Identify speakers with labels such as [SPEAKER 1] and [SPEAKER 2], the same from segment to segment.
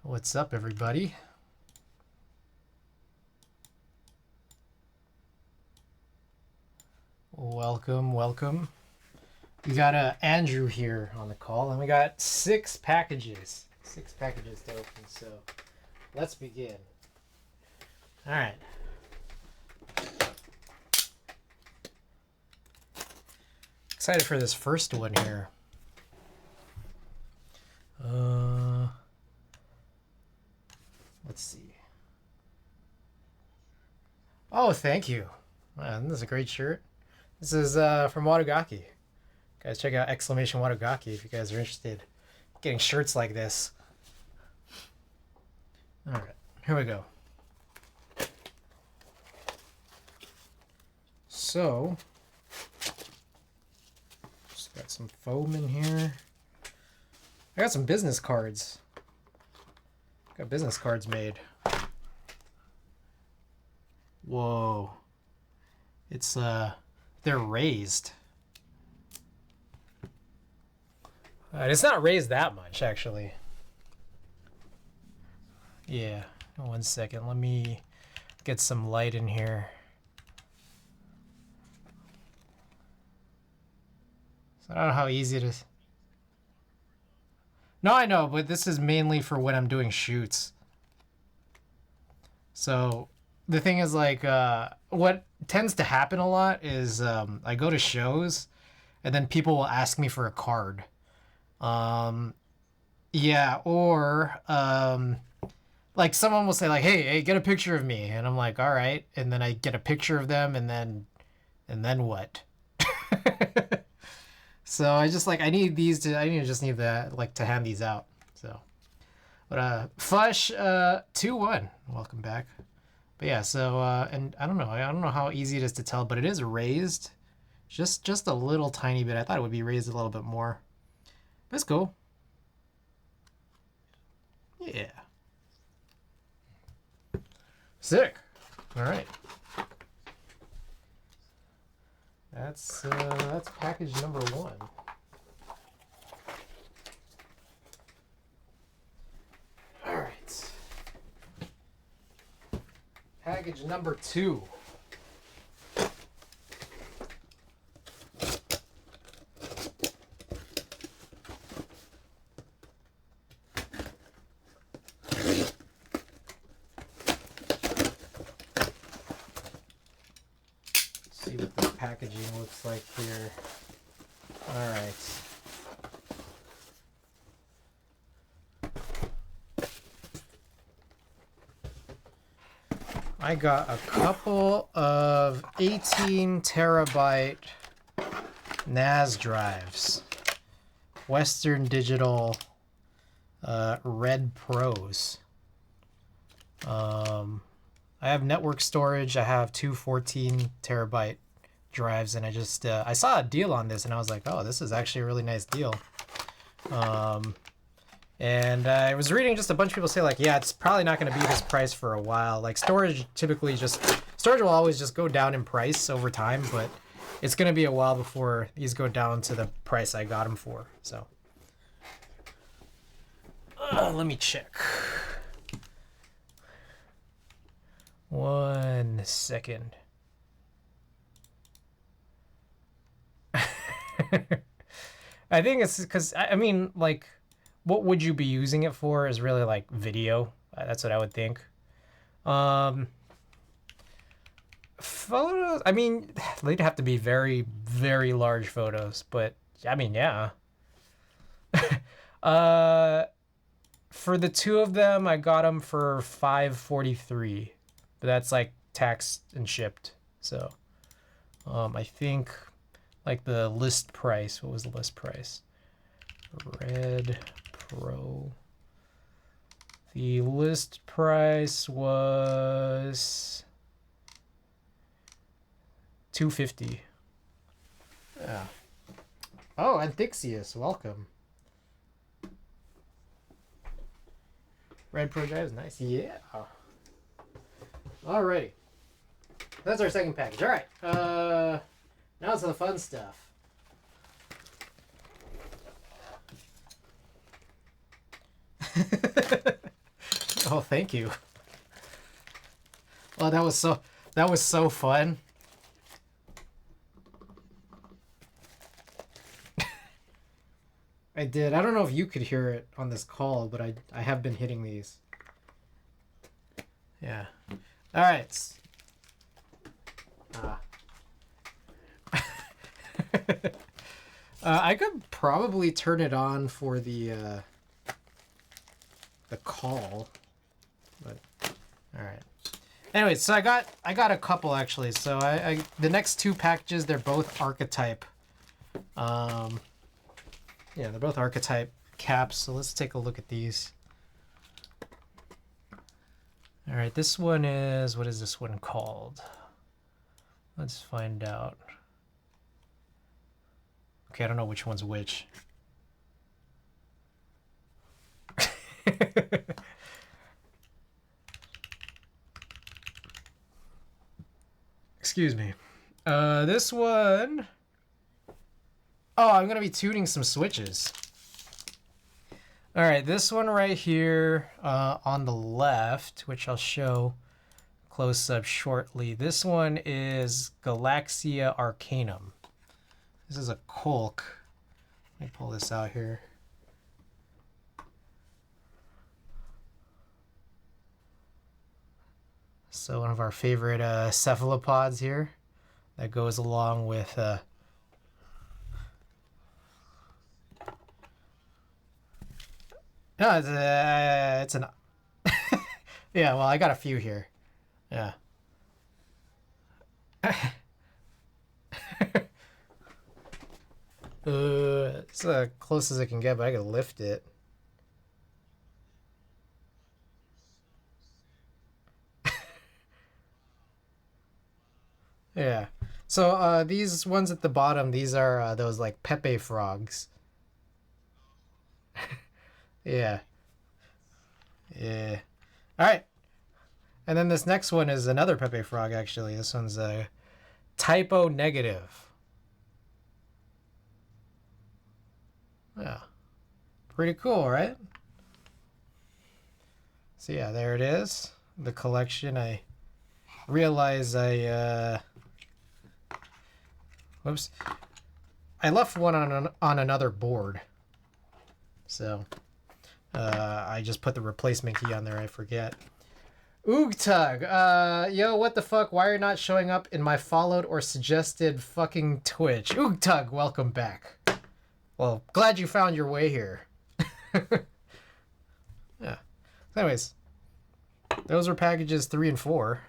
[SPEAKER 1] What's up, everybody? Welcome, welcome. We got Andrew here on the call, and we got 6 packages. 6 packages to open, so let's begin. All right. Excited for this first one here. Let's see. Oh, thank you. Man, this is a great shirt. This is from Watagaki. Guys, check out exclamation Watagaki if you guys are interested in getting shirts like this. All right, here we go. So, just got some foam in here. I got some business cards. Got business cards made. Whoa. It's they're raised. It's not raised that much, actually. Yeah, 1 second. Let me get some light in here. So I don't know how easy it is. No, I know, but this is mainly for when I'm doing shoots. So the thing is, like, what tends to happen a lot is I go to shows and then people will ask me for a card. Yeah, or like someone will say like, hey, get a picture of me, and I'm like, all right, and then I get a picture of them, and then what? So I just like I need that like to hand these out. So, but Flush 2-1, welcome back. But yeah, so and I don't know how easy it is to tell, but it is raised, just a little tiny bit. I thought it would be raised a little bit more. That's cool. Yeah. Sick. All right. That's package number 1. All right. Package number 2. See what the packaging looks like here. All right. I got a couple of 18 terabyte NAS drives. Western Digital Red Pros. I have network storage. I have 2 14 terabyte drives, and I saw a deal on this, and I was like, oh, this is actually a really nice deal. And I was reading just a bunch of people say like, yeah, it's probably not going to be this price for a while. Like storage will always just go down in price over time, but it's going to be a while before these go down to the price I got them for. So let me check. 1 second. I think it's because, I mean, like, what would you be using it for is really like video. That's what I would think. Photos, I mean, they'd have to be very, very large photos, but I mean, yeah. For the 2 of them, I got them for $543, but that's like taxed and shipped. So, I think like the list price. What was the list price? Red Pro. The list price was $250. Yeah. Oh, Antixius, welcome. Red Pro drive is nice. Yeah. Alrighty. That's our second package. All right. Now it's the fun stuff. Oh, thank you. Oh, that was so fun. I did. I don't know if you could hear it on this call, but I have been hitting these. Yeah. All right. I could probably turn it on for the call, but all right. Anyways, so I got a couple actually. So I the next two packages, they're both archetype. Yeah, they're both archetype caps. So let's take a look at these. All right, this one is, what is this one called? Let's find out. Okay, I don't know which one's which. Excuse me. This one. Oh, I'm gonna be tuning some switches. All right, this one right here on the left, which I'll show close up shortly. This one is Galaxia Arcanum. This is a Colk. Let me pull this out here. So one of our favorite cephalopods here that goes along with no, it's an yeah, well, I got a few here. Yeah. It's as close as I can get, but I can lift it. Yeah. So these ones at the bottom, these are those like Pepe frogs. Yeah. Yeah. All right. And then this next one is another Pepe frog, actually. This one's a typo negative. Yeah. Pretty cool, right? So yeah, there it is. The collection. I realize whoops. I left one on another board. So I just put the replacement key on there, I forget. Oogtug, yo, what the fuck? Why are you not showing up in my followed or suggested fucking Twitch? Oogtug, welcome back. Well, glad you found your way here. Yeah. Anyways, those were packages 3 and 4.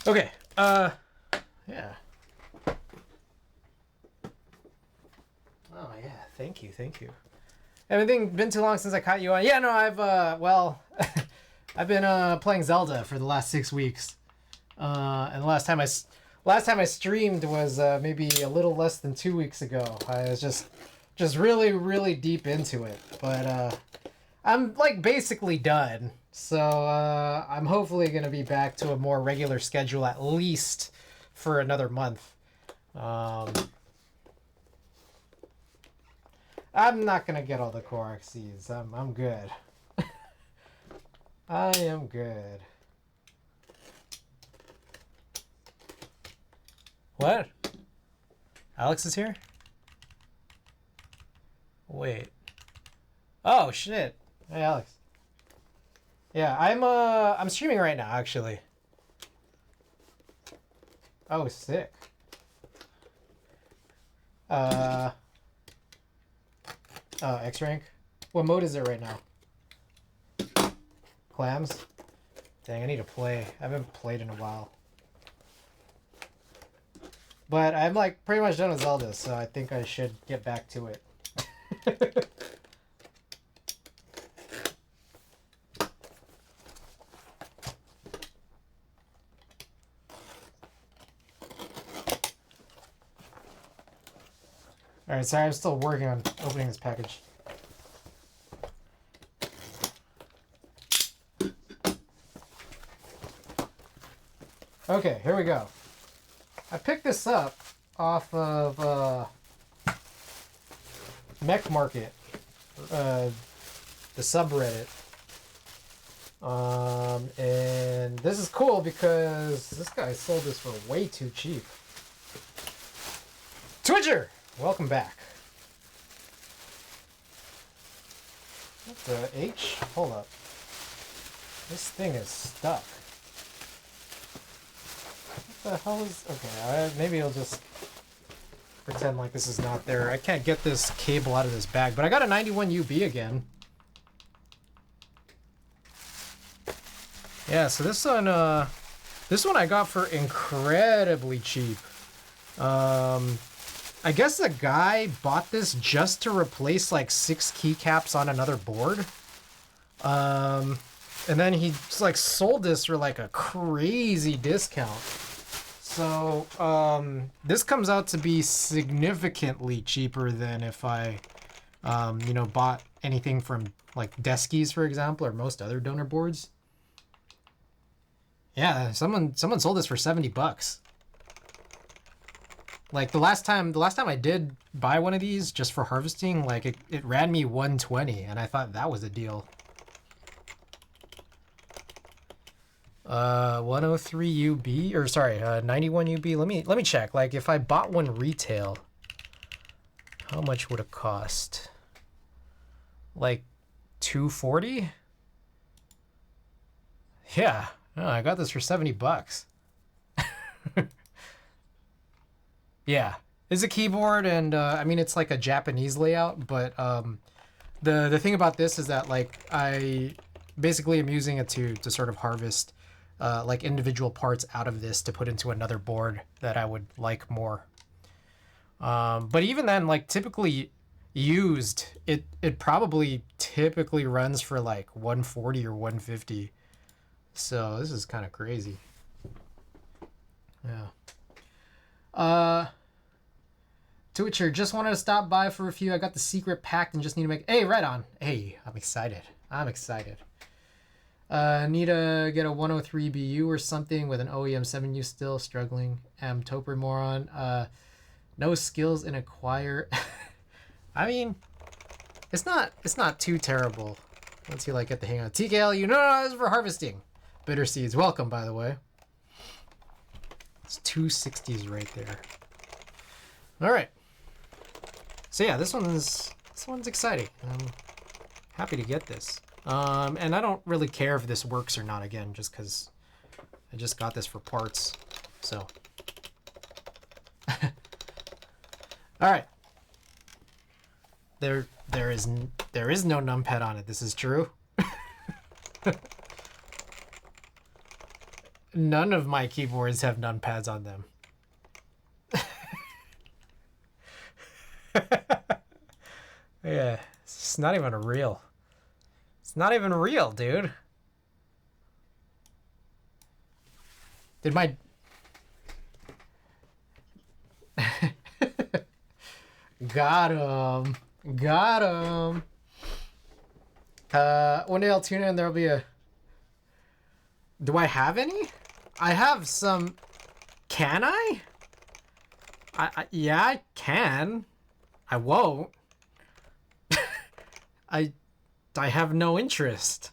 [SPEAKER 1] Okay, yeah. Oh yeah, thank you. Everything been too long since I caught you on? Yeah, no, I've well, I've been playing Zelda for the last 6 weeks, and the last time I streamed was maybe a little less than 2 weeks ago. I was just really deep into it, but I'm like basically done. So I'm hopefully gonna be back to a more regular schedule at least for another month. I'm not gonna get all the Korok seeds. I'm good. I am good. What? Alex is here? Wait. Oh shit. Hey Alex. Yeah, I'm streaming right now actually. Oh, sick. X rank. What mode is it right now? Clams? Dang, I need to play. I haven't played in a while. But I'm like pretty much done with Zelda, so I think I should get back to it. Alright, sorry, I'm still working on opening this package. Okay, here we go. I picked this up off of Mech Market. the subreddit. And this is cool because this guy sold this for way too cheap. Twitcher, welcome back. What the H? Hold up. This thing is stuck. What the hell is... Okay, maybe I'll just pretend like this is not there. I can't get this cable out of this bag, but I got a 91 UB again. Yeah, so this one I got for incredibly cheap. I guess the guy bought this just to replace like 6 keycaps on another board. And then he like sold this for like a crazy discount. So this comes out to be significantly cheaper than if I, you know, bought anything from like Deskies, for example, or most other donor boards. Yeah, someone sold this for $70. Like the last time I did buy one of these just for harvesting, like it ran me 120, and I thought that was a deal. 103 UB, or sorry, 91 UB. Let me check. Like if I bought one retail, how much would it cost? Like 240? Yeah. Oh, I got this for $70. Yeah, it's a keyboard, and I mean it's like a Japanese layout, but the thing about this is that like I basically am using it to sort of harvest like individual parts out of this to put into another board that I would like more. But even then, like typically used, it probably typically runs for like 140 or 150. So this is kind of crazy. Yeah. Twitcher, just wanted to stop by for a few. I got the secret packed and just need to make... Hey, right on. Hey, I'm excited. Need to get a 103 BU or something with an OEM 7U still. Struggling. Am Toper moron. No skills in acquire. I mean, it's not too terrible once you like get the hang of it. TKL, you know, this is for harvesting. Bitter Seeds, welcome, by the way. It's 260s right there. All right. So yeah, this one's exciting. I'm happy to get this. And I don't really care if this works or not, again, just because I just got this for parts. So. All right. There is no numpad on it. This is true. None of my keyboards have numpads on them. Yeah, it's not even real. It's not even real, dude. Did my... Got him. One day I'll tune in and there'll be a... Do I have any? I have some... Can I? Yeah, I can. I won't. I have no interest.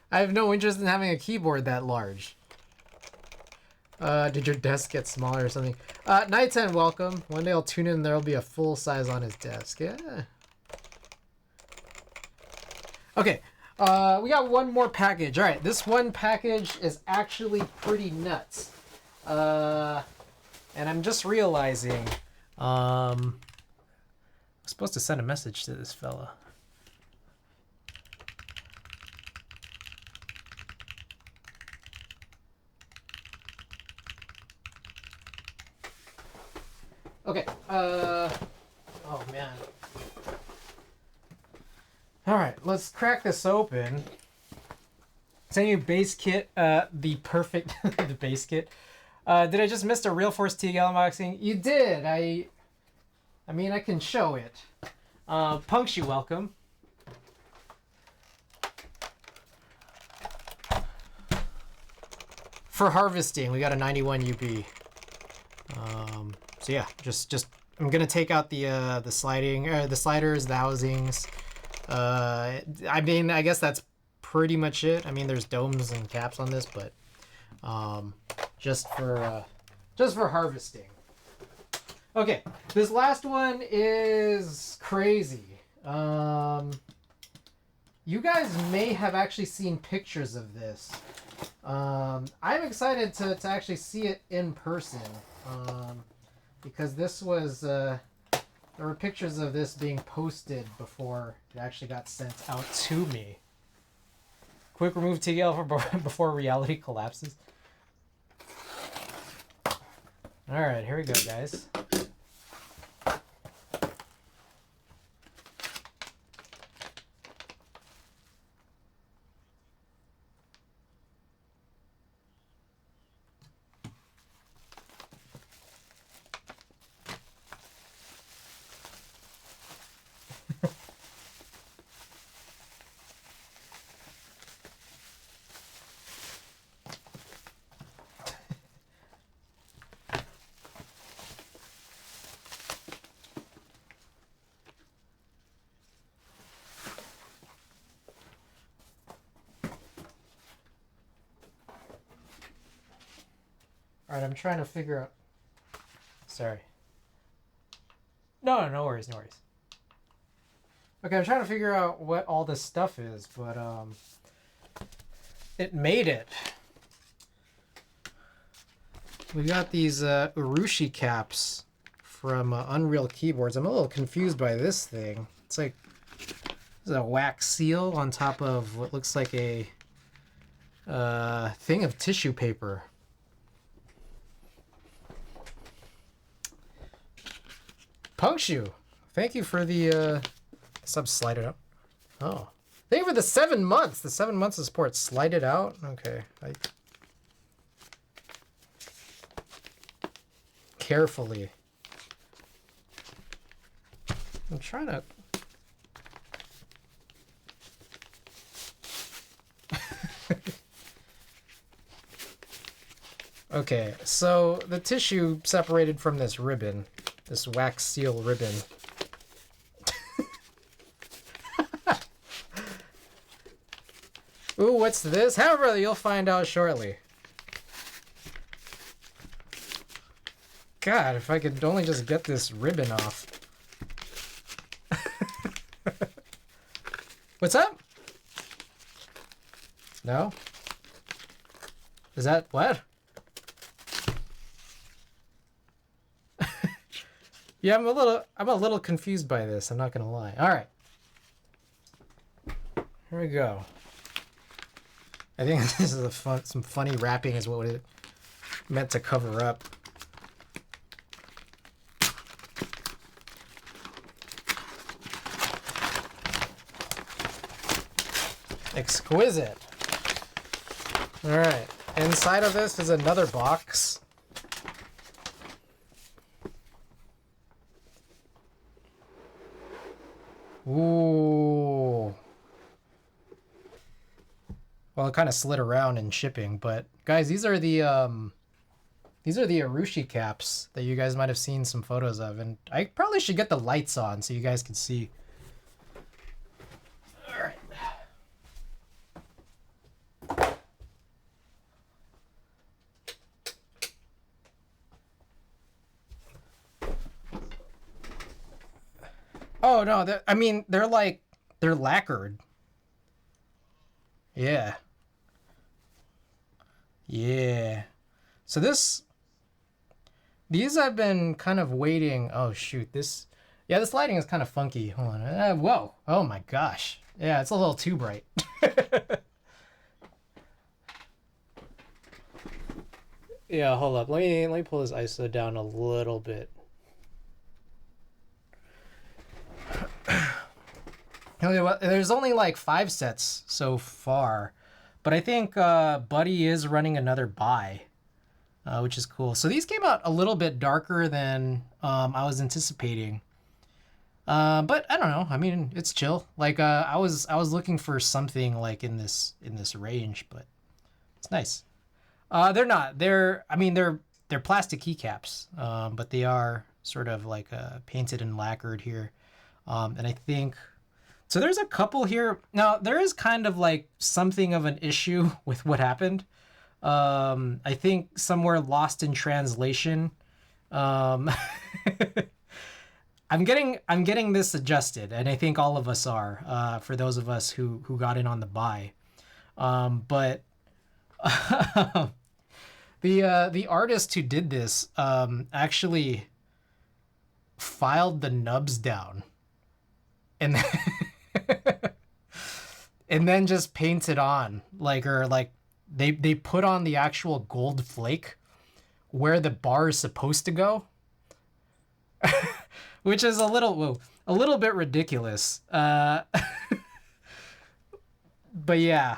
[SPEAKER 1] I have no interest in having a keyboard that large. Did your desk get smaller or something? Night 10, welcome. One day I'll tune in and there'll be a full size on his desk. Yeah. Okay. We got one more package. All right. This one package is actually pretty nuts. And I'm just realizing, I'm supposed to send a message to this fella. Okay. Oh man. All right, let's crack this open. Send you base kit, the perfect the base kit. Did I just miss a Real Force TGL unboxing? You did. I mean, I can show it. Punks, you welcome. For harvesting, we got a 91 UB. So yeah, just I'm gonna take out the the sliders, the housings. I mean, I guess that's pretty much it. I mean, there's domes and caps on this, but just for harvesting. Okay, this last one is crazy. You guys may have actually seen pictures of this. I'm excited to actually see it in person. Because this was, there were pictures of this being posted before it actually got sent out to me. Quick remove TDL before reality collapses. Alright, here we go, guys. Alright, I'm trying to figure out... Sorry. No worries, no worries. Okay, I'm trying to figure out what all this stuff is, but, it made it. We got these, Urushi caps from Unreal Keyboards. I'm a little confused by this thing. It's like... There's a wax seal on top of what looks like a, thing of tissue paper. Punkshoe, thank you for the sub. Slide it out. Oh, thank you for the 7 months. The 7 months of support. Slide it out. Okay. Carefully. I'm trying to. Okay, so the tissue separated from this ribbon. This wax seal ribbon. Ooh, what's this? However, you'll find out shortly. God, if I could only just get this ribbon off. What's up? No? Is that what? Yeah, I'm a little confused by this. I'm not gonna lie. All right, here we go. I think this is some funny wrapping is what it meant to cover up. Exquisite. All right, inside of this is another box. Ooh. Well, it kind of slid around in shipping, but guys, these are the Urushi caps that you guys might have seen some photos of, and I probably should get the lights on so you guys can see. All right. Oh no, I mean they're lacquered. Yeah. Yeah. So these I've been kind of waiting. Oh shoot, this lighting is kind of funky. Hold on. Whoa. Oh my gosh. Yeah, it's a little too bright. Yeah, hold up. Let me pull this ISO down a little bit. There's only like 5 sets so far, but I think Buddy is running another buy, which is cool. So these came out a little bit darker than I was anticipating, but I don't know. I mean, it's chill. Like I was looking for something like in this range, but it's nice. They're not. They're plastic keycaps, but they are sort of like painted and lacquered here. And I think, so there's a couple here. Now, there is kind of like something of an issue with what happened. I think somewhere lost in translation. I'm getting this adjusted, and I think all of us are, for those of us who got in on the buy. But the artist who did this actually filed the nubs down and and then just painted on they put on the actual gold flake where the bar is supposed to go, which is a little bit ridiculous. But yeah,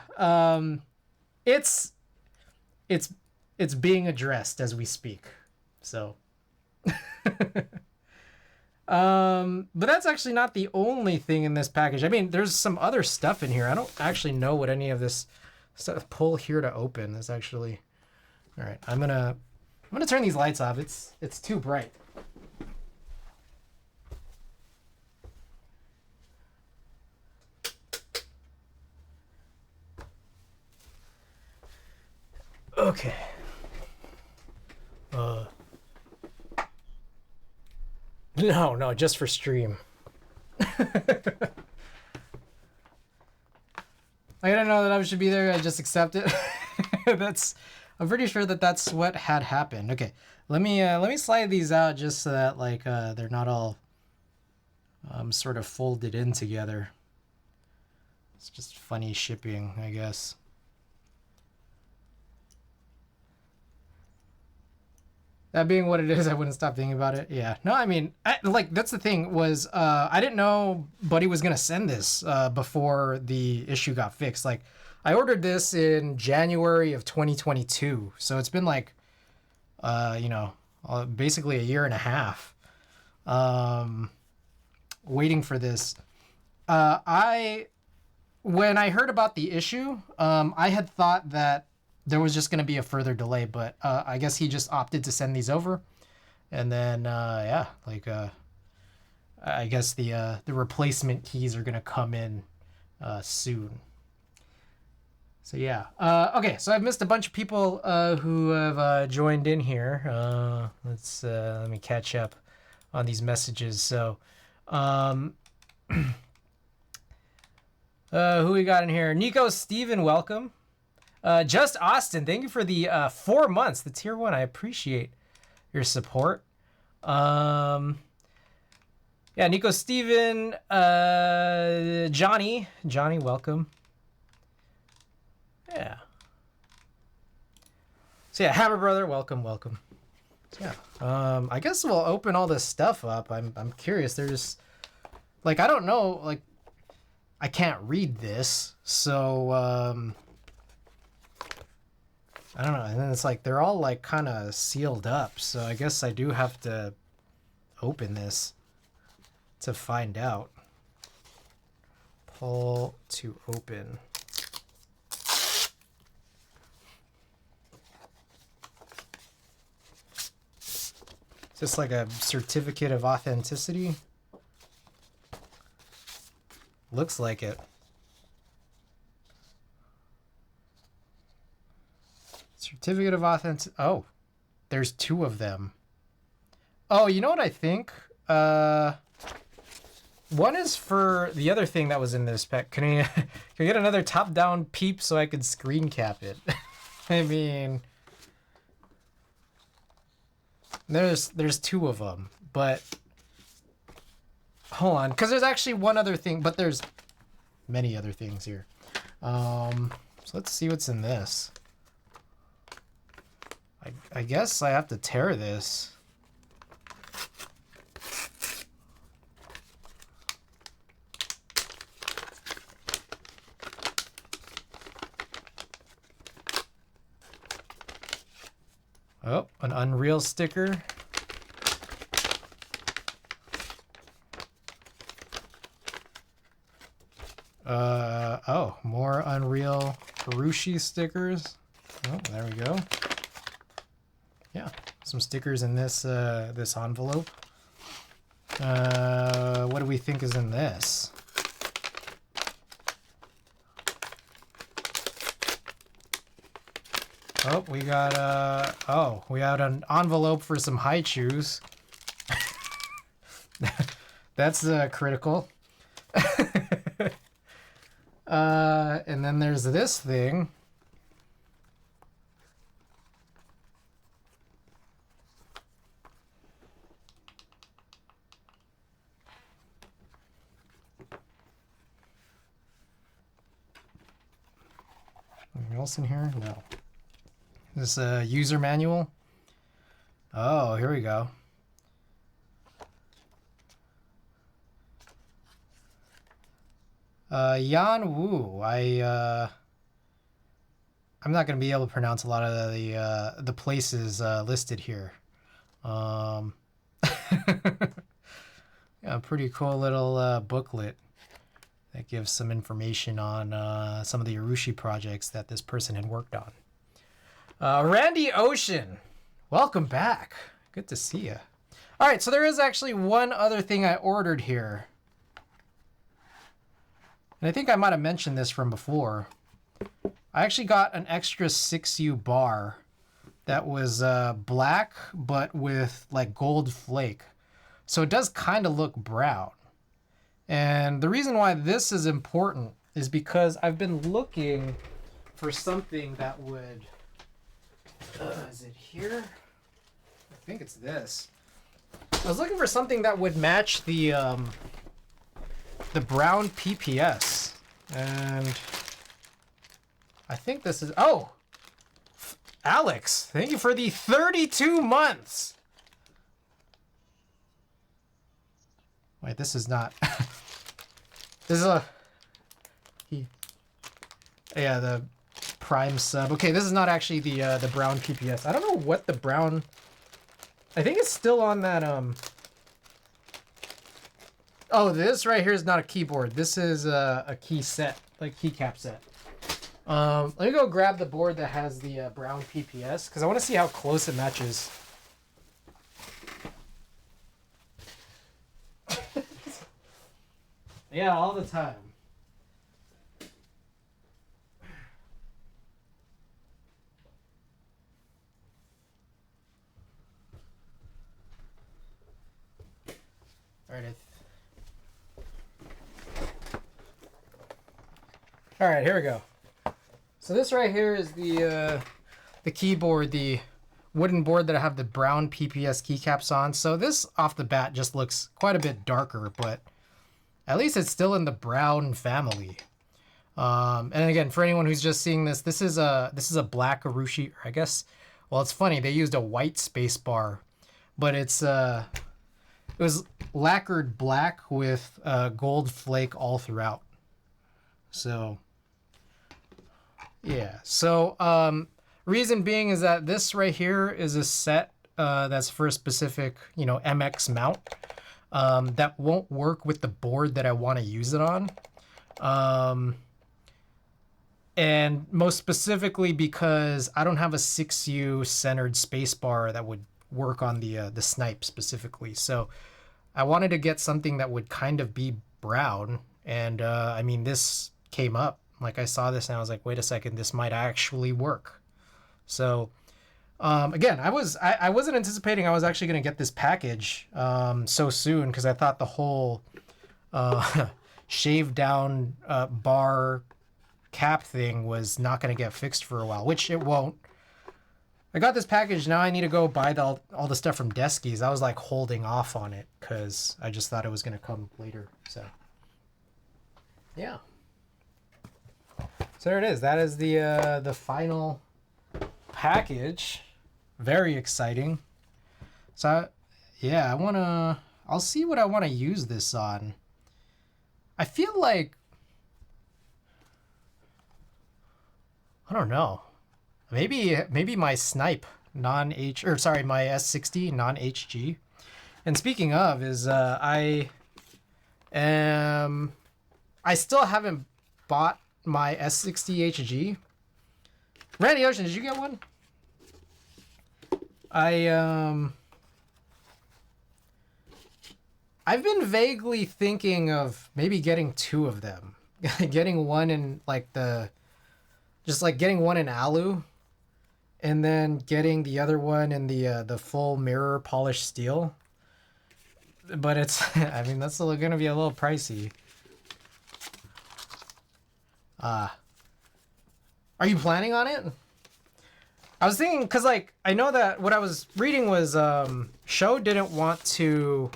[SPEAKER 1] it's being addressed as we speak. So, but that's actually not the only thing in this package. I mean, there's some other stuff in here. I don't actually know what any of this stuff. Pull here to open is actually. All right, I'm gonna turn these lights off. It's too bright. Okay. No, just for stream. I didn't know that I should be there. I just accept it. I'm pretty sure that that's what had happened. Okay, let me slide these out just so that like they're not all sort of folded in together. It's just funny shipping, I guess. That being what it is, I wouldn't stop thinking about it. Yeah. No, I mean, that's the thing was, I didn't know Buddy was going to send this before the issue got fixed. Like, I ordered this in January of 2022. So it's been like, basically a year and a half waiting for this. When I heard about the issue, I had thought that there was just going to be a further delay, but I guess he just opted to send these over. And then, I guess the replacement keys are going to come in soon. So, yeah. Okay, so I've missed a bunch of people who have joined in here. Let me catch up on these messages. So, who we got in here? Nico Steven, welcome. Just Austin, thank you for the 4 months, the tier 1. I appreciate your support. Yeah, Nico Steven, Johnny, welcome. Yeah. So yeah, Hammer Brother, welcome. So yeah, I guess we'll open all this stuff up. I'm curious. There's like, I don't know, like I can't read this, so I don't know. And then it's like they're all like kind of sealed up, so I guess I do have to open this to find out. Pull to open. Is this like a certificate of authenticity? Looks like it. Certificate of authenticity. Oh, there's 2 of them. Oh, you know what I think? One is for the other thing that was in this pack. Can I get another top-down peep so I could screen cap it? I mean, there's 2 of them, but hold on, because there's actually one other thing, but there's many other things here. So let's see what's in this. I guess I have to tear this. Oh, an Unreal sticker. Oh, more Unreal Harushi stickers. Oh, there we go. Yeah, some stickers in this this envelope. What do we think is in this? Oh, we got we got an envelope for some haichus. That's critical. And then there's this thing. Anything else in here? No. This user manual. Oh, here we go. Yan Wu. I'm not going to be able to pronounce a lot of the places listed here. Yeah, a pretty cool little booklet that gives some information on some of the Urushi projects that this person had worked on. Randy Ocean, welcome back. Good to see you. All right, so there is actually one other thing I ordered here. And I think I might have mentioned this from before. I actually got an extra 6U bar that was black, but with like gold flake. So it does kind of look brown. And the reason why this is important is because I've been looking for something that would... is it here? I think it's this. I was looking for something that would match the brown PPS. And I think this is... Oh! Alex, thank you for the 32 months! Wait, this is not... this is a... Yeah, the Prime sub. Okay, this is not actually the brown PPS. I don't know what the brown... I think it's still on that... Oh, this right here is not a keyboard. This is a key set, like keycap set. Let me go grab the board that has the brown PPS, because I want to see how close it matches. Yeah, all the time. All right, here we go. So this right here is the keyboard, the wooden board that I have the brown PPS keycaps on. So this off the bat just looks quite a bit darker, but at least it's still in the brown family. And again, for anyone who's just seeing this, this is a black Urushi, or I guess, well, it's funny, they used a white space bar, but it was lacquered black with gold flake all throughout. So yeah, so reason being is that this right here is a set that's for a specific, MX mount that won't work with the board that I want to use it on. And most specifically because I don't have a 6U centered spacebar that would work on the snipe specifically. So I wanted to get something that would kind of be brown. And I mean, this came up. Like I saw this and I was like, wait a second, this might actually work. So again, I wasn't anticipating I was actually going to get this package so soon, because I thought the whole shaved down bar cap thing was not going to get fixed for a while, which it won't. I got this package, now I need to go buy all the stuff from Deskies. I was like holding off on it because I just thought it was going to come later. So yeah. So there it is. That is the final package. Very exciting. So yeah, I'll see what I want to use this on. I feel like, I don't know. Maybe my snipe my S60 non-HG. And speaking of, is I still haven't bought my S60 HG. Randy Ocean, did you get one? I I've been vaguely thinking of maybe getting two of them. Getting one in like just like getting one in alu, and then getting the other one in the full mirror polished steel. But it's, I mean, that's still gonna be a little pricey. Are you planning on it? I was thinking, cause like I know that what I was reading was Show didn't want to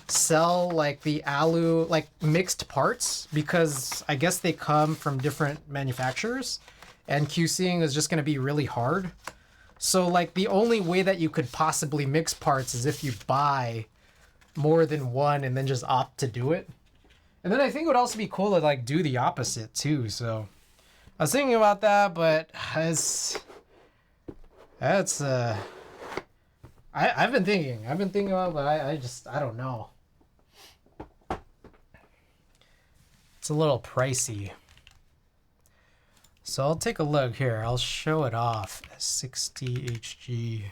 [SPEAKER 1] sell like the alu like mixed parts because I guess they come from different manufacturers, and QCing is just gonna be really hard. So like the only way that you could possibly mix parts is if you buy more than one and then just opt to do it. And then I think it would also be cool to like do the opposite too. So I was thinking about that, but that's I've been thinking about it, but I don't know. It's a little pricey. So I'll take a look here. I'll show it off. 60 HG.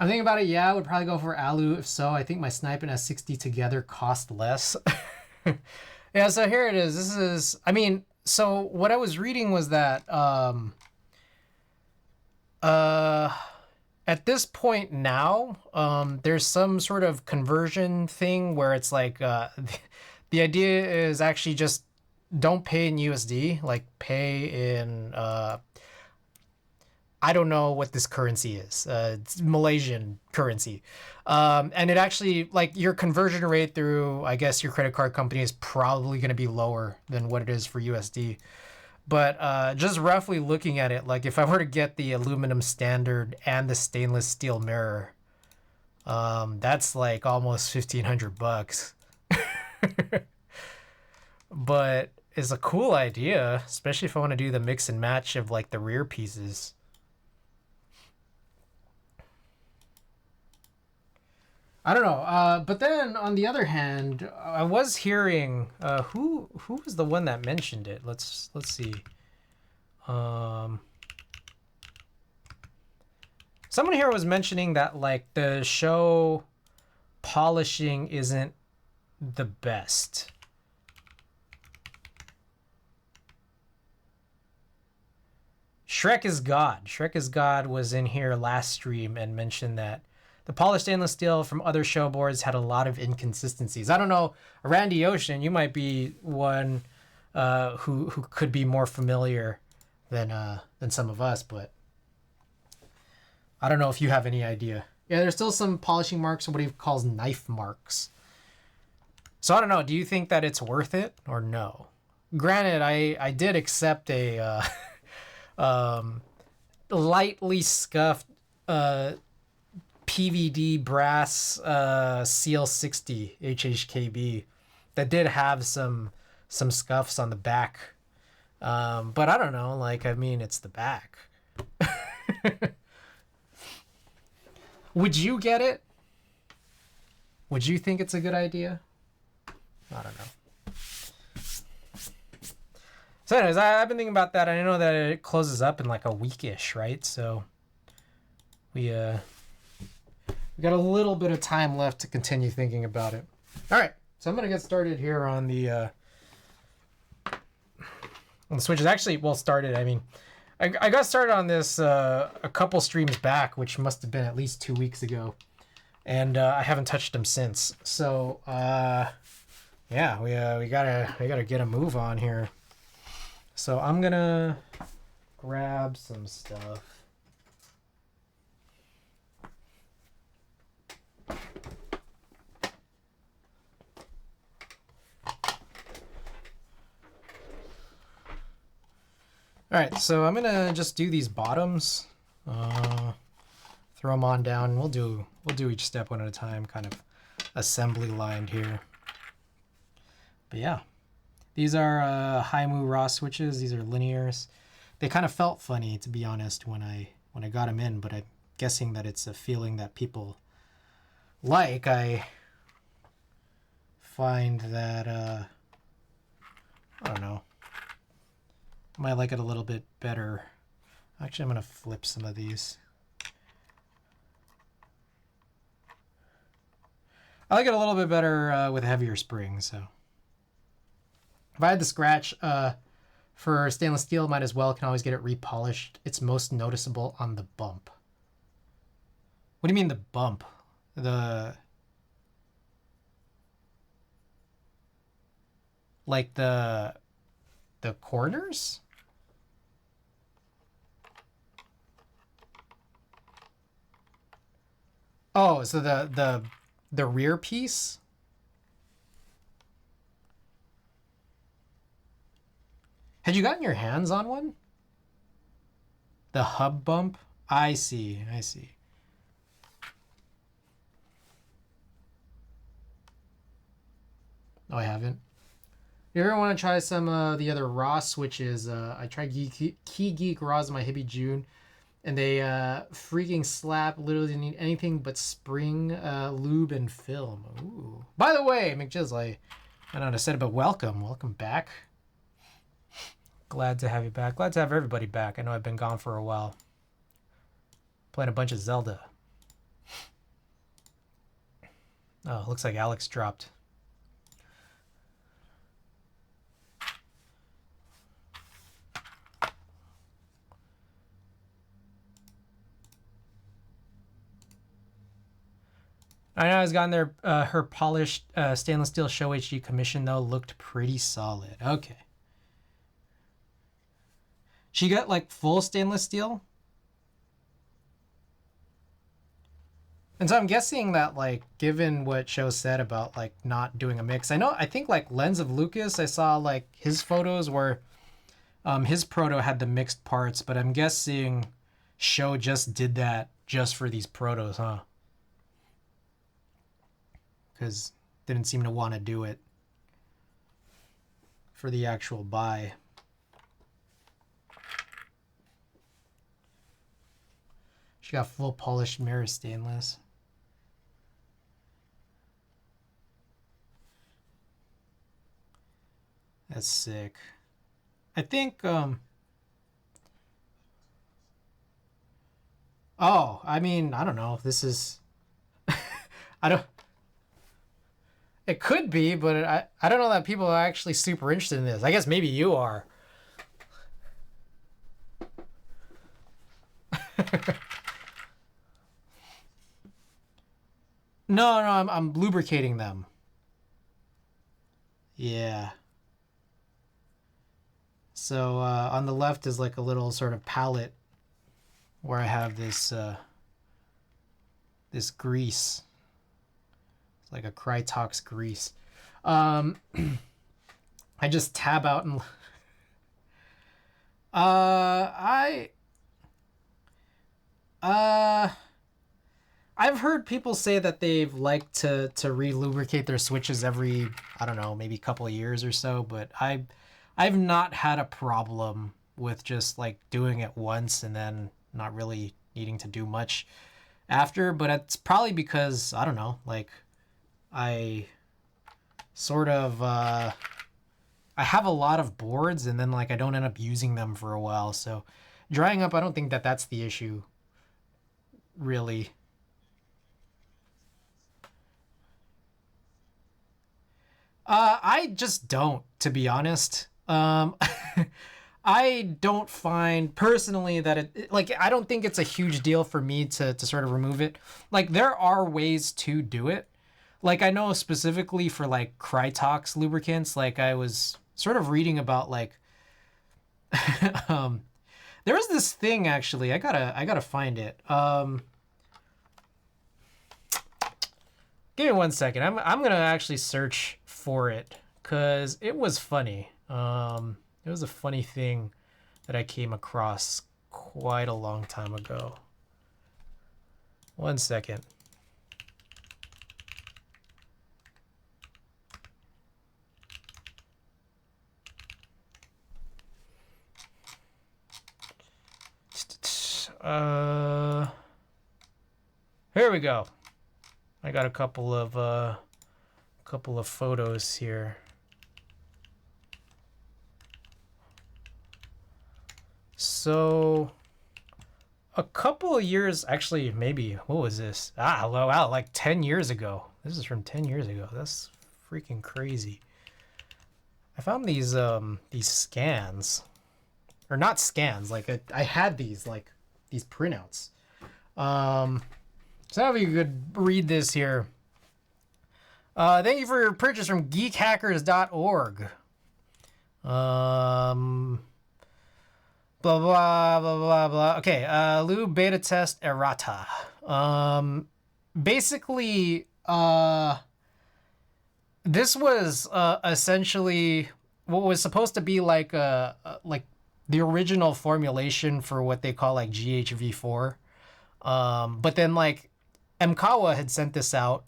[SPEAKER 1] I'm thinking about it. Yeah, I would probably go for alu. If so, I think my snipe and S60 together cost less. Yeah, so here it is. This is, I mean, so what I was reading was that at this point now, there's some sort of conversion thing where it's like the idea is actually just don't pay in USD, like pay in I don't know what this currency is. It's Malaysian currency. And it actually, like, your conversion rate through, I guess, your credit card company is probably going to be lower than what it is for USD. But just roughly looking at it, like, if I were to get the aluminum standard and the stainless steel mirror, that's like almost $1,500. But it's a cool idea, especially if I want to do the mix and match of, like, the rear pieces. I don't know. But then on the other hand, I was hearing who was the one that mentioned it? Let's see. Someone here was mentioning that like the Show polishing isn't the best. Shrek is God. Shrek is God was in here last stream and mentioned that the polished stainless steel from other Show boards had a lot of inconsistencies. I don't know, Randy Ocean, you might be one who could be more familiar than some of us, but I don't know if you have any idea. Yeah, there's still some polishing marks, what he calls knife marks. So I don't know. Do you think that it's worth it or no? Granted, I did accept a lightly scuffed PVD brass CL60 HHKB that did have some scuffs on the back. But I don't know. Like, I mean, it's the back. Would you get it? Would you think it's a good idea? I don't know. So anyways, I've been thinking about that. I know that it closes up in like a weekish, right? So we got a little bit of time left to continue thinking about it. All right, so I'm gonna get started here on the switches. Actually, well, started. I mean, I got started on this a couple streams back, which must have been at least 2 weeks ago, and I haven't touched them since. So yeah, we gotta get a move on here. So I'm gonna grab some stuff. All right, so I'm gonna just do these bottoms, throw them on down. We'll do each step one at a time, kind of assembly lined here. But yeah, these are haimu raw switches. These are linears. They kind of felt funny, to be honest, when I got them in, but I'm guessing that it's a feeling that people like. I find that I don't know. I might like it a little bit better Actually, I'm gonna flip some of these. I like it a little bit better with heavier springs. So if I had the scratch for stainless steel, might as well. Can always get it repolished. It's most noticeable on the bump. What do you mean the bump? Like the corners? Oh, so the rear piece? Had you gotten your hands on one? The hub bump? I see. I see. Oh, I haven't. You ever want to try some the other raw switches? I tried Key Geek Raws in my hippie June, and they freaking slap. Literally didn't need anything but spring lube and film. Ooh. By the way, McJizzle, I don't know what to say, but welcome back. Glad to have you back. Glad to have everybody back. I know I've been gone for a while. Playing a bunch of Zelda. Oh, looks like Alex dropped. I know I was gotten there. Her polished stainless steel Show HD commission though looked pretty solid. Okay. She got like full stainless steel. And so I'm guessing that like given what Show said about like not doing a mix, I think like Lens of Lucas, I saw like his photos where his proto had the mixed parts, but I'm guessing Show just did that just for these protos, huh? Because didn't seem to want to do it for the actual buy. She got full polished mirror stainless. That's sick. I think oh, I mean, I don't know if this is I don't it could be, but I don't know that people are actually super interested in this. I guess maybe you are. No, I'm lubricating them. Yeah. So on the left is like a little sort of palette where I have this this grease. It's like a Krytox grease. I just tab out and I've heard people say that they've liked to re-lubricate their switches every, I don't know, maybe a couple of years or so, but I've not had a problem with just like doing it once and then not really needing to do much after, but it's probably because, I don't know, like I sort of I have a lot of boards and then like I don't end up using them for a while, so drying up, I don't think that that's the issue really. I just don't, to be honest. I don't find personally that like, I don't think it's a huge deal for me to sort of remove it. Like, there are ways to do it. Like, I know specifically for like Krytox lubricants, like I was sort of reading about like, there was this thing actually, I gotta find it. Give me 1 second. I'm gonna actually search for it because it was funny. It was a funny thing that I came across quite a long time ago. 1 second. Here we go. I got a couple of photos here. So a couple of years, actually, maybe, what was this? Wow, like 10 years ago. This is from 10 years ago. That's freaking crazy. I found these scans, or not scans, like I had these, like, these printouts. So if you could read this here. Thank you for your purchase from geekhackers.org. Blah, blah, blah, blah, blah. Okay, lube beta test errata. Basically, this was essentially what was supposed to be like like the original formulation for what they call like GHV4. But then like Mkawa had sent this out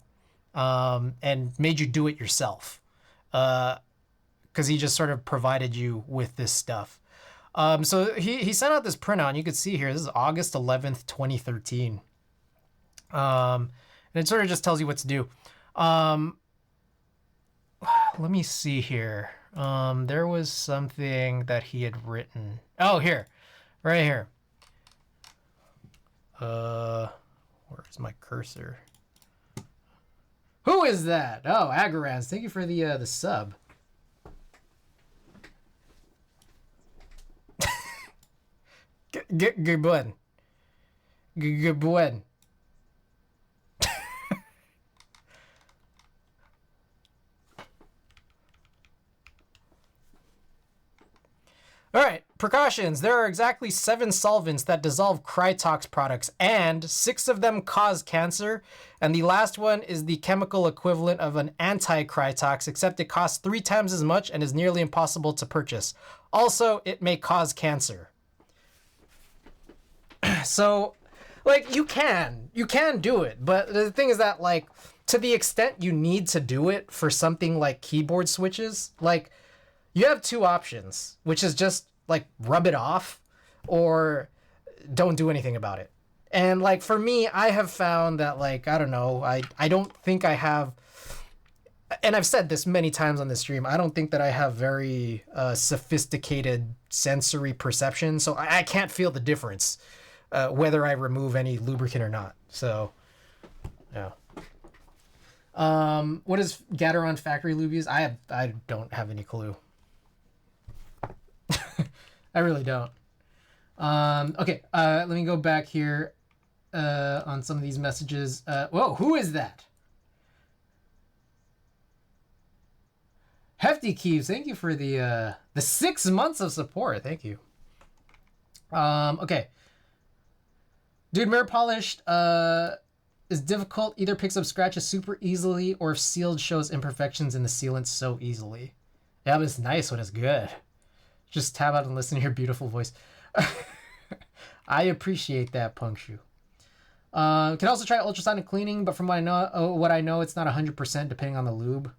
[SPEAKER 1] and made you do it yourself. Because he just sort of provided you with this stuff. So he sent out this printout, and you can see here, this is August 11th, 2013. And it sort of just tells you what to do. Let me see here. There was something that he had written. Oh, here. Right here. Where's my cursor? Who is that? Oh, Agarans. Thank you for the sub. Good one. Good one. All right, precautions. There are exactly 7 solvents that dissolve Crytox products, and 6 of them cause cancer. And the last one is the chemical equivalent of an anti-Crytox, except it costs 3 times as much and is nearly impossible to purchase. Also, it may cause cancer. So, like, you can do it, but the thing is that, like, to the extent you need to do it for something like keyboard switches, like, you have 2 options, which is just like rub it off or don't do anything about it. And like for me, I have found that, like, I don't know, I don't think I have, and I've said this many times on this stream, I don't think that I have very sophisticated sensory perception, so I can't feel the difference whether I remove any lubricant or not. So yeah. What does Gateron factory lube use? I don't have any clue. I really don't. Okay, let me go back here on some of these messages. Whoa, who is that? Hefty Keeves, thank you for the 6 months of support. Thank you. Okay. Dude, mirror polished is difficult. Either picks up scratches super easily, or if sealed shows imperfections in the sealant so easily. Yeah, but it's nice when it's good. Just tab out and listen to your beautiful voice. I appreciate that, Punkshu. Can also try ultrasonic cleaning, but from what I know, it's not 100% depending on the lube.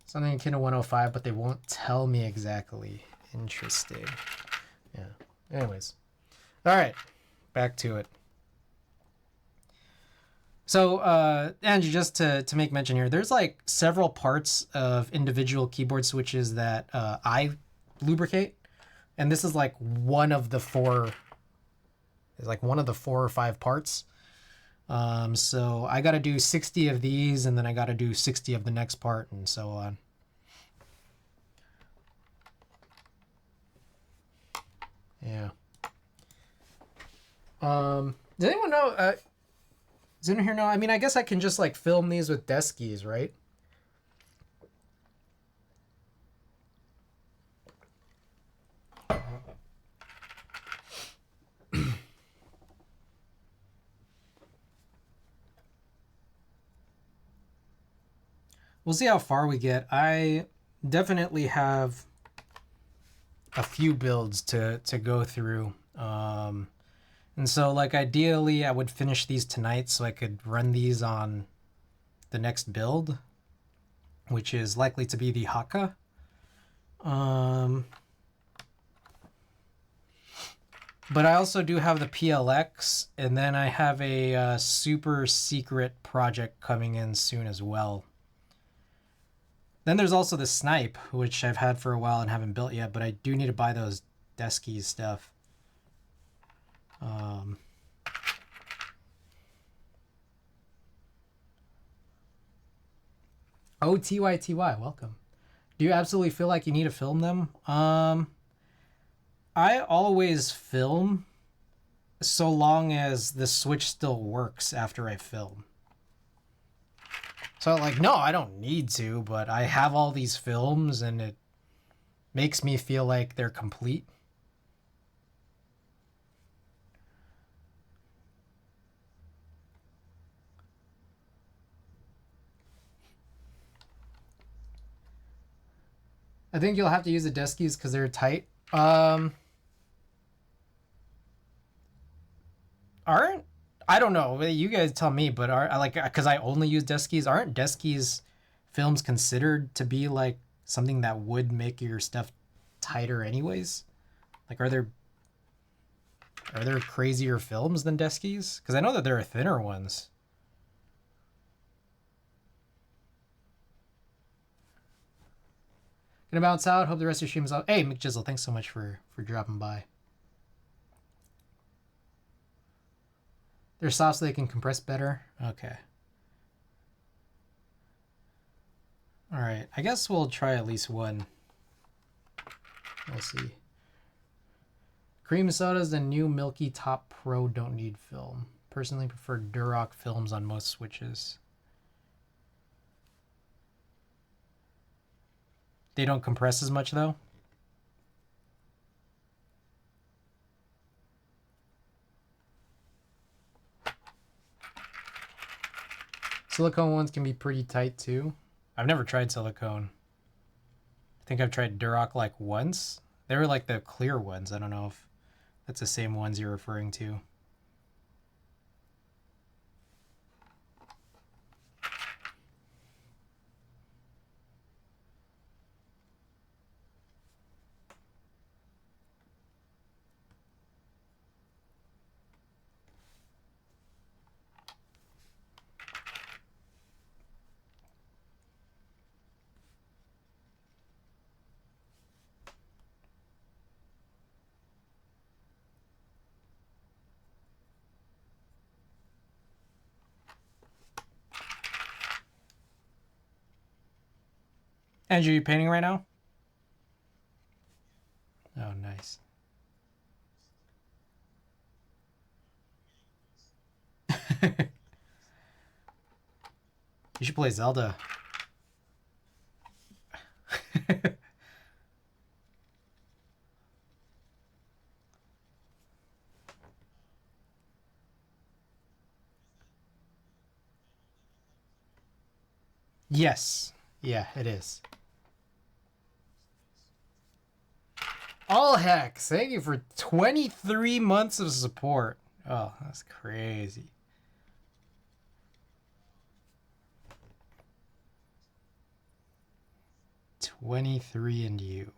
[SPEAKER 1] Something akin to 105, but they won't tell me exactly. Interesting. Yeah. Anyways. All right. Back to it. So, Andrew, just to make mention here, there's like several parts of individual keyboard switches that I lubricate, and this is like one of the 4. It's like one of the 4 or 5 parts. So I got to do 60 of these, and then I got to do 60 of the next part, and so on. Yeah. Does anyone know? Does anyone here know? I mean, I guess I can just like film these with desk keys, right? We'll see how far we get. I definitely have a few builds to go through. And so, like, ideally, I would finish these tonight so I could run these on the next build, which is likely to be the Haka. But I also do have the PLX, and then I have a super secret project coming in soon as well. Then there's also the Snipe, which I've had for a while and haven't built yet, but I do need to buy those desk keys stuff. Oh, TYTY, welcome. Do you absolutely feel like you need to film them? I always film so long as the Switch still works after I film. So, like, no, I don't need to, but I have all these films and it makes me feel like they're complete. I think you'll have to use the deskies because they're tight. Aren't, I don't know. You guys tell me, but are like, because I only use deskies. Aren't deskies films considered to be like something that would make your stuff tighter anyways? Like, are there crazier films than deskies? Because I know that there are thinner ones. Gonna bounce out. Hope the rest of your stream is out. Hey, McJizzle, thanks so much for dropping by. They're soft so they can compress better. Okay. All right. I guess we'll try at least one. We'll see. Cream sodas and new Milky Top Pro don't need film. Personally prefer Duroc films on most Switches. They don't compress as much though. Silicone ones can be pretty tight too. I've never tried silicone. I think I've tried Duroc like once. They were like the clear ones. I don't know if that's the same ones you're referring to. Andrew, you painting right now? Oh, nice. You should play Zelda. Yes. Yeah, it is. All Hex, thank you for 23 months of support. Oh, that's crazy. 23 and you.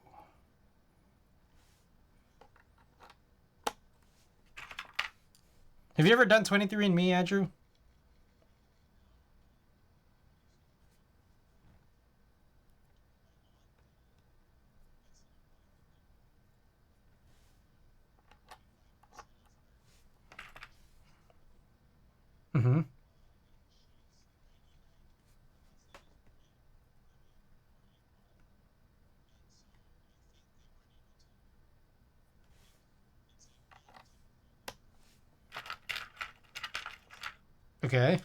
[SPEAKER 1] Have you ever done 23 and me, Andrew? Mm-hmm. Okay.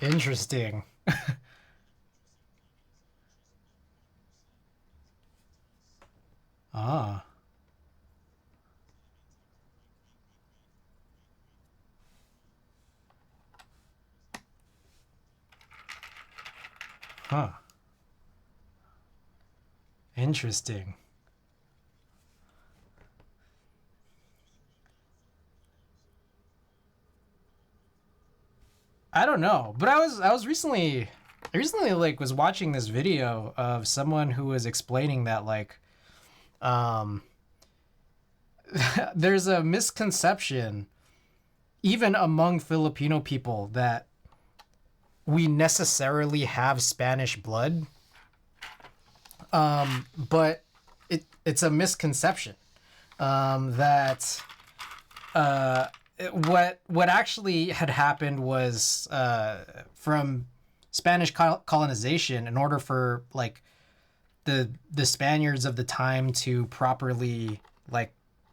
[SPEAKER 1] Interesting. Ah. Huh. Interesting. I don't know, but I recently like was watching this video of someone who was explaining that like there's a misconception even among Filipino people that we necessarily have Spanish blood, but it's a misconception that what actually had happened was from Spanish colonization, in order for like the Spaniards of the time to properly like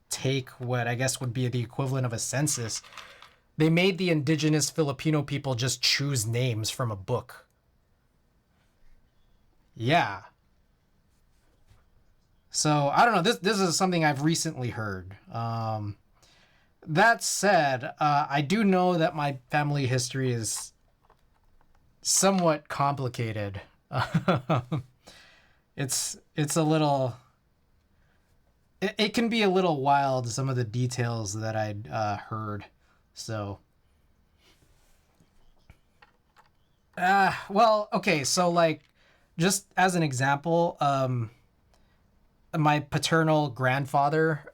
[SPEAKER 1] take what I guess would be the equivalent of a census, they made the indigenous Filipino people just choose names from a book. Yeah. So I don't know. This is something I've recently heard. That said, I do know that my family history is somewhat complicated. It's a little. It can be a little wild, some of the details that I'd heard. So. Well, okay. So like, just as an example, my paternal grandfather,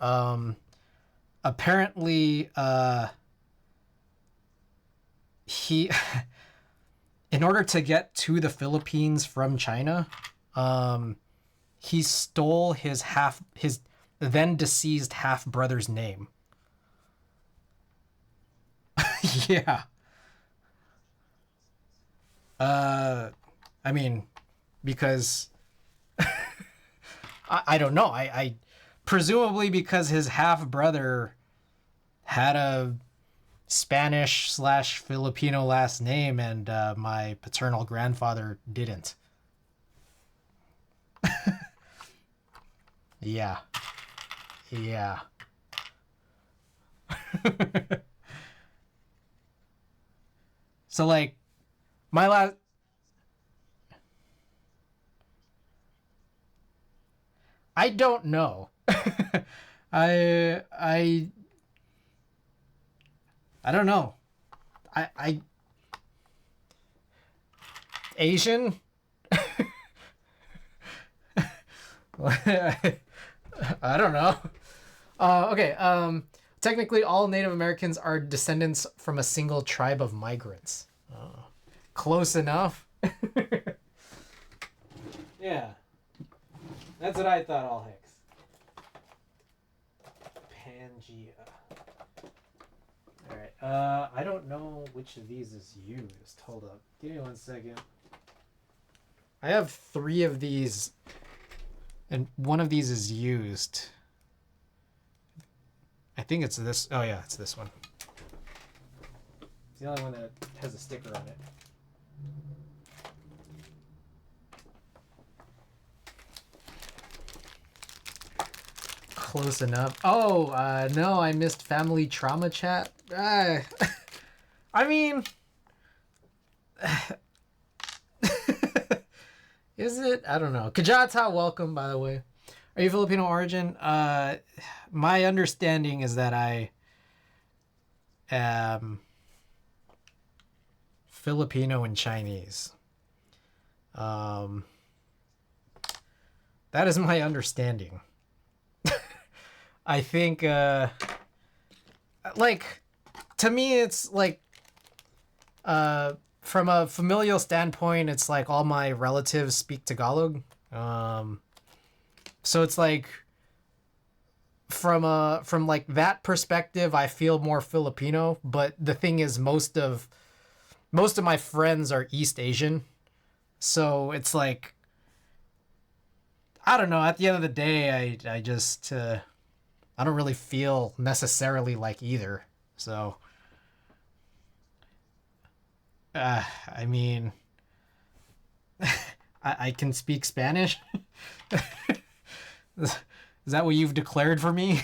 [SPEAKER 1] apparently, he, in order to get to the Philippines from China, he stole his then deceased half brother's name. Yeah. I mean, because I don't know. I presumably because his half brother had a Spanish slash Filipino last name, and my paternal grandfather didn't. Yeah. Yeah. So like my last I don't know. I I don't know. I Asian? I don't know. Okay. Technically, all Native Americans are descendants from a single tribe of migrants. Close enough. Yeah, that's what I thought. All Hicks. Pangea. All right. I don't know which of these is used. Hold up. Give me 1 second. I have 3 of these, and one of these is used. I think it's this. Oh yeah, it's this one. It's the only one that has a sticker on it. Close enough. Oh, no, I missed family trauma chat. I mean, is it? I don't know. Kajata, welcome, by the way. Are you Filipino origin? My understanding is that I am Filipino and Chinese. That is my understanding. I think, like, to me, it's like, from a familial standpoint, it's like all my relatives speak Tagalog. So it's like, from like that perspective, I feel more Filipino. But the thing is, most of my friends are East Asian, so it's like, I don't know. At the end of the day, I just I don't really feel necessarily like either. So, I mean, I can speak Spanish. Is that what you've declared for me?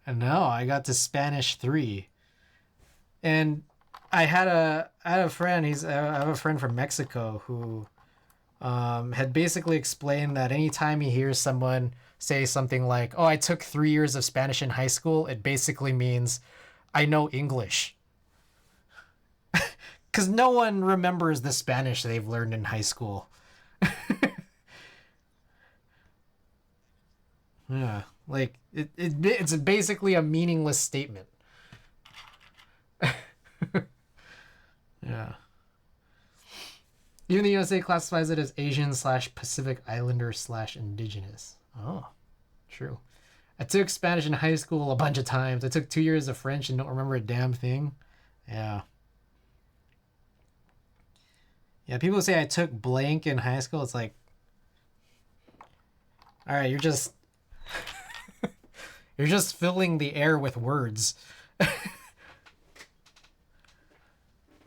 [SPEAKER 1] And no, I got to Spanish 3. And I had a friend. I have a friend from Mexico who had basically explained that anytime he hears someone say something like, "Oh, I took 3 years of Spanish in high school," it basically means I know English. Because no one remembers the Spanish they've learned in high school. Yeah, like it's basically a meaningless statement. Yeah. Even the USA classifies it as Asian slash Pacific Islander slash Indigenous. Oh, true. I took Spanish in high school a bunch of times. I took 2 years of French and don't remember a damn thing. Yeah. Yeah, people say I took blank in high school. It's like, all right, you're just filling the air with words.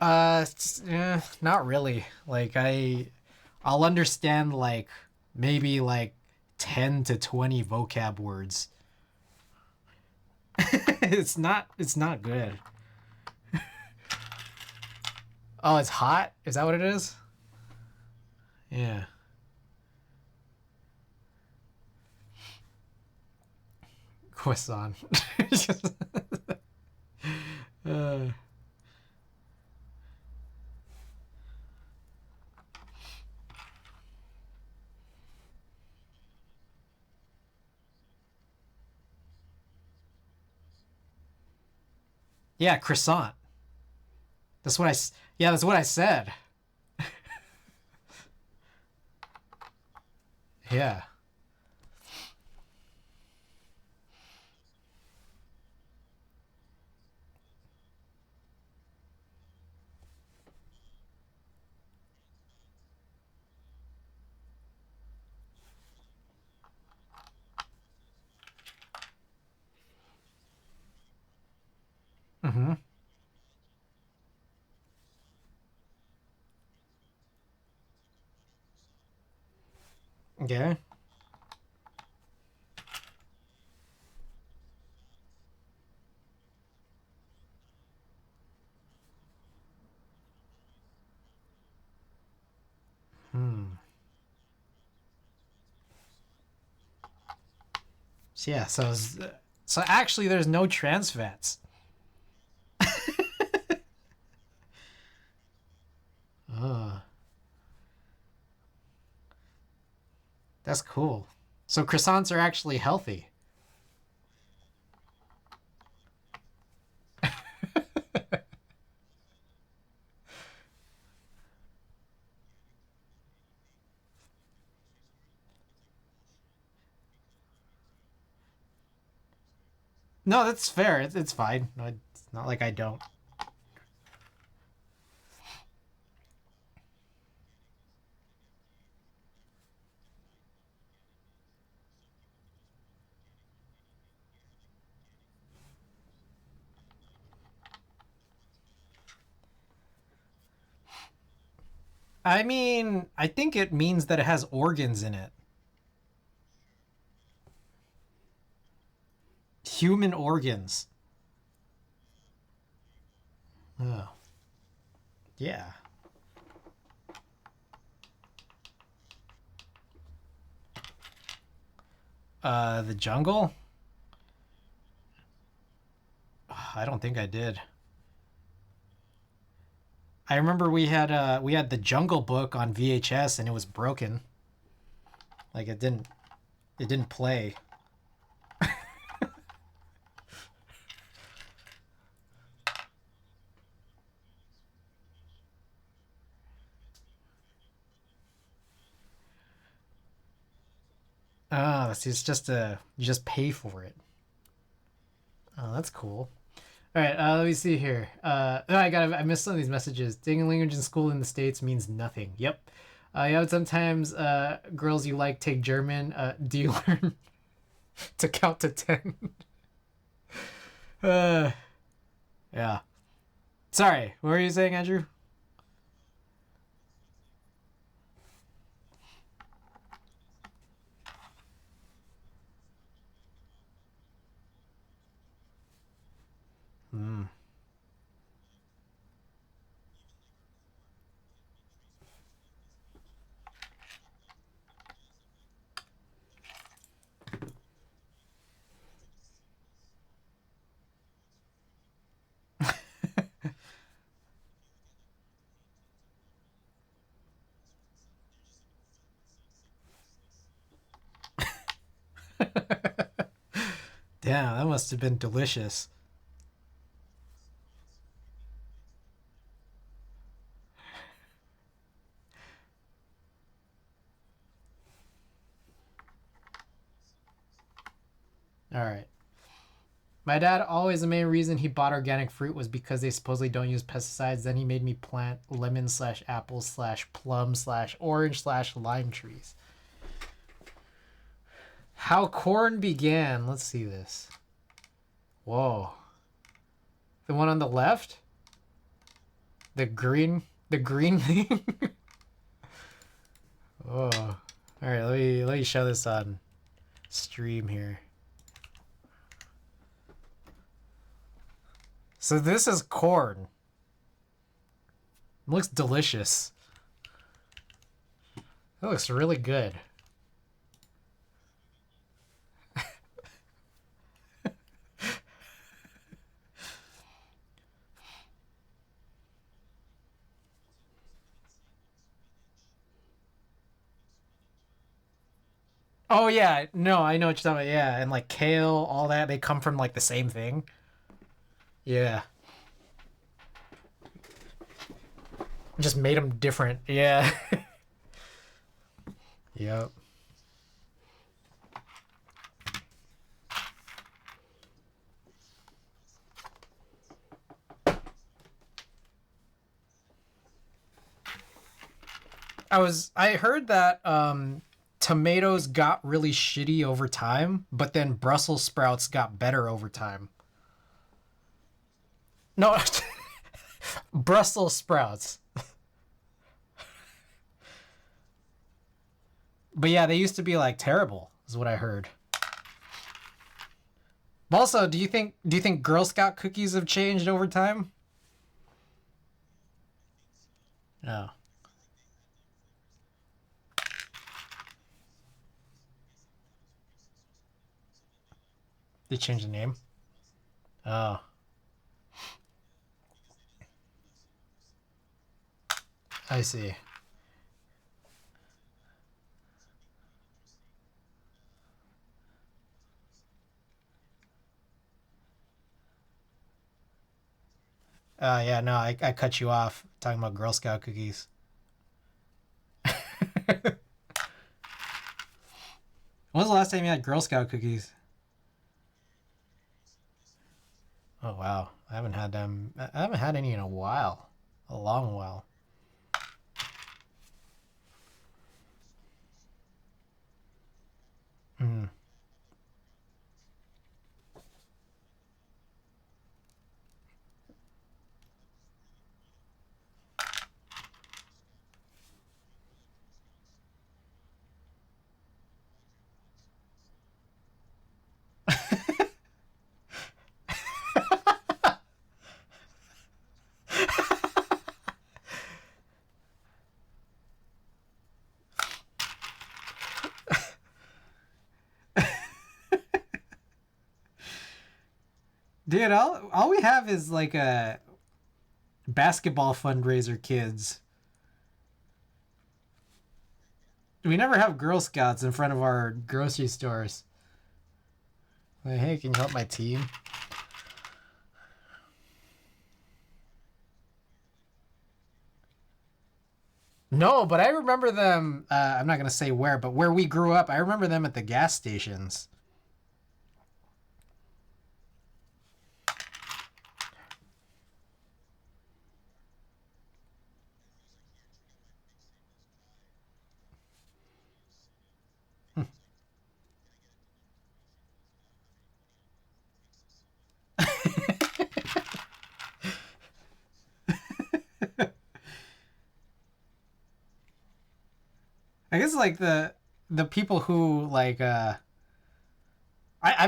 [SPEAKER 1] Not really. Like I'll understand like maybe like 10 to 20 vocab words. It's not good. Oh, it's hot? Is that what it is? Yeah. Croissant. uh, yeah, croissant. That's what yeah, that's what I said. Yeah. Mm-hmm. Okay. Hmm. So yeah, so actually there's no trans fats. Oh, that's cool. So croissants are actually healthy. No, that's fair. It's fine. No, it's not like I don't. I mean, I think it means that it has organs in it. Human organs. Oh, yeah. The jungle? I don't think I did. I remember we had the Jungle Book on VHS and it was broken. Like it didn't play. Oh, it's just a you just pay for it. Oh, that's cool. All right, let me see here. Oh, I missed some of these messages. Taking language in school in the States means nothing. Yep. Yeah, sometimes girls you like take German. Do you learn to count to 10? uh, yeah. Sorry, what were you saying, Andrew? Hmm. Damn, that must have been delicious. All right. My dad always the main reason he bought organic fruit was because they supposedly don't use pesticides. Then he made me plant lemon slash apple slash plum slash orange slash lime trees. How corn began. Let's see this. Whoa. The one on the left? The green thing? Oh. All right, let me show this on stream here. So this is corn. It looks delicious. That looks really good. Oh yeah, no, I know what you're talking about. Yeah, and like kale, all that, they come from like the same thing. Yeah. Just made them different. Yeah. Yep. I heard that tomatoes got really shitty over time, but then Brussels sprouts got better over time. No, Brussels sprouts. But yeah, they used to be like terrible, is what I heard. But also, do you think Girl Scout cookies have changed over time? No. They changed the name? Oh. I see. Yeah, no, I cut you off talking about Girl Scout cookies. When was the last time you had Girl Scout cookies? Oh wow, I haven't had them. I haven't had any in a while, a long while. Mm. Dude, all we have is like a basketball fundraiser kids. We never have Girl Scouts in front of our grocery stores. Like, hey, can you help my team? No, but I remember them. I'm not gonna say where, but where we grew up, I remember them at the gas stations. I guess like the people who like I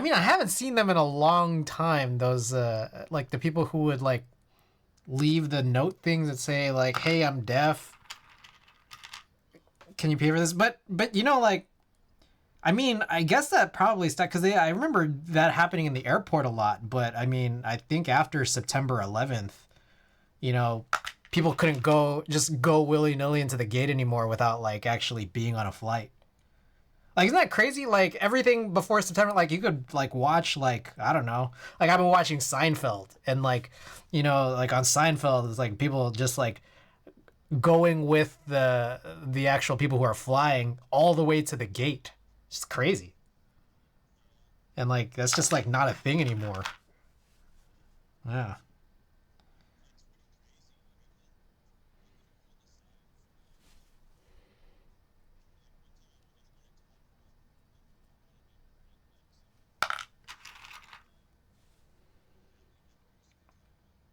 [SPEAKER 1] mean I haven't seen them in a long time. Those like the people who would like leave the note things that say like, "Hey, I'm deaf. Can you pay for this?" But you know like I mean, I guess that probably stuck because I remember that happening in the airport a lot. But I mean, I think after September 11th, you know, people couldn't go willy nilly into the gate anymore without like actually being on a flight. Like, isn't that crazy? Like, everything before September, like, you could, like, watch, like, I don't know. Like, I've been watching Seinfeld, and, like, like, on Seinfeld, it's, like, people just, like, going with the actual people who are flying all the way to the gate. It's crazy. And, like, that's just, like, not a thing anymore. Yeah.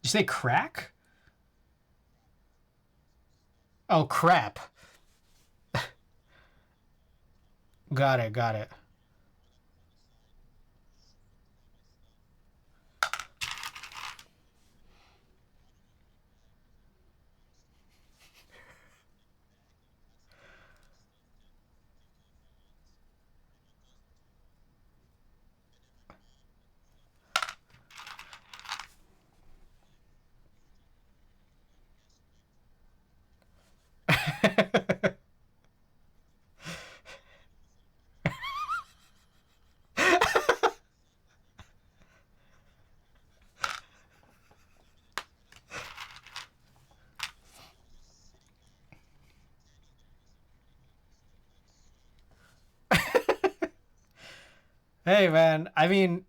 [SPEAKER 1] Did you say crack? Oh, crap. Got it, got it. Hey man, I mean,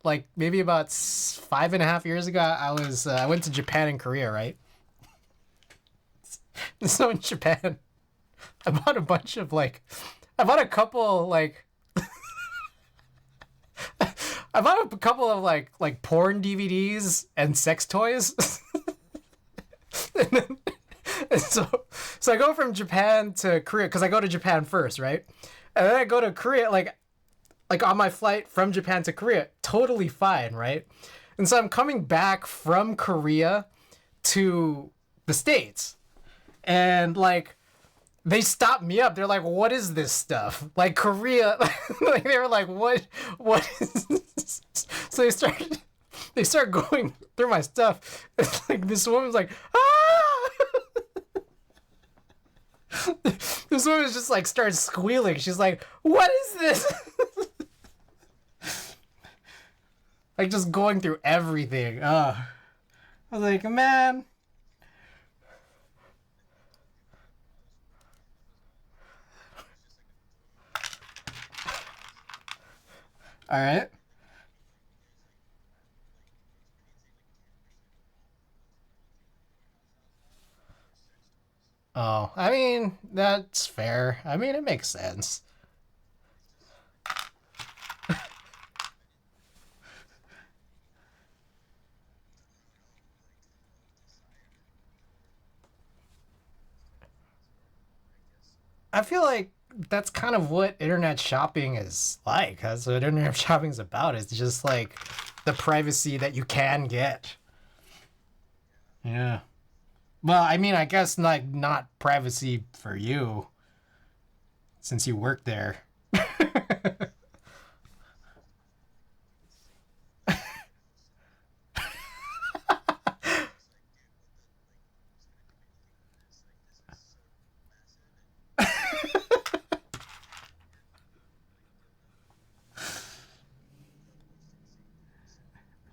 [SPEAKER 1] like maybe about 5.5 years ago, I went to Japan and Korea, right? So in Japan, I bought a bunch of like, I bought a couple like, I bought a couple of like porn DVDs and sex toys. and then, and so I go from Japan to Korea because I go to Japan first, right? And then I go to Korea, like on my flight from Japan to Korea, totally fine, right? And so I'm coming back from Korea to the States. And like they stopped me up. They're like, "What is this stuff?" Like Korea, like they were like, what is this?" So they start going through my stuff. It's like this woman's like, "Ah!" This woman's just like starts squealing. She's like, "What is this?" Like just going through everything. I was like, man. All right. Oh, I mean, that's fair. I mean, it makes sense. I feel like that's kind of what internet shopping is like. That's what internet shopping is about. It's just like the privacy that you can get. Yeah. Well, I mean, I guess like not privacy for you since you work there.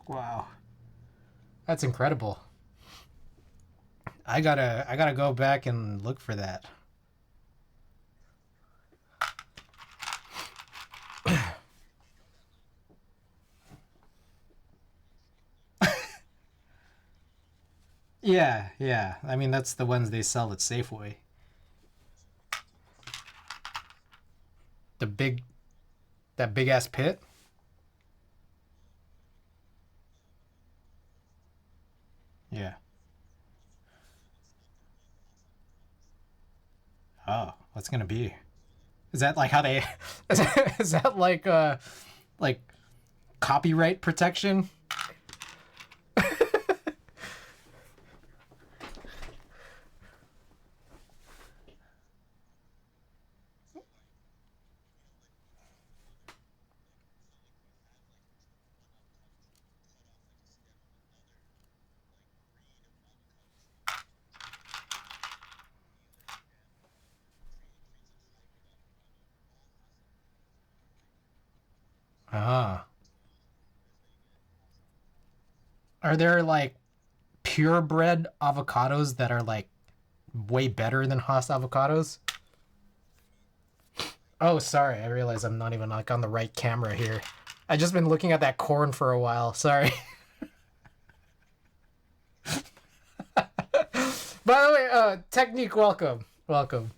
[SPEAKER 1] Wow. That's incredible. I gotta go back and look for that. Yeah, yeah. I mean, that's the ones they sell at Safeway. The big, that big ass pit. Yeah. Oh, what's gonna be? Is that like how they? Is that like copyright protection? Are there like purebred avocados that are like way better than Haas avocados? Oh, sorry. I realize I'm not even like on the right camera here. I just been looking at that corn for a while. Sorry. By the way, Technique, welcome. Welcome.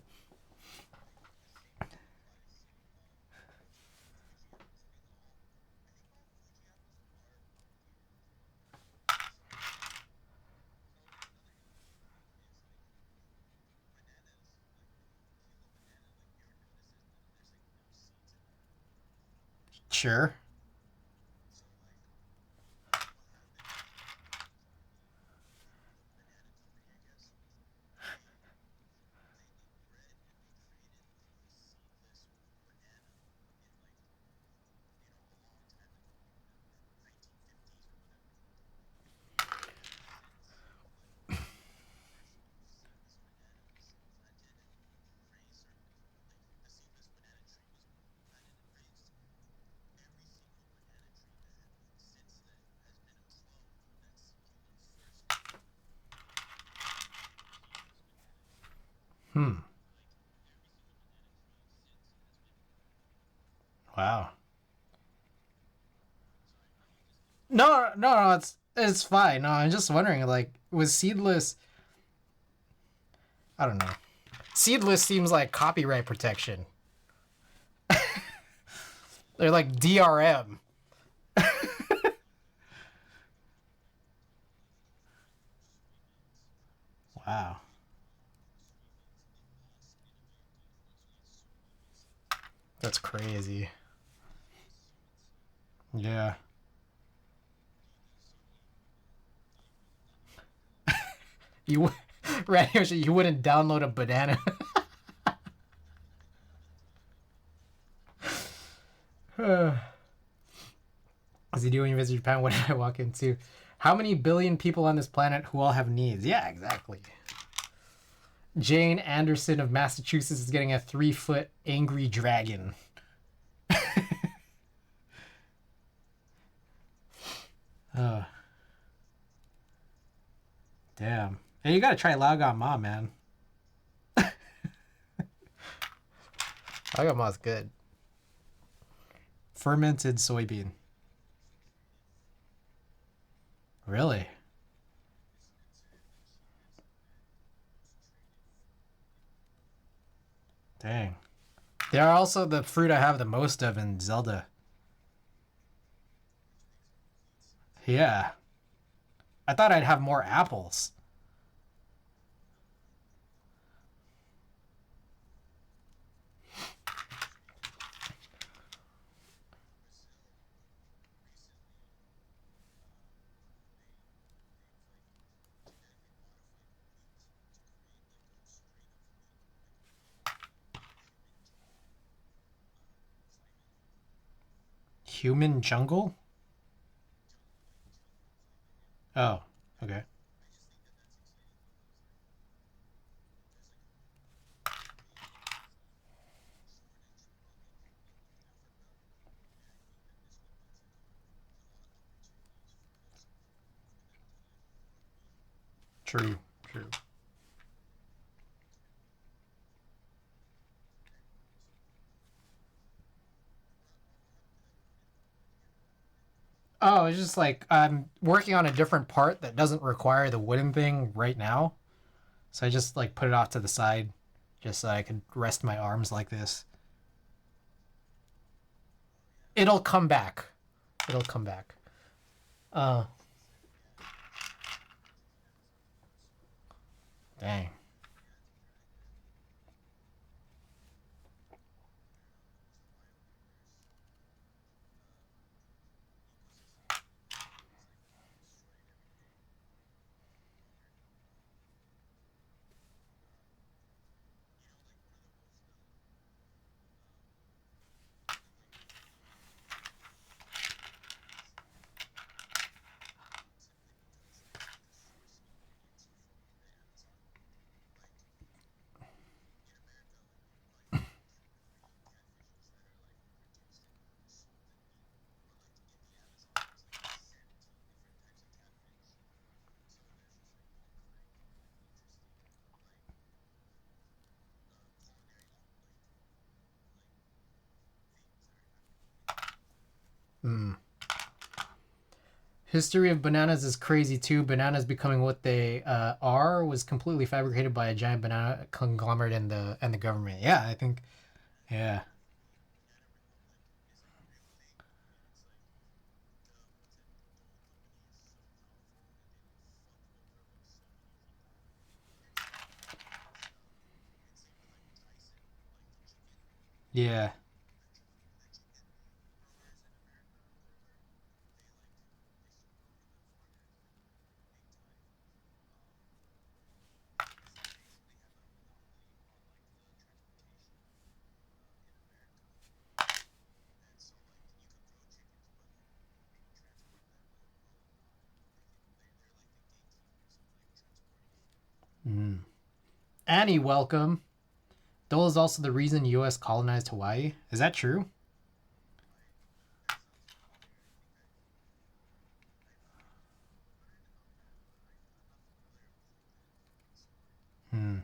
[SPEAKER 1] Sure. Hmm. Wow. No, it's fine. No, I'm just wondering, like, was seedless? I don't know. Seedless seems like copyright protection. They're like DRM. Wow, that's crazy. Yeah. You, Radio, you wouldn't download a banana. As you do when you visit Japan, what did I walk into? How many billion people on this planet who all have needs? Yeah, exactly. Jane Anderson of Massachusetts is getting a 3-foot angry dragon. Oh, damn. Hey, you gotta try Laogan Ma, man. Laogan Ma's good. Fermented soybean. Really? Dang. They are also the fruit I have the most of in Zelda. Yeah. I thought I'd have more apples. Human jungle? Oh, okay. True, true. Oh, it's just like I'm working on a different part that doesn't require the wooden thing right now. So I just like put it off to the side just so I could rest my arms like this. It'll come back. It'll come back. Uh, dang. Mm. History of bananas is crazy too. Bananas becoming what they are was completely fabricated by a giant banana conglomerate and the government. Yeah, I think. Yeah. Yeah. Mm. Annie, welcome. Dole is also the reason U.S. colonized Hawaii. Is that true? Hmm.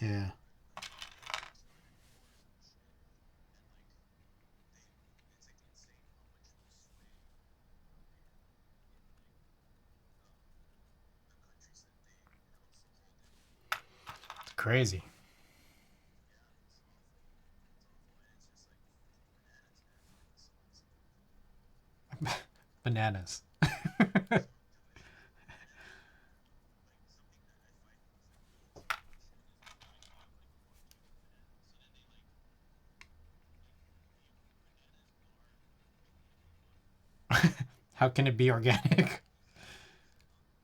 [SPEAKER 1] Yeah. Crazy. Bananas. How can it be organic?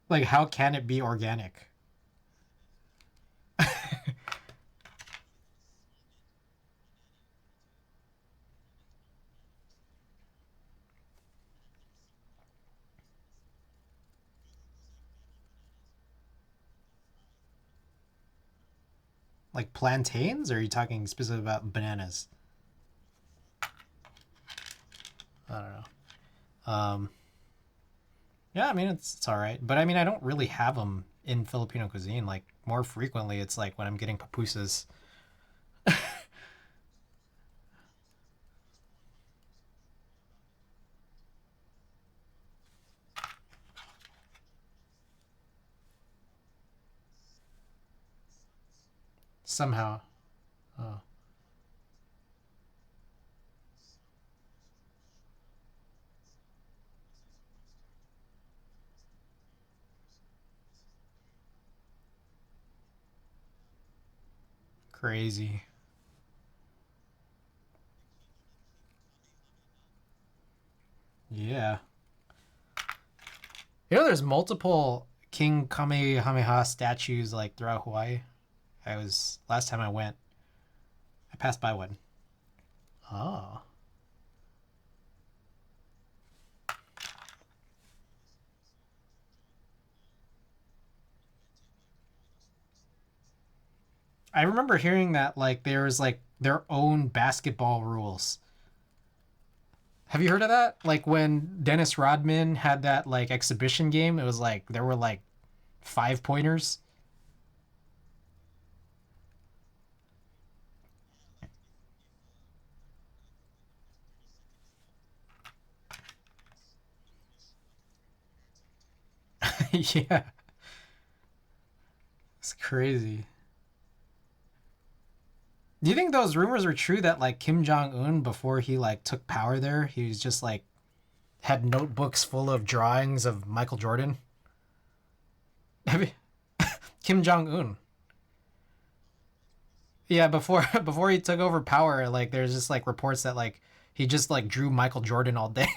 [SPEAKER 1] Like, how can it be organic? Like plantains? Or are you talking specifically about bananas? I don't know. Yeah, I mean it's all right, but I mean I don't really have them in Filipino cuisine. Like more frequently, it's like when I'm getting pupusas. Somehow. Oh, crazy. Yeah. You know, there's multiple King Kamehameha statues like throughout Hawaii. I was last time I went, I passed by one. Oh, I remember hearing that like there was like their own basketball rules. Have you heard of that? Like when Dennis Rodman had that like exhibition game, it was like there were like 5 pointers. Yeah, it's crazy. Do you think those rumors are true that like Kim Jong Un before he like took power there, he was just like had notebooks full of drawings of Michael Jordan? Kim Jong Un. Yeah, before before he took over power, like there's just like reports that like he just like drew Michael Jordan all day.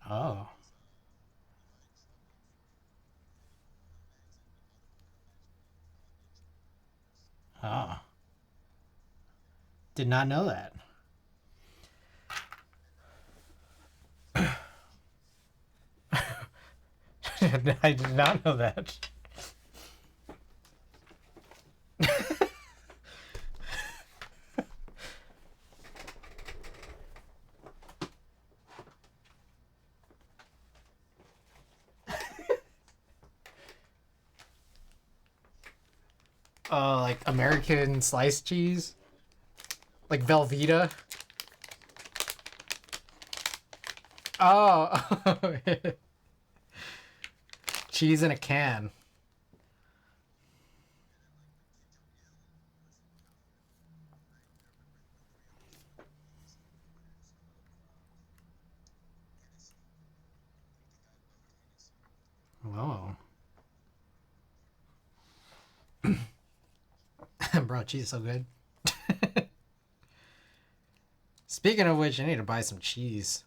[SPEAKER 1] Oh. Oh. Did not know that. I did not know that. Like American sliced cheese, like Velveeta. Oh, cheese in a can. Oh, bro, cheese is so good. Speaking of which, I need to buy some cheese.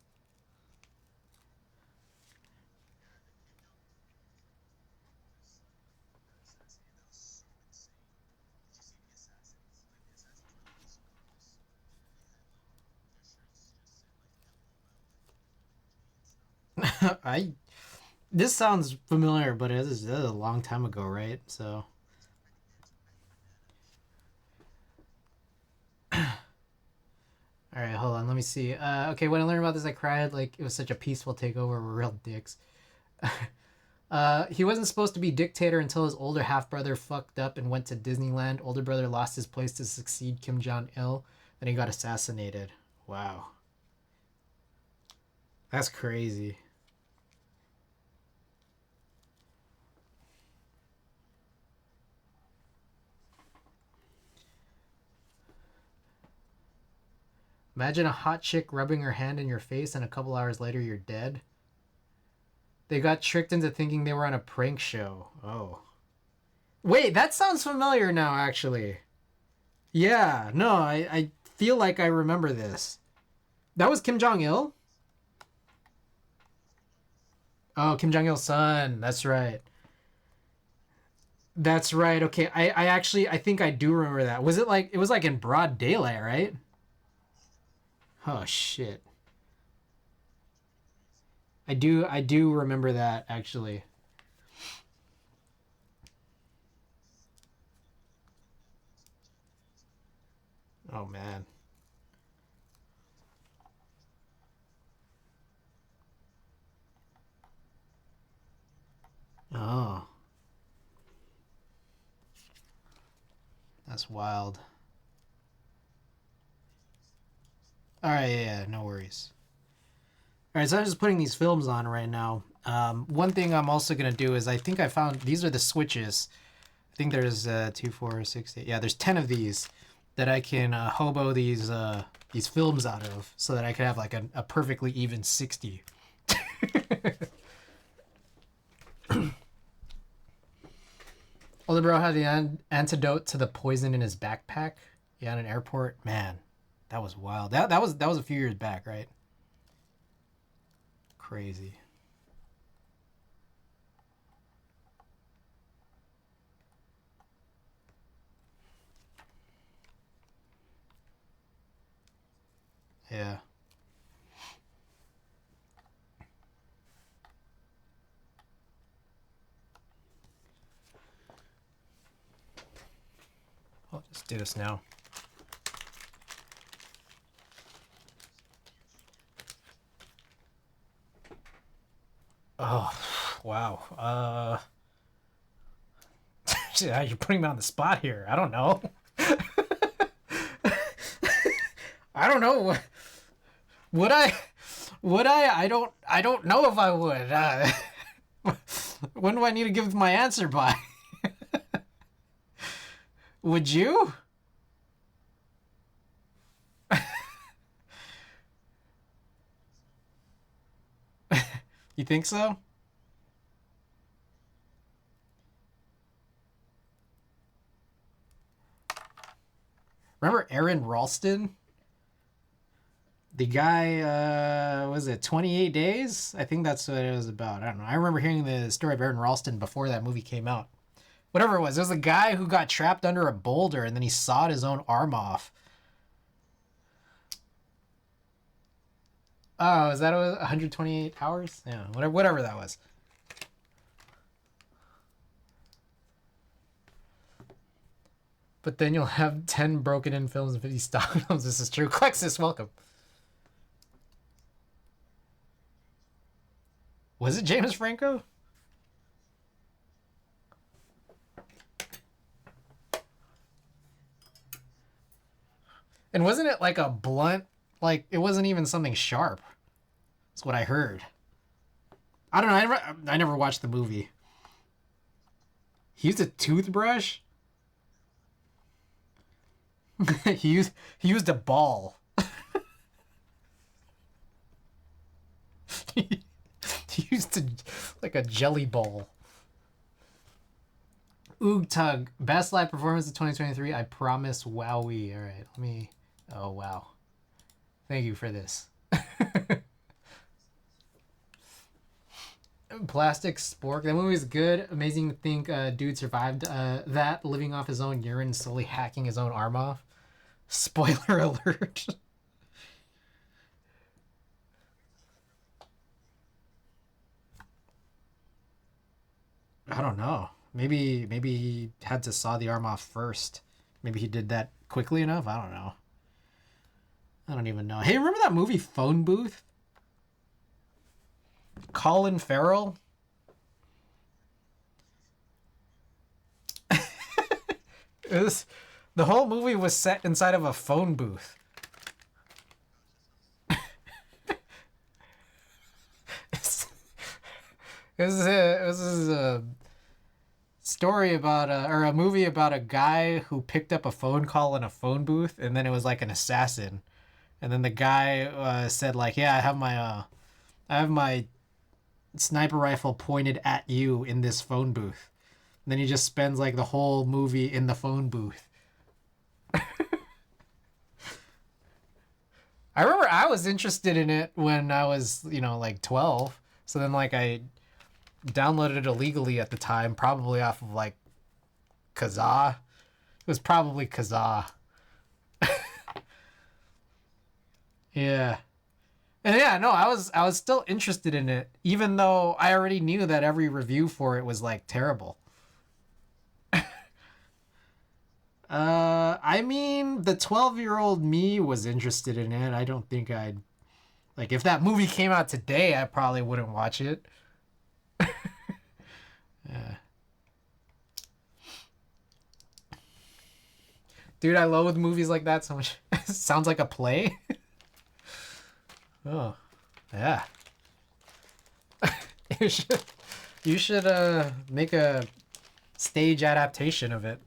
[SPEAKER 1] I This sounds familiar, but it is a long time ago, right? So, all right, hold on, let me see. Okay, when I learned about this, I cried like it was such a peaceful takeover. We're real dicks. He wasn't supposed to be dictator until his older half brother fucked up and went to Disneyland. Older brother lost his place to succeed Kim Jong Il. Then he got assassinated. Wow, that's crazy. Imagine a hot chick rubbing her hand in your face, and a couple hours later you're dead. They got tricked into thinking they were on a prank show. Oh. Wait, that sounds familiar now, actually. Yeah, no, I feel like I remember this. That was Kim Jong Il? Oh, Kim Jong Il's son. That's right. That's right. Okay, I actually I think I do remember that. Was it like it was like in broad daylight, right? Oh shit. I do remember that actually. Oh man. Oh, that's wild. All right, yeah, no worries. All right, so I'm just putting these films on right now. One thing I'm also gonna do is I think I found these are the switches. I think there's 2, 4, 6, 8. Yeah, there's 10 of these that I can hobo these films out of, so that I could have like a perfectly even 60. Older bro had the antidote to the poison in his backpack. Yeah, in an airport. Man, that was wild. That was a few years back, right? Crazy. Yeah. I'll just do this now. Oh, wow. You're putting me on the spot here. I don't know. I don't know. Would I? Would I? I don't know if I would. When do I need to give my answer by? Would you? You think so? Remember Aaron Ralston? The guy, was it 28 Days? I think that's what it was about. I don't know. I remember hearing the story of Aaron Ralston before that movie came out. Whatever it was a guy who got trapped under a boulder and then he sawed his own arm off. Oh, is that 128 hours? Yeah, whatever that was. But then you'll have 10 broken in films and 50 stock films. This is true. Clexus, welcome. Was it James Franco? And wasn't it like a blunt? Like it wasn't even something sharp. That's what I heard. I don't know. I never watched the movie. He used a toothbrush. He used a ball. he used like a jelly ball. Oog Tug, best live performance of 2023. I promise. Wowie. All right, let me. Oh wow, thank you for this. Plastic Spork. That movie is good. Amazing to think dude survived that, living off his own urine, slowly hacking his own arm off. Spoiler alert. I don't know. Maybe he had to saw the arm off first. Maybe he did that quickly enough. I don't know. I don't even know. Hey, remember that movie Phone Booth? Colin Farrell. It was, the whole movie was set inside of a phone booth. It was a story about or a movie about a guy who picked up a phone call in a phone booth, and then it was like an assassin, and then the guy said like, "Yeah, I have my sniper rifle pointed at you in this phone booth." And then he just spends like the whole movie in the phone booth. I remember I was interested in it when I was, like 12. So then like I downloaded it illegally at the time, probably off of like Kazaa. It was probably Kazaa. Yeah. And yeah, no, I was still interested in it, even though I already knew that every review for it was like terrible. I mean, the 12-year-old me was interested in it. I don't think I'd like if that movie came out today, I probably wouldn't watch it. Yeah. Dude, I loathe movies like that so much. Sounds like a play. Oh, yeah. You should make a stage adaptation of it.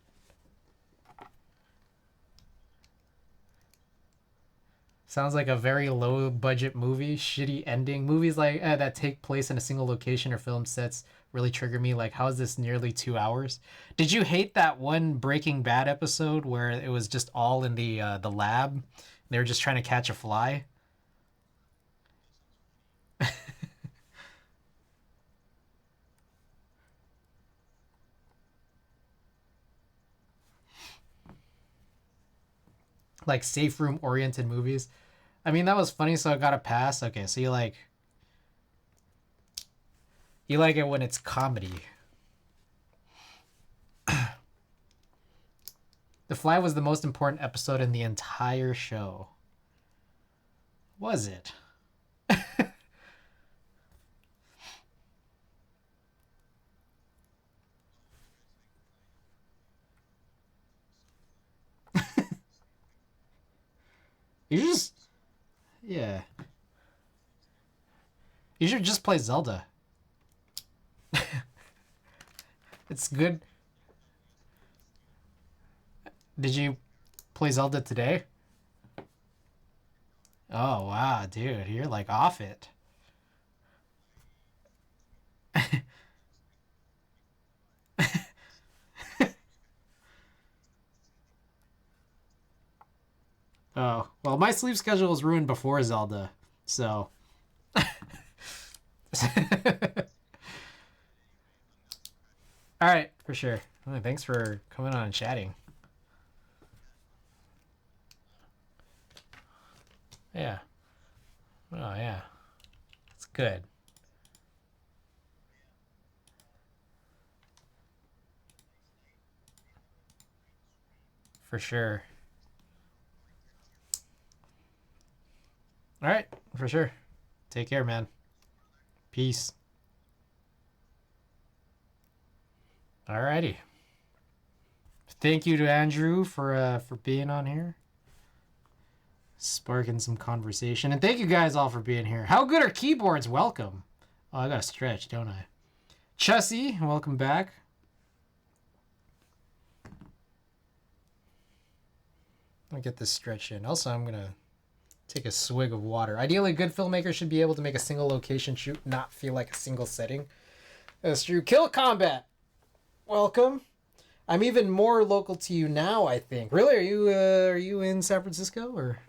[SPEAKER 1] Sounds like a very low budget movie, shitty ending. Movies like that take place in a single location or film sets really trigger me. Like, how is this nearly 2 hours? Did you hate that one Breaking Bad episode where it was just all in the lab? They were just trying to catch a fly. Like safe room oriented movies. I mean, that was funny, so I got a pass. Okay, so you like it when it's comedy. The Fly was the most important episode in the entire show. Was it? You just yeah. You should just play Zelda. It's good. Did you play Zelda today? Oh wow, dude, you're like off it. Oh, well, my sleep schedule was ruined before Zelda, so. All right, for sure. Well, thanks for coming on and chatting. Yeah. Oh, yeah. It's good. For sure. All right, for sure. Take care, man. Peace. Alrighty. Thank you to Andrew for being on here. sparking some conversation. And thank you guys all for being here. How good are keyboards? Welcome. Oh, I gotta stretch, don't I? Chessie, welcome back. Let me get this stretch in. Also, I'm gonna take a swig of water. Ideally, a good filmmaker should be able to make a single location shoot not feel like a single setting. That's true. Kill Combat, welcome. I'm even more local to you now, I think. Really? Are you in San Francisco or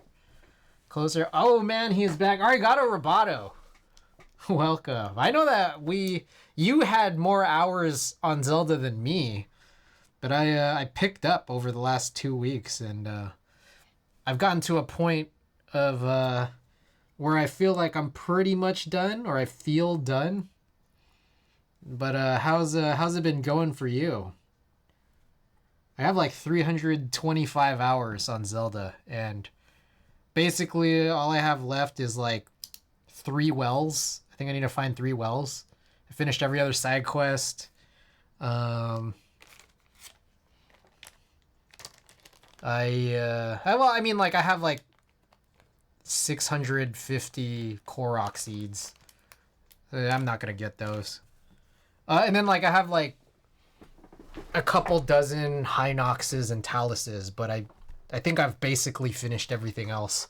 [SPEAKER 1] closer? Oh man, he is back. Arigato Roboto. Welcome. I know that you had more hours on Zelda than me, but I picked up over the last 2 weeks, and I've gotten to a point of where I feel like I'm pretty much done, or I feel done. But how's it been going for you? I have like 325 hours on Zelda, and basically all I have left is like 3 wells. I think I need to find 3 wells. I finished every other side quest. I have like 650 Korok seeds. I'm not gonna get those. And then like I have like a couple dozen Hinoxes and Taluses, but I think I've basically finished everything else.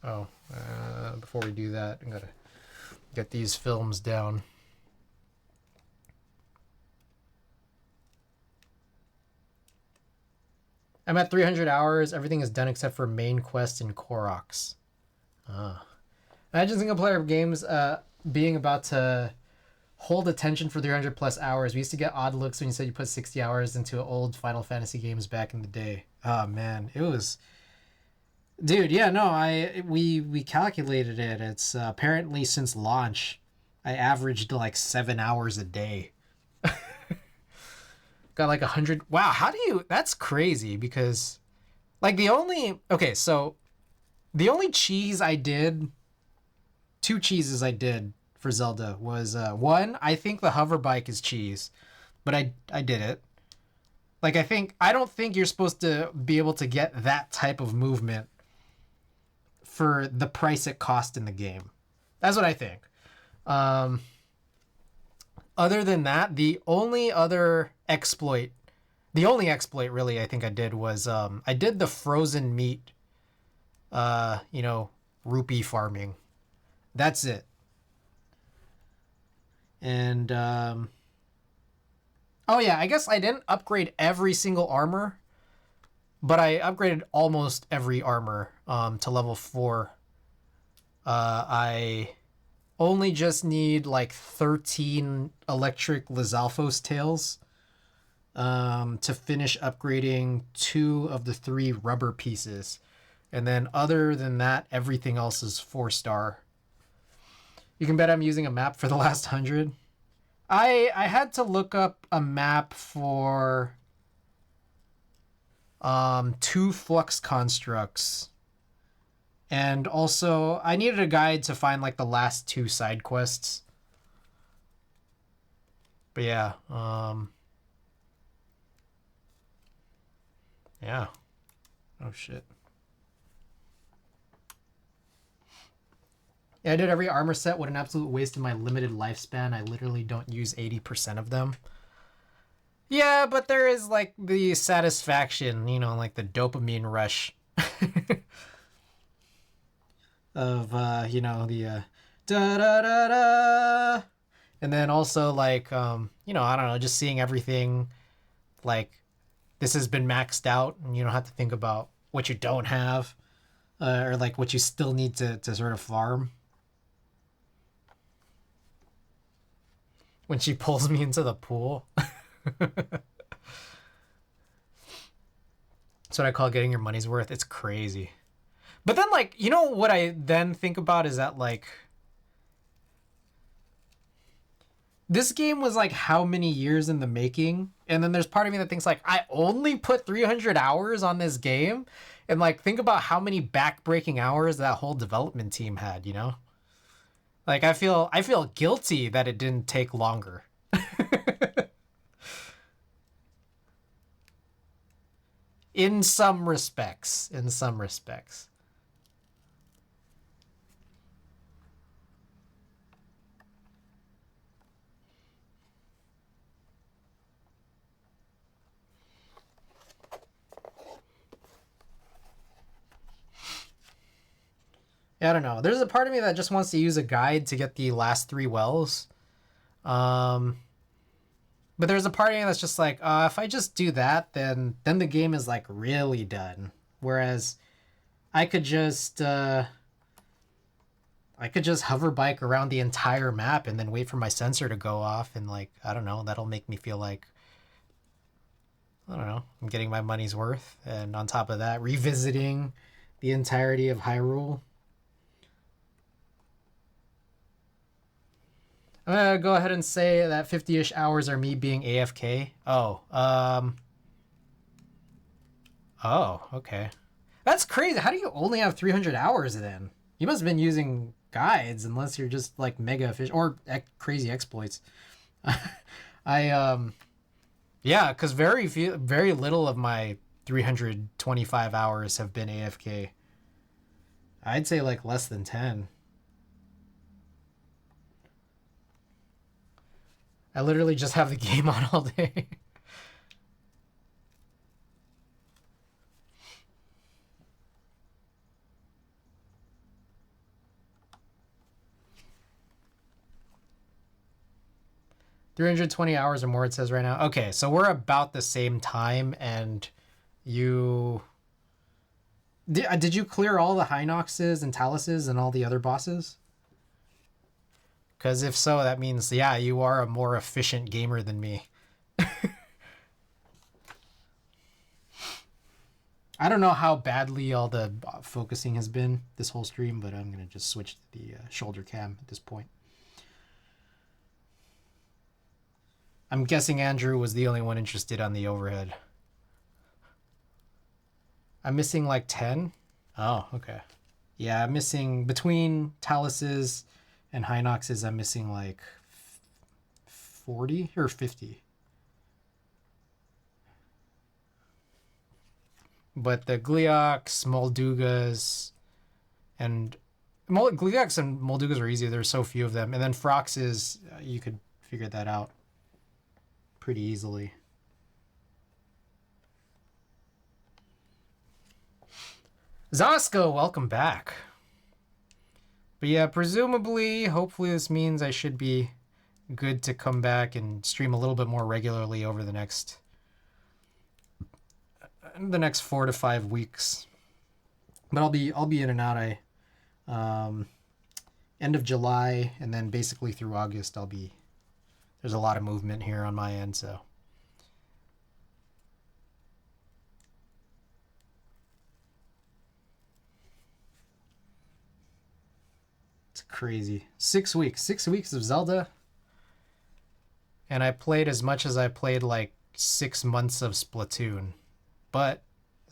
[SPEAKER 1] Oh, before we do that, I'm gonna get these films down. I'm at 300 hours. Everything is done except for main quest and Koroks. Imagine single player games being about to hold attention for 300 plus hours. We used to get odd looks when you said you put 60 hours into old Final Fantasy games back in the day. Oh man, it was... Dude, yeah, no, we calculated it. It's apparently since launch, I averaged like 7 hours a day. Got like 100. Wow, how do you... That's crazy because like the only... Okay, so the only cheese I did... 2 cheeses I did for Zelda was one, I think the hover bike is cheese, but I did it. Like I don't think you're supposed to be able to get that type of movement for the price it cost in the game. That's what I think. Other than that, the only exploit really I think I did was I did the frozen meat rupee farming. That's it. And oh yeah, I guess I didn't upgrade every single armor, but I upgraded almost every armor to level 4. I only just need like 13 electric Lizalfos tails to finish upgrading 2 of the 3 rubber pieces. And then other than that, everything else is 4-star. You can bet I'm using a map for the last 100. I had to look up a map for 2 flux constructs. And also, I needed a guide to find like the last 2 side quests. But yeah, yeah. Oh shit. Yeah, I did every armor set. What an absolute waste of my limited lifespan. I literally don't use 80% of them. Yeah, but there is like the satisfaction, like the dopamine rush of, the da da da da. And then also like, I don't know, just seeing everything like this has been maxed out and you don't have to think about what you don't have or like what you still need to sort of farm. When she pulls me into the pool. That's what I call getting your money's worth. It's crazy. But then, like, what I then think about is that, like, this game was, like, how many years in the making? And then there's part of me that thinks, like, I only put 300 hours on this game? And, like, think about how many back-breaking hours that whole development team had, Like, I feel guilty that it didn't take longer. In some respects. In some respects. Yeah, I don't know. There's a part of me that just wants to use a guide to get the last 3 wells. But there's a part of me that's just like, if I just do that, then the game is like really done. Whereas I could just hover bike around the entire map and then wait for my sensor to go off, and like, I don't know, that'll make me feel like, I don't know, I'm getting my money's worth. And on top of that, revisiting the entirety of Hyrule. I'm gonna go ahead and say that 50-ish hours are me being AFK. Oh, okay. That's crazy. How do you only have 300 hours then? You must have been using guides, unless you're just like mega efficient or crazy exploits. Yeah, because very little of my 325 hours have been AFK. I'd say like less than 10. I literally just have the game on all day. 320 hours or more, it says right now. Okay, so we're about the same time, and you... Did you clear all the Hinoxes and Taluses and all the other bosses? Because if so, that means, yeah, you are a more efficient gamer than me. I don't know how badly all the focusing has been this whole stream, but I'm going to just switch to the shoulder cam at this point. I'm guessing Andrew was the only one interested on the overhead. I'm missing like 10? Oh, okay. Yeah, I'm missing between Taluses and Hinoxes, I'm missing like 40 or 50. But the Gleox, Moldugas, and Gleox and Moldugas are easy. There's so few of them. And then Froxes, you could figure that out pretty easily. Zosko, welcome back. But yeah, presumably, hopefully this means I should be good to come back and stream a little bit more regularly over the next 4 to 5 weeks. But I'll be in and out. End of July and then basically through August there's a lot of movement here on my end, so it's crazy. 6 weeks. 6 weeks of Zelda. And I played as much as I played like 6 months of Splatoon. But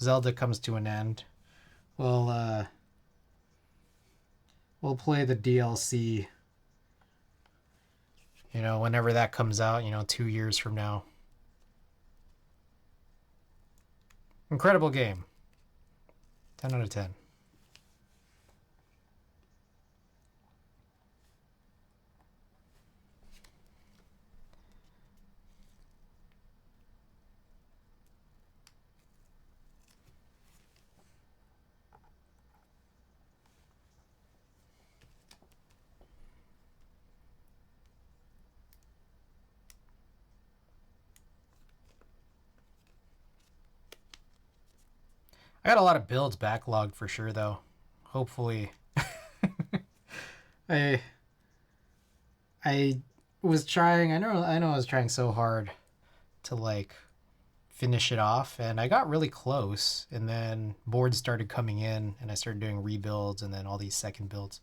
[SPEAKER 1] Zelda comes to an end. We'll play the DLC, whenever that comes out, 2 years from now. Incredible game. 10 out of 10. I got a lot of builds backlogged for sure, though. Hopefully. I was trying, I know I was trying so hard to like finish it off, and I got really close, and then boards started coming in and I started doing rebuilds and then all these second builds.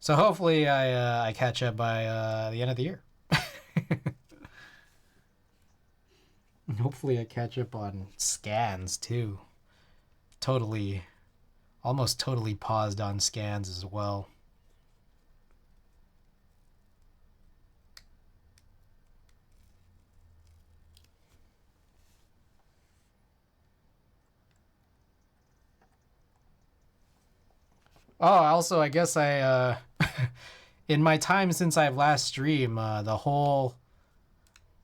[SPEAKER 1] So hopefully I catch up by the end of the year. Hopefully I catch up on scans too. Almost totally paused on scans as well. Oh, also, I guess in my time since I've last streamed, the whole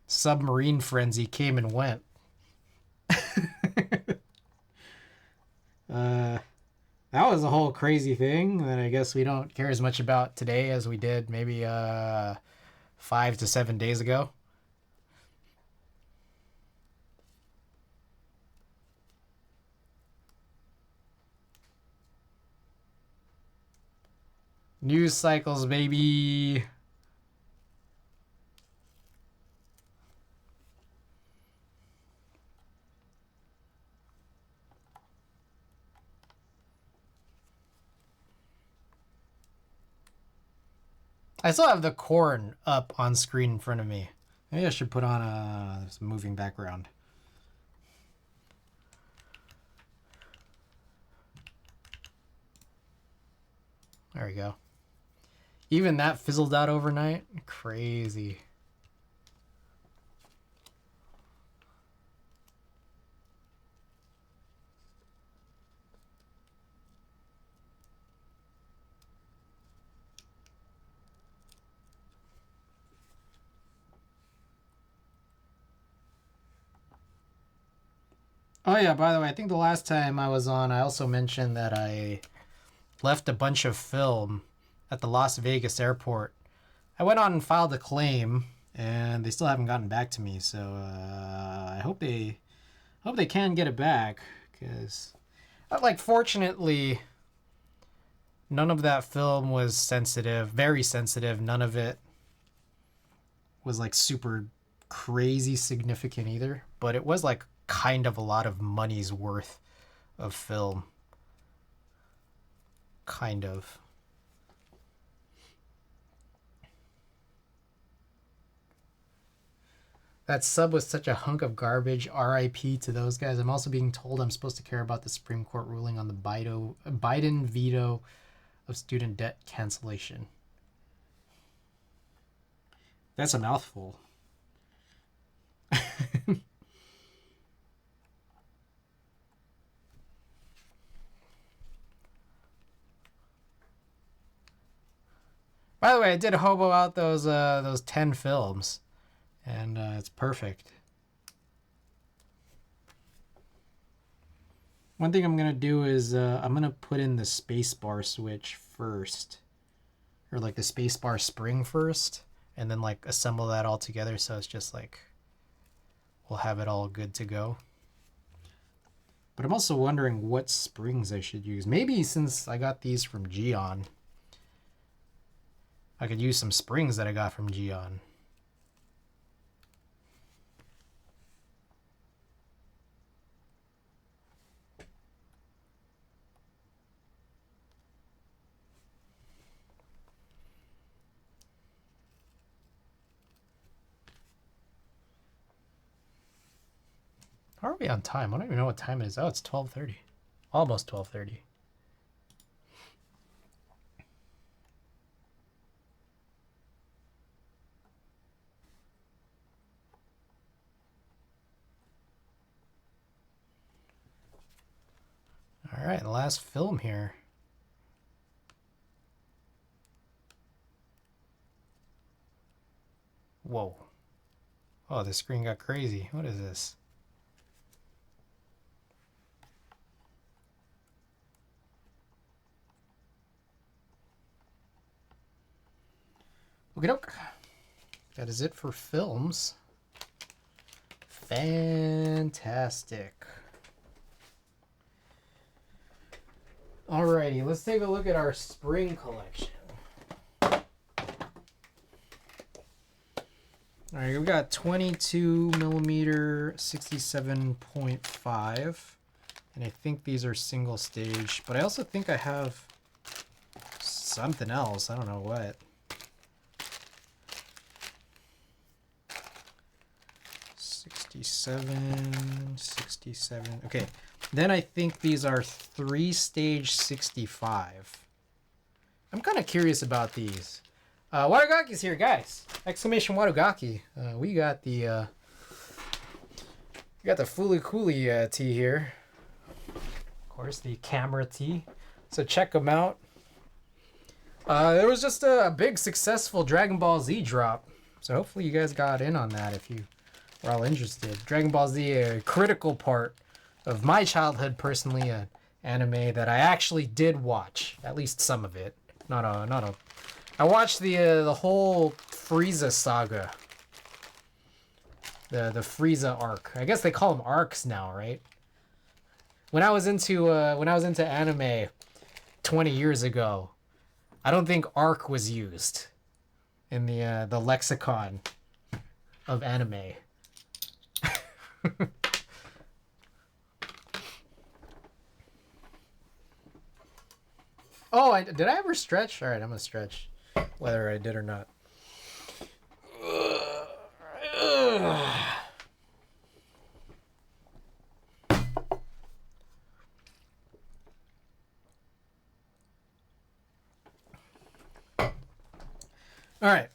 [SPEAKER 1] submarine frenzy came and went. uh, that was a whole crazy thing that I guess we don't care as much about today as we did maybe 5 to 7 days ago. News cycles, baby. I still have the corn up on screen in front of me. Maybe I should put on a moving background. There we go. Even that fizzled out overnight. Crazy. Oh yeah, by the way, I think the last time I was on, I also mentioned that I left a bunch of film at the Las Vegas airport. I went on and filed a claim, and they still haven't gotten back to me. So I hope they can get it back, because like fortunately, none of that film was sensitive, very sensitive. None of it was like super crazy significant either, but it was like kind of a lot of money's worth of film. Kind of. That sub was such a hunk of garbage. RIP to those guys. I'm also being told I'm supposed to care about the Supreme Court ruling on the Biden veto of student debt cancellation. That's a mouthful. By the way, I did hobo out those 10 films, and it's perfect. One thing I'm gonna do is I'm gonna put in the spacebar switch first, or like the spacebar spring first, and then like assemble that all together so it's just like we'll have it all good to go. But I'm also wondering what springs I should use. Maybe since I got these from Gion, I could use some springs that I got from Gion. How are we on time? I don't even know what time it is. Oh, it's 12:30. Almost 12:30. All right, the last film here. Whoa. Oh, the screen got crazy. What is this? Okie doke. That is it for films. Fantastic. Alrighty, let's take a look at our spring collection. Alright, we've got 22 millimeter 67.5, and I think these are single stage, but I also think I have something else. I don't know what. 67. Okay, then I think these are 3-stage 65. I'm kind of curious about these. Watagaki's here, guys! Exclamation Watagaki. We got the Fooly Cooly tee here. Of course, the camera tee. So check them out. There was just a big successful Dragon Ball Z drop. So hopefully you guys got in on that if you were all interested. Dragon Ball Z, a critical part of my childhood, personally, an anime that I actually did watch. At least some of it. Not a. I watched the whole Frieza saga. The Frieza arc. I guess they call them arcs now, right? When I was into anime 20 years ago, I don't think arc was used in the lexicon of anime. Oh, did I ever stretch? All right, I'm gonna stretch, whether I did or not. All right.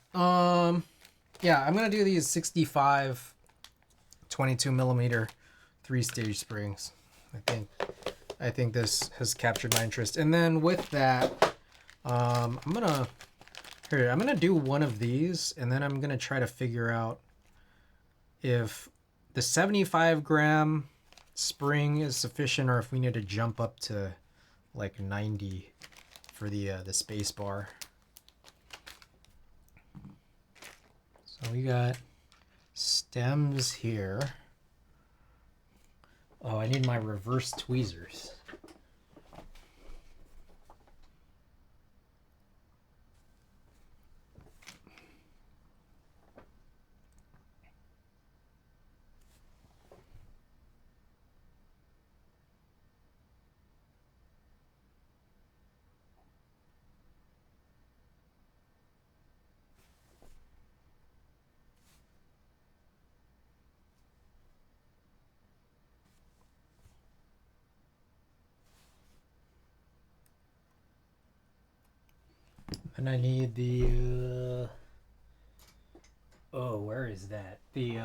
[SPEAKER 1] Yeah, I'm gonna do these 65, 22 millimeter, 3-stage springs. I think this has captured my interest. And then with that, I'm gonna do one of these, and then I'm gonna try to figure out if the 75 gram spring is sufficient, or if we need to jump up to like 90 for the space bar. So we got stems here. Oh, I need my reverse tweezers. And I need the oh, where is that? The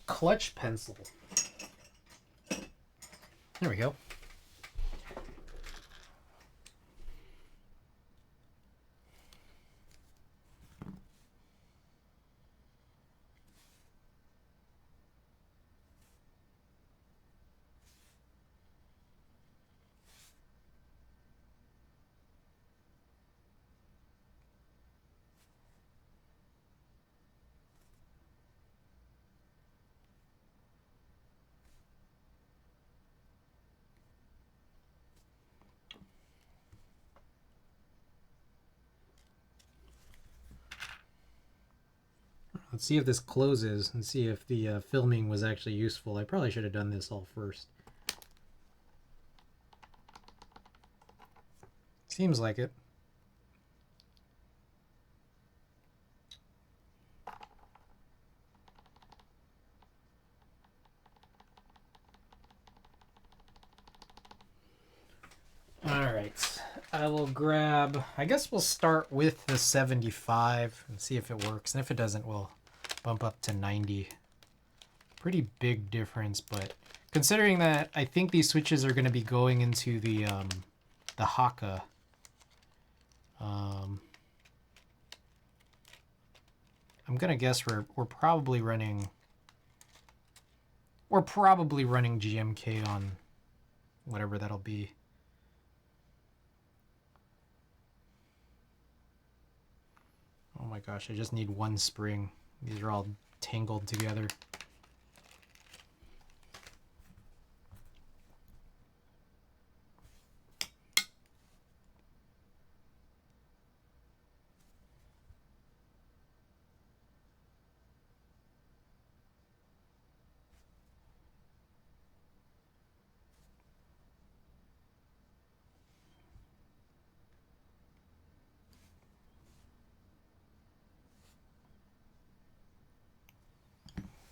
[SPEAKER 1] clutch pencil. There we go. Let's see if this closes and see if the filming was actually useful. I probably should have done this all first. Seems like it. Alright, I will grab, I guess we'll start with the 75 and see if it works. And if it doesn't, we'll bump up to 90. Pretty big difference, but considering that I think these switches are going to be going into the Haka. I'm going to guess we're probably running GMK on whatever that'll be. Oh my gosh, I just need one spring. These are all tangled together.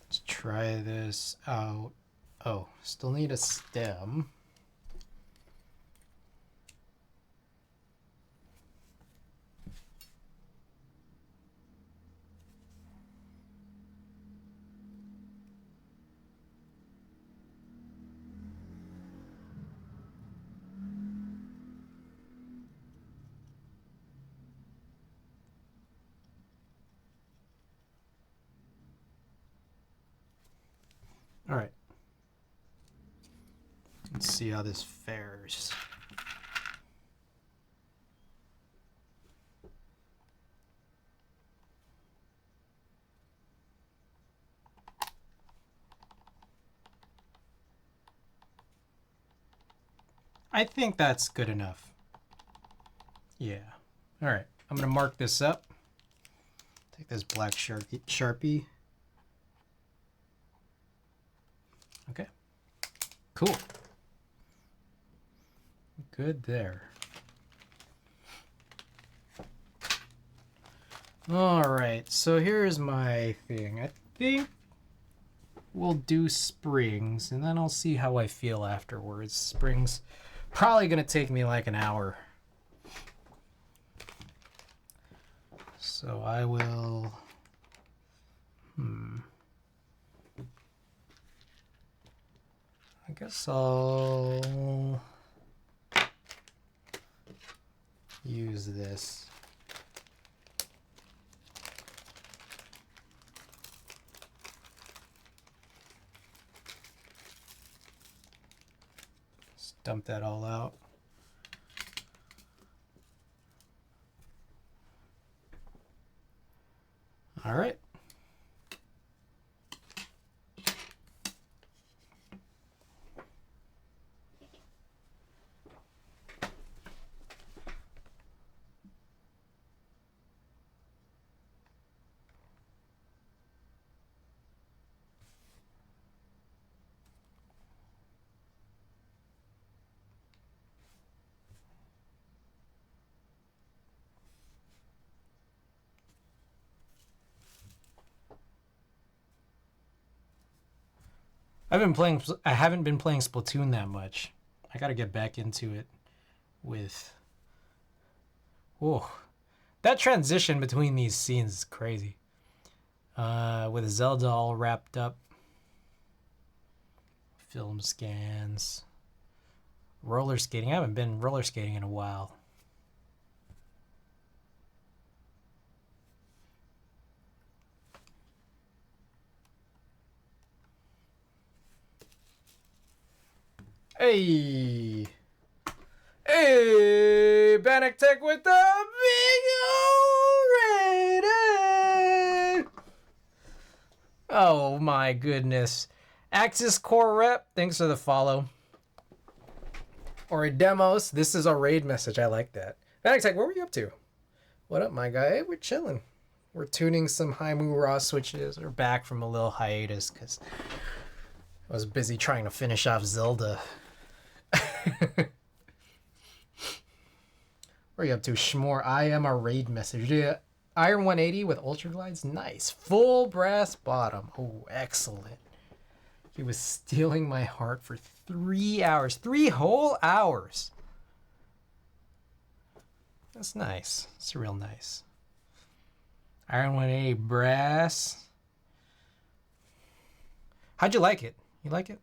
[SPEAKER 1] Let's try this out. Oh, still need a stem. All right. Let's see how this fares. I think that's good enough. Yeah. All right. I'm going to mark this up. Take this black Sharpie. Okay. Cool. Good there. All right. So here's my thing. I think we'll do springs, and then I'll see how I feel afterwards. Springs probably going to take me like an hour. So I will... I guess I'll use this. Just dump that all out. All right. I haven't been playing Splatoon that much. I got to get back into it with... Whoa. That transition between these scenes is crazy. With Zelda all wrapped up. Film scans. Roller skating. I haven't been roller skating in a while. Hey! Hey! Bannock Tech with the big old rating! Oh my goodness. Axis Core Rep, thanks for the follow. Or Demos, this is a raid message. I like that. Bannock Tech, what were you up to? What up, my guy? Hey, we're chilling. We're tuning some haimu raw switches. We're back from a little hiatus because I was busy trying to finish off Zelda. What are you up to, Shmore? I am a raid message. Yeah. Iron 180 with Ultra Glides. Nice. Full brass bottom. Oh, excellent. He was stealing my heart for 3 hours. 3 whole hours. That's nice. That's real nice. Iron 180 brass. How'd you like it? You like it?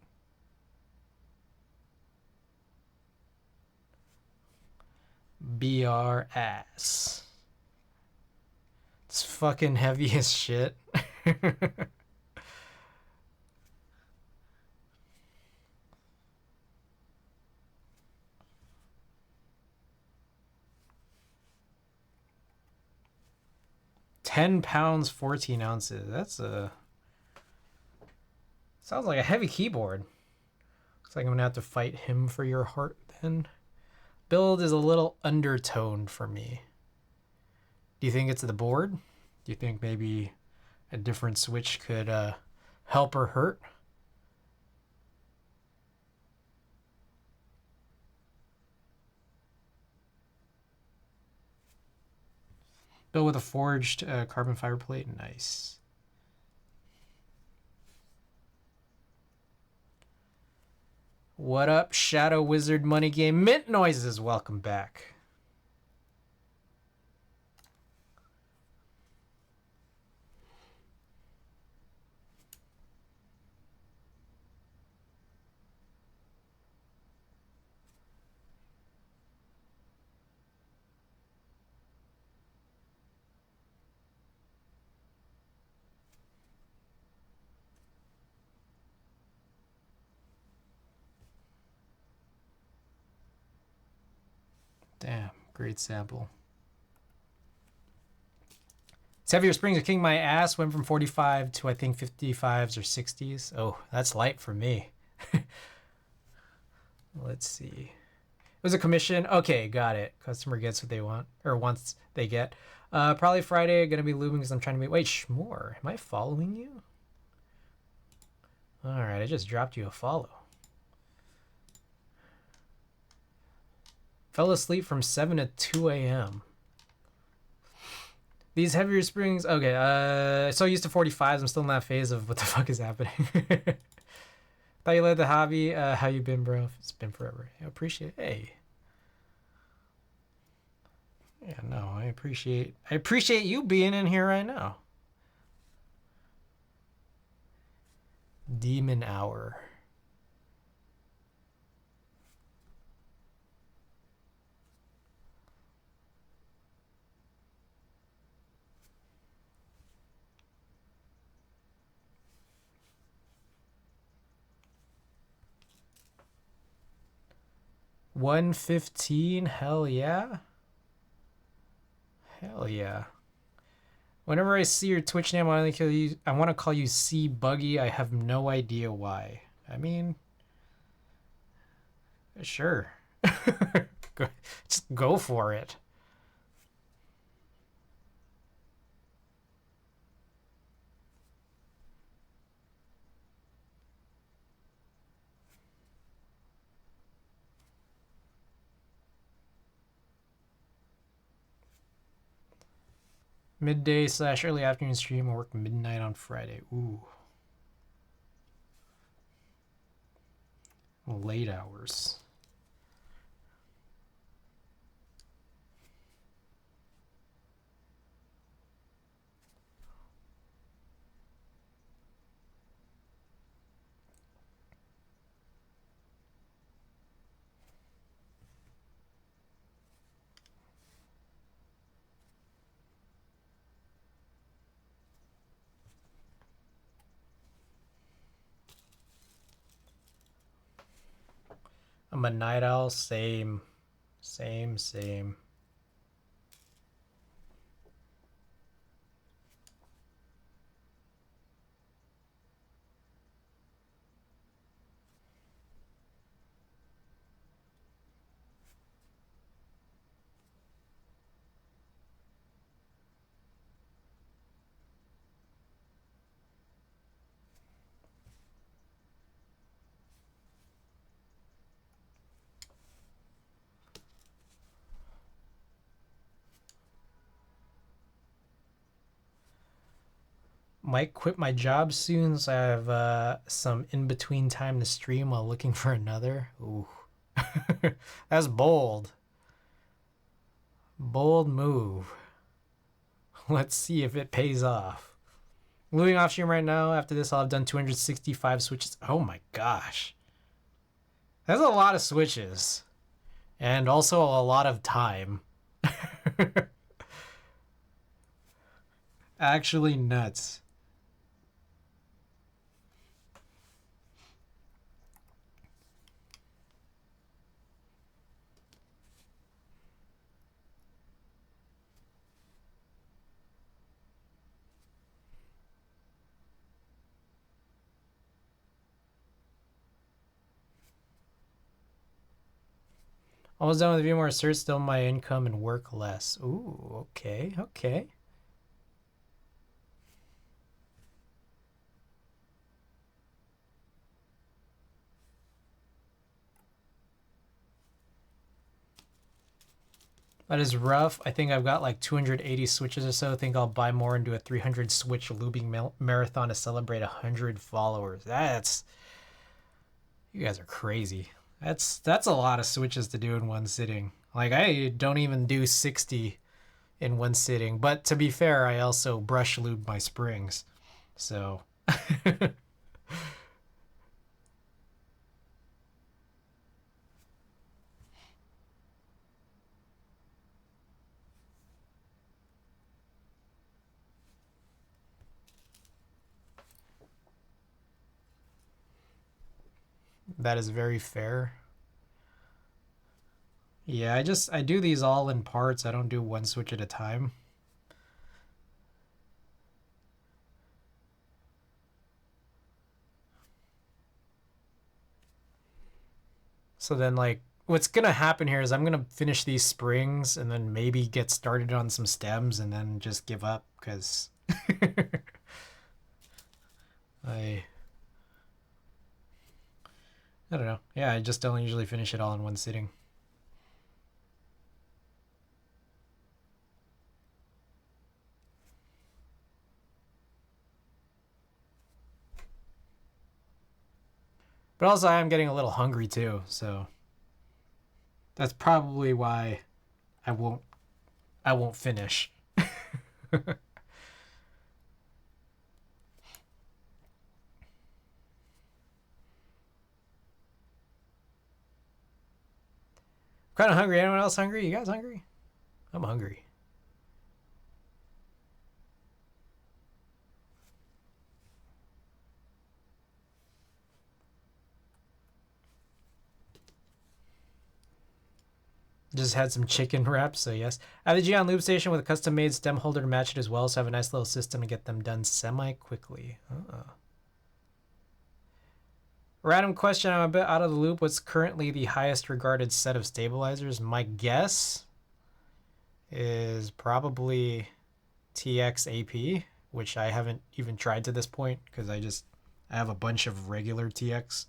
[SPEAKER 1] BR ass. It's fucking heavy as shit. £10, 14 ounces. That's a... Sounds like a heavy keyboard. Looks like I'm gonna have to fight him for your heart then. Build is a little undertoned for me. Do you think it's the board? Do you think maybe a different switch could help or hurt? Built with a forged carbon fiber plate. Nice. What up, Shadow Wizard Money Game? Mint Noises, welcome back. Damn, great sample. Heavier Springs are kicking my ass. Went from 45 to I think 55s or 60s. Oh, that's light for me. Let's see. It was a commission. Okay, got it. Customer gets what they want, or wants they get. Probably Friday. Gonna be looming because I'm trying to make. Wait, Schmore, am I following you? All right, I just dropped you a follow. Fell asleep from 7 to 2 a.m. These heavier springs. Okay, so used to 45s. I'm still in that phase of what the fuck is happening. Thought you led the hobby. How you been, bro? It's been forever. I appreciate it. Hey. Yeah, no, I appreciate you being in here right now. Demon Hour. $115. Hell yeah. Hell yeah. Whenever I see your Twitch name, I want to call you C Buggy. I have no idea why. I mean, sure. Just go for it. Midday / early afternoon stream. I work midnight on Friday. Ooh. Late hours. I'm a night owl. Same. Might quit my job soon, so I have some in-between time to stream while looking for another. Ooh. That's bold. Bold move. Let's see if it pays off. Moving off stream right now. After this, I'll have done 265 switches. Oh my gosh. That's a lot of switches. And also a lot of time. Actually nuts. Almost done with a few more certs, still my income and work less. Ooh, okay. That is rough. I think I've got like 280 switches or so. I think I'll buy more and do a 300 switch lubing marathon to celebrate 100 followers. You guys are crazy. That's a lot of switches to do in one sitting. Like I don't even do 60 in one sitting. But to be fair, I also brush lube my springs. So that is very fair. Yeah, I do these all in parts. I don't do one switch at a time. So then like what's gonna happen here is I'm gonna finish these springs and then maybe get started on some stems and then just give up because I I don't know. Yeah, I just don't usually finish it all in one sitting. But also I am getting a little hungry too, so that's probably why I won't I won't finish. Kind of hungry. Anyone else hungry? You guys hungry? I'm hungry. Just had some chicken wraps, so yes. I have the Geon Loop Station with a custom made stem holder to match it as well, so I have a nice little system to get them done semi quickly. Random question, I'm a bit out of the loop. What's currently the highest regarded set of stabilizers? My guess is probably TX AP, which I haven't even tried to this point because I have a bunch of regular TX.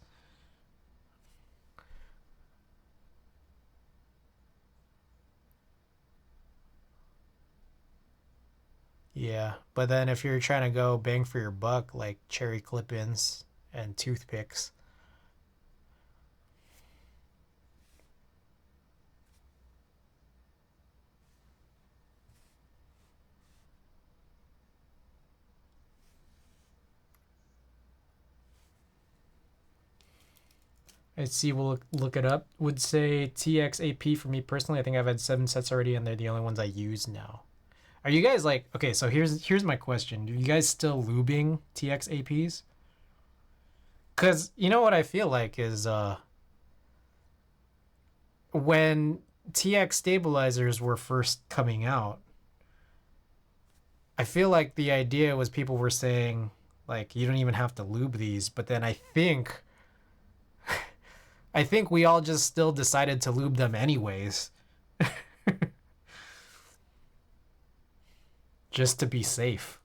[SPEAKER 1] Yeah, but then if you're trying to go bang for your buck, like cherry clip-ins and toothpicks, let's see, we'll look it up. Would say TX AP for me personally. I think I've had 7 sets already, and they're the only ones I use now. Are you guys like okay? So here's my question: Do you guys still lubing TX APs? Cause you know what I feel like is when TX stabilizers were first coming out, I feel like the idea was people were saying like you don't even have to lube these, but then I think we all just still decided to lube them anyways, just to be safe.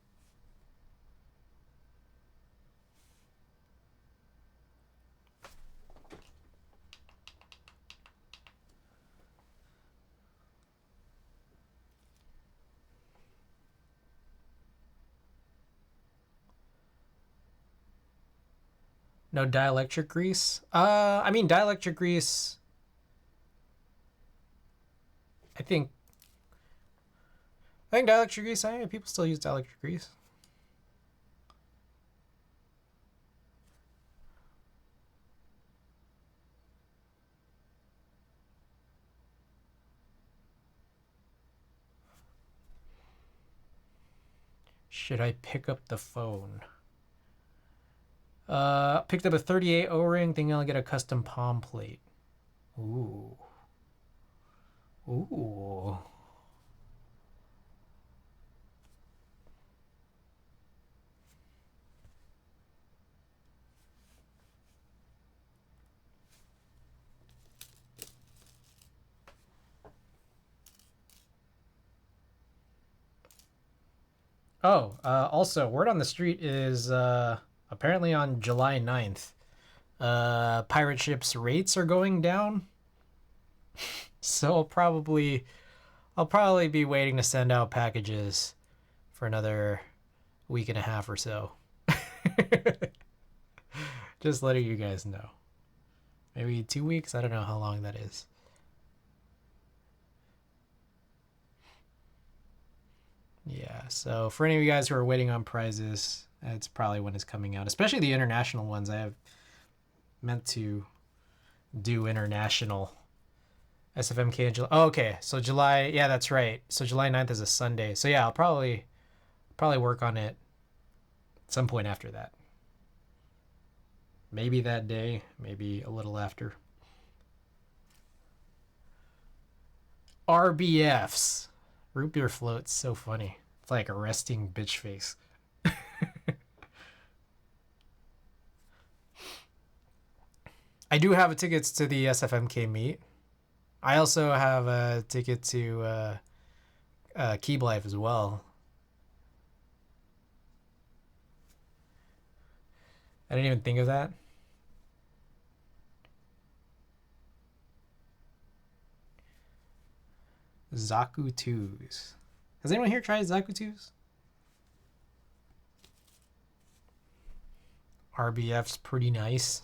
[SPEAKER 1] No dielectric grease. I mean dielectric grease. I think I think dielectric grease. I mean, people still use dielectric grease. Should I pick up the phone? Picked up a 38 O-ring. Think I'll get a custom palm plate. Ooh. Ooh. Oh, also, word on the street is apparently on July 9th, pirate ships rates are going down. So I'll probably be waiting to send out packages for another week and a half or so. Just letting you guys know. Maybe 2 weeks. I don't know how long that is. Yeah. So for any of you guys who are waiting on prizes, it's probably when it's coming out. Especially the international ones. I have meant to do international SFMK in July. Oh, okay. So July. Yeah, that's right. So July 9th is a Sunday. So yeah, I'll probably work on it at some point after that. Maybe that day. Maybe a little after. RBFs. Root beer floats. So funny. It's like a resting bitch face. I do have tickets to the SFMK meet. I also have a ticket to Keeb Life as well. I didn't even think of that. Zaku 2s. Has anyone here tried Zaku 2s? RBF's pretty nice.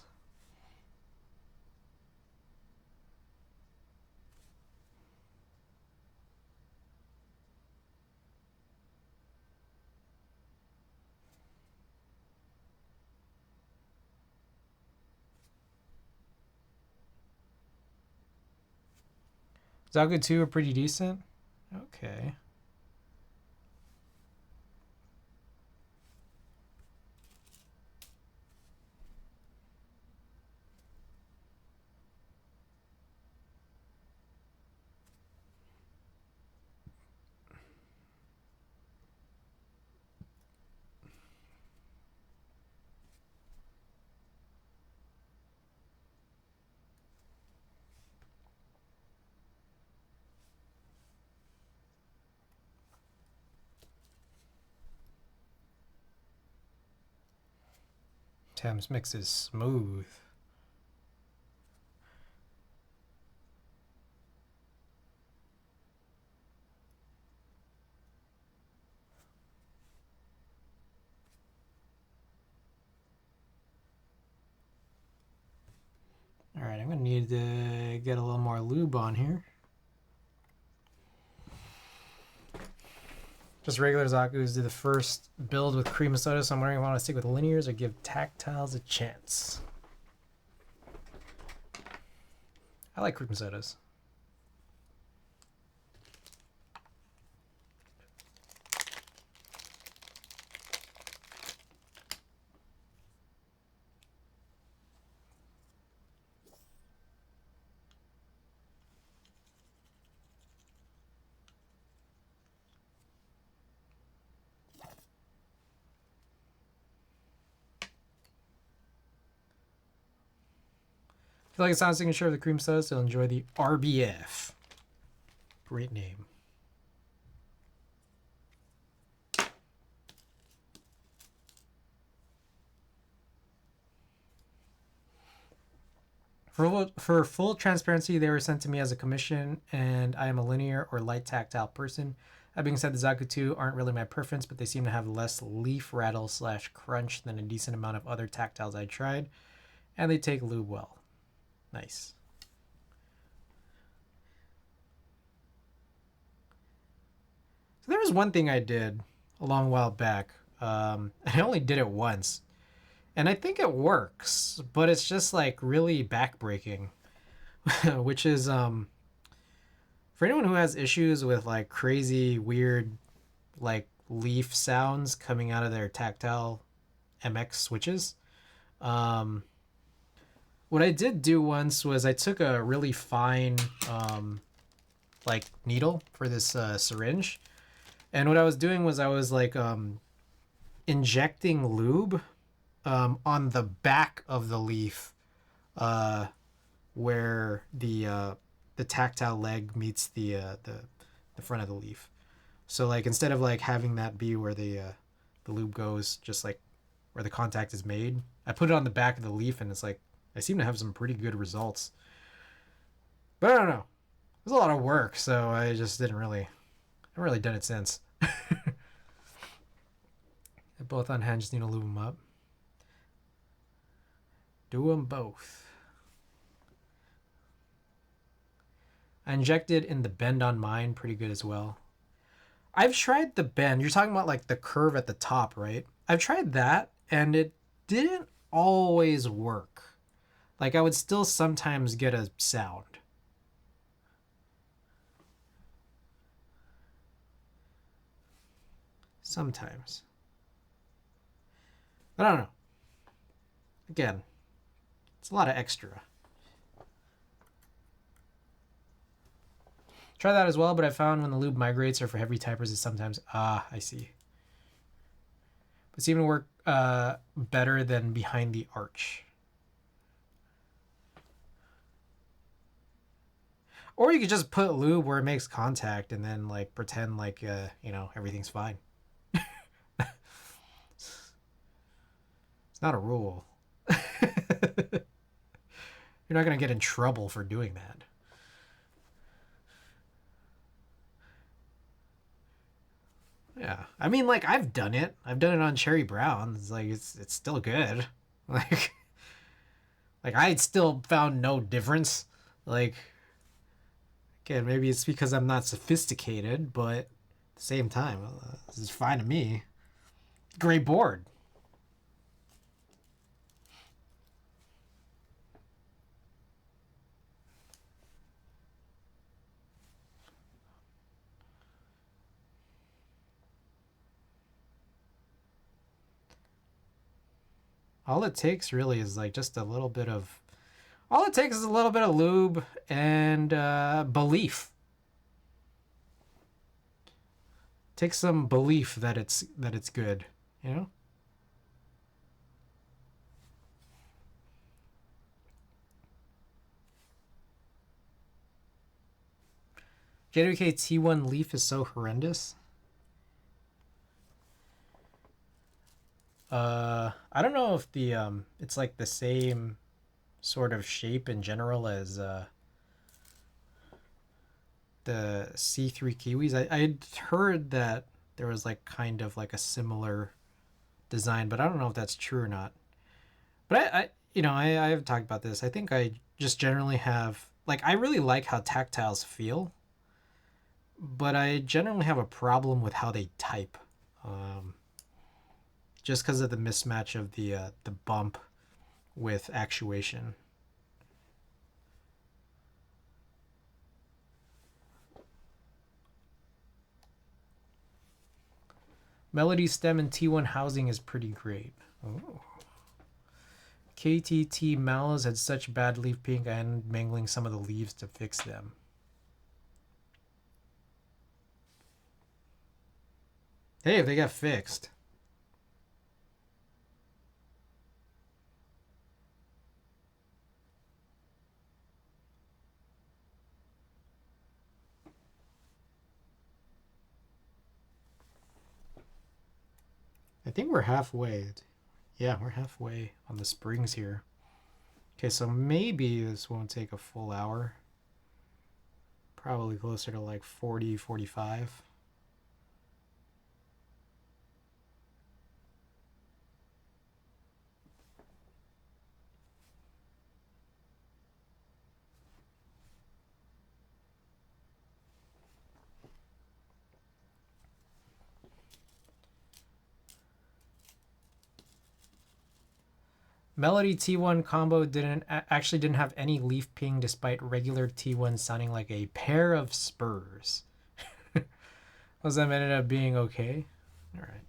[SPEAKER 1] Zaku 2 are pretty decent. Okay. Thames mix is smooth. All right, I'm gonna need to get a little more lube on here. Just regular Zaku's do the first build with cream and soda, so I'm wondering if I want to stick with linears or give tactiles a chance. I like cream sodas. I feel like it's not a signature of the cream soda, so enjoy the RBF. Great name. For full transparency, they were sent to me as a commission, and I am a linear or light tactile person. That being said, the Zaku 2 aren't really my preference, but they seem to have less leaf rattle / crunch than a decent amount of other tactiles I tried, and they take lube well. Nice. So there was one thing I did a long while back. I only did it once, and I think it works, but it's just like really backbreaking, which is for anyone who has issues with like crazy weird like leaf sounds coming out of their tactile MX switches. What I did do once was I took a really fine like needle for this syringe, and what I was doing was I was like injecting lube on the back of the leaf where the tactile leg meets the front of the leaf. So like instead of like having that be where the lube goes, just like where the contact is made, I put it on the back of the leaf, and it's like I seem to have some pretty good results. But I don't know. It was a lot of work, so I just I haven't really done it since. They're both on hand, just need to lube them up. Do them both. I injected in the bend on mine, pretty good as well. I've tried the bend. You're talking about like the curve at the top, right? I've tried that, and it didn't always work. Like I would still sometimes get a sound. Sometimes. But I don't know. Again, it's a lot of extra. Try that as well, but I found when the lube migrates or for heavy typers, it sometimes I see. But it's even work better than behind the arch. Or you could just put lube where it makes contact and then like pretend like you know, everything's fine. It's not a rule. You're not gonna get in trouble for doing that. Yeah, I mean, like I've done it. I've done it on Cherry Brown. It's like it's still good. Like, like I still found no difference. Like, again, maybe it's because I'm not sophisticated, but at the same time, this is fine to me. Great board. All it takes really is like just a little bit of. All it takes is a little bit of lube and belief. Take some belief that it's good, you know. JWK T1 Leaf is so horrendous. I don't know if the it's like the same sort of shape in general as the C3 Kiwis. I'd heard that there was like kind of like a similar design, but I don't know if that's true or not. But I you know, I have talked about this. I think I just generally have like I really like how tactiles feel, but I generally have a problem with how they type. Um, just because of the mismatch of the bump with actuation. Melody stem and T1 housing is pretty great. Oh. KTT mallows had such bad leaf pink and mangling some of the leaves to fix them. Hey, if they got fixed. I think we're halfway. Yeah, we're halfway on the springs here. Okay, so maybe this won't take a full hour. Probably closer to like 40, 45. Melody T1 combo actually didn't have any leaf ping despite regular T1 sounding like a pair of spurs. Was that ended up being okay? All right.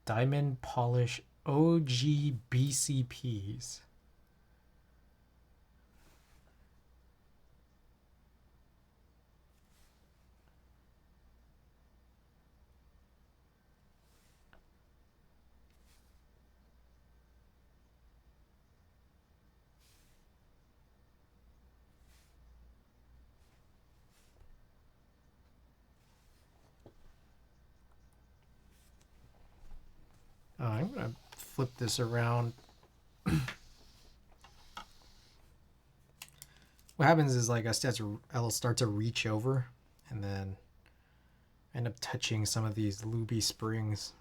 [SPEAKER 1] Diamond polish OG BCPs. I'm gonna flip this around. What happens is like I'll start to reach over, and then End up touching some of these looby springs.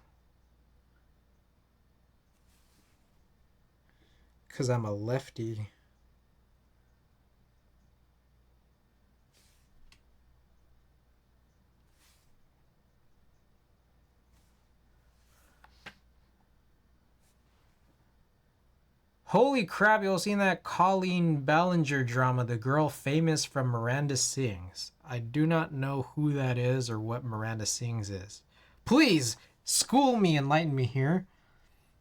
[SPEAKER 1] Because I'm a lefty. Holy crap, you all seen that Colleen Ballinger drama, the girl famous from Miranda Sings? I do not know who that is or what Miranda Sings is. Please, school me, enlighten me here.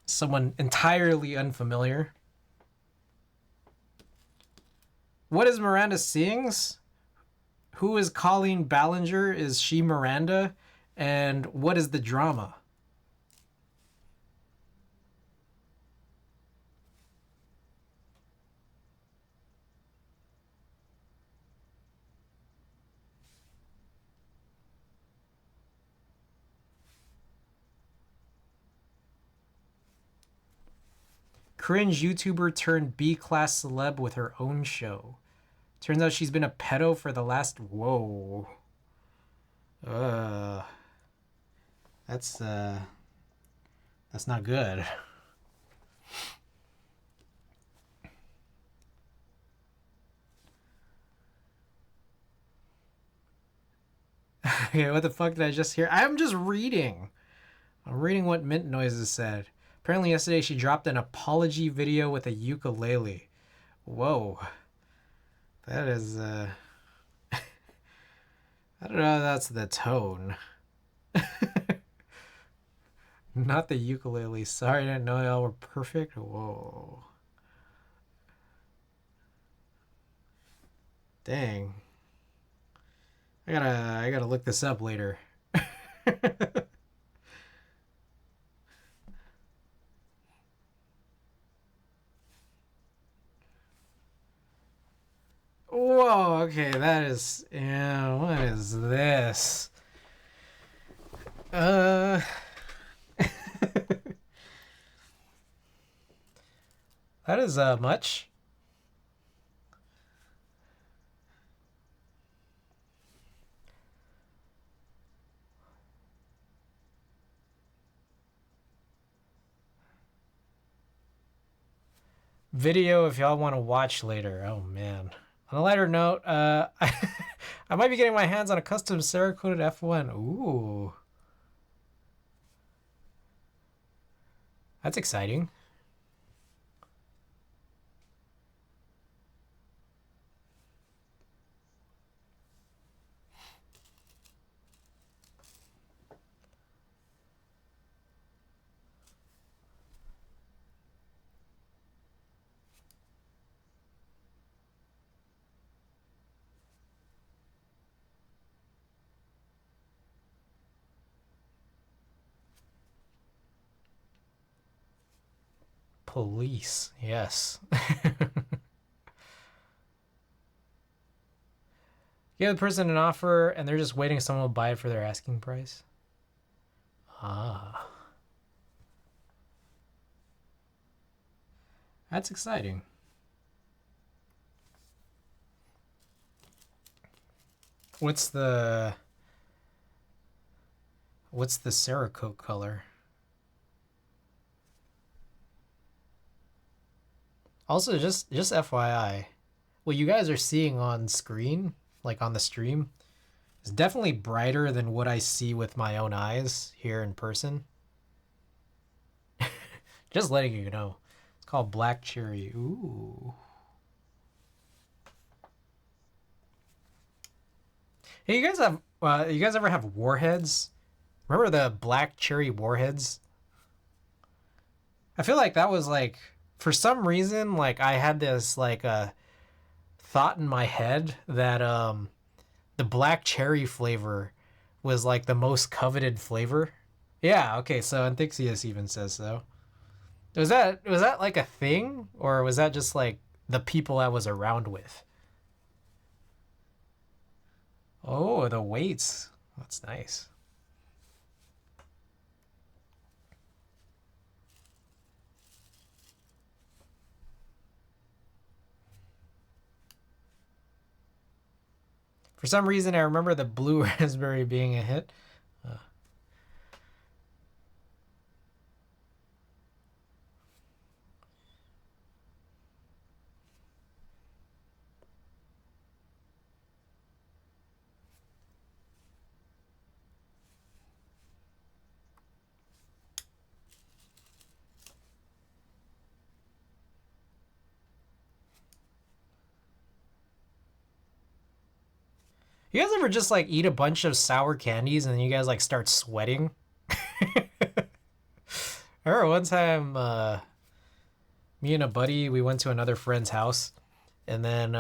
[SPEAKER 1] Someone entirely unfamiliar. What is Miranda Sings? Who is Colleen Ballinger? Is she Miranda? And what is the drama? Cringe YouTuber turned B-class celeb with her own show. Turns out she's been a pedo for the last... Whoa. That's not good. Okay, what the fuck did I just hear? I'm just reading. I'm reading what Mint Noises said. Apparently yesterday she dropped an apology video with a ukulele. Whoa. That is, I don't know if that's the tone. Not the ukulele. Sorry, I didn't know y'all were perfect. Whoa. Dang. I gotta look this up later. Whoa, okay, that is... Yeah, what is this? That is, much. Video if y'all want to watch later. Oh, man. On a lighter note, I might be getting my hands on a custom Cerakoted F1. Ooh. That's exciting. Police, yes. Give the person an offer and they're just waiting someone will buy it for their asking price. Ah. That's exciting. What's the Cerakote color? Also, just FYI, what you guys are seeing on screen, like on the stream, is definitely brighter than what I see with my own eyes here in person. Just letting you know. It's called Black Cherry. Ooh. Hey, you guys ever have warheads? Remember the Black Cherry warheads? I feel like that was like, for some reason, like I had this like thought in my head that the black cherry flavor was like the most coveted flavor. Yeah, okay, so Antixius even says so. Was that like a thing, or was that just like the people I was around with? Oh, the weights. That's nice. For some reason, I remember the blue raspberry being a hit. You guys ever just like eat a bunch of sour candies and then you guys like start sweating? I remember one time, me and a buddy, we went to another friend's house, and then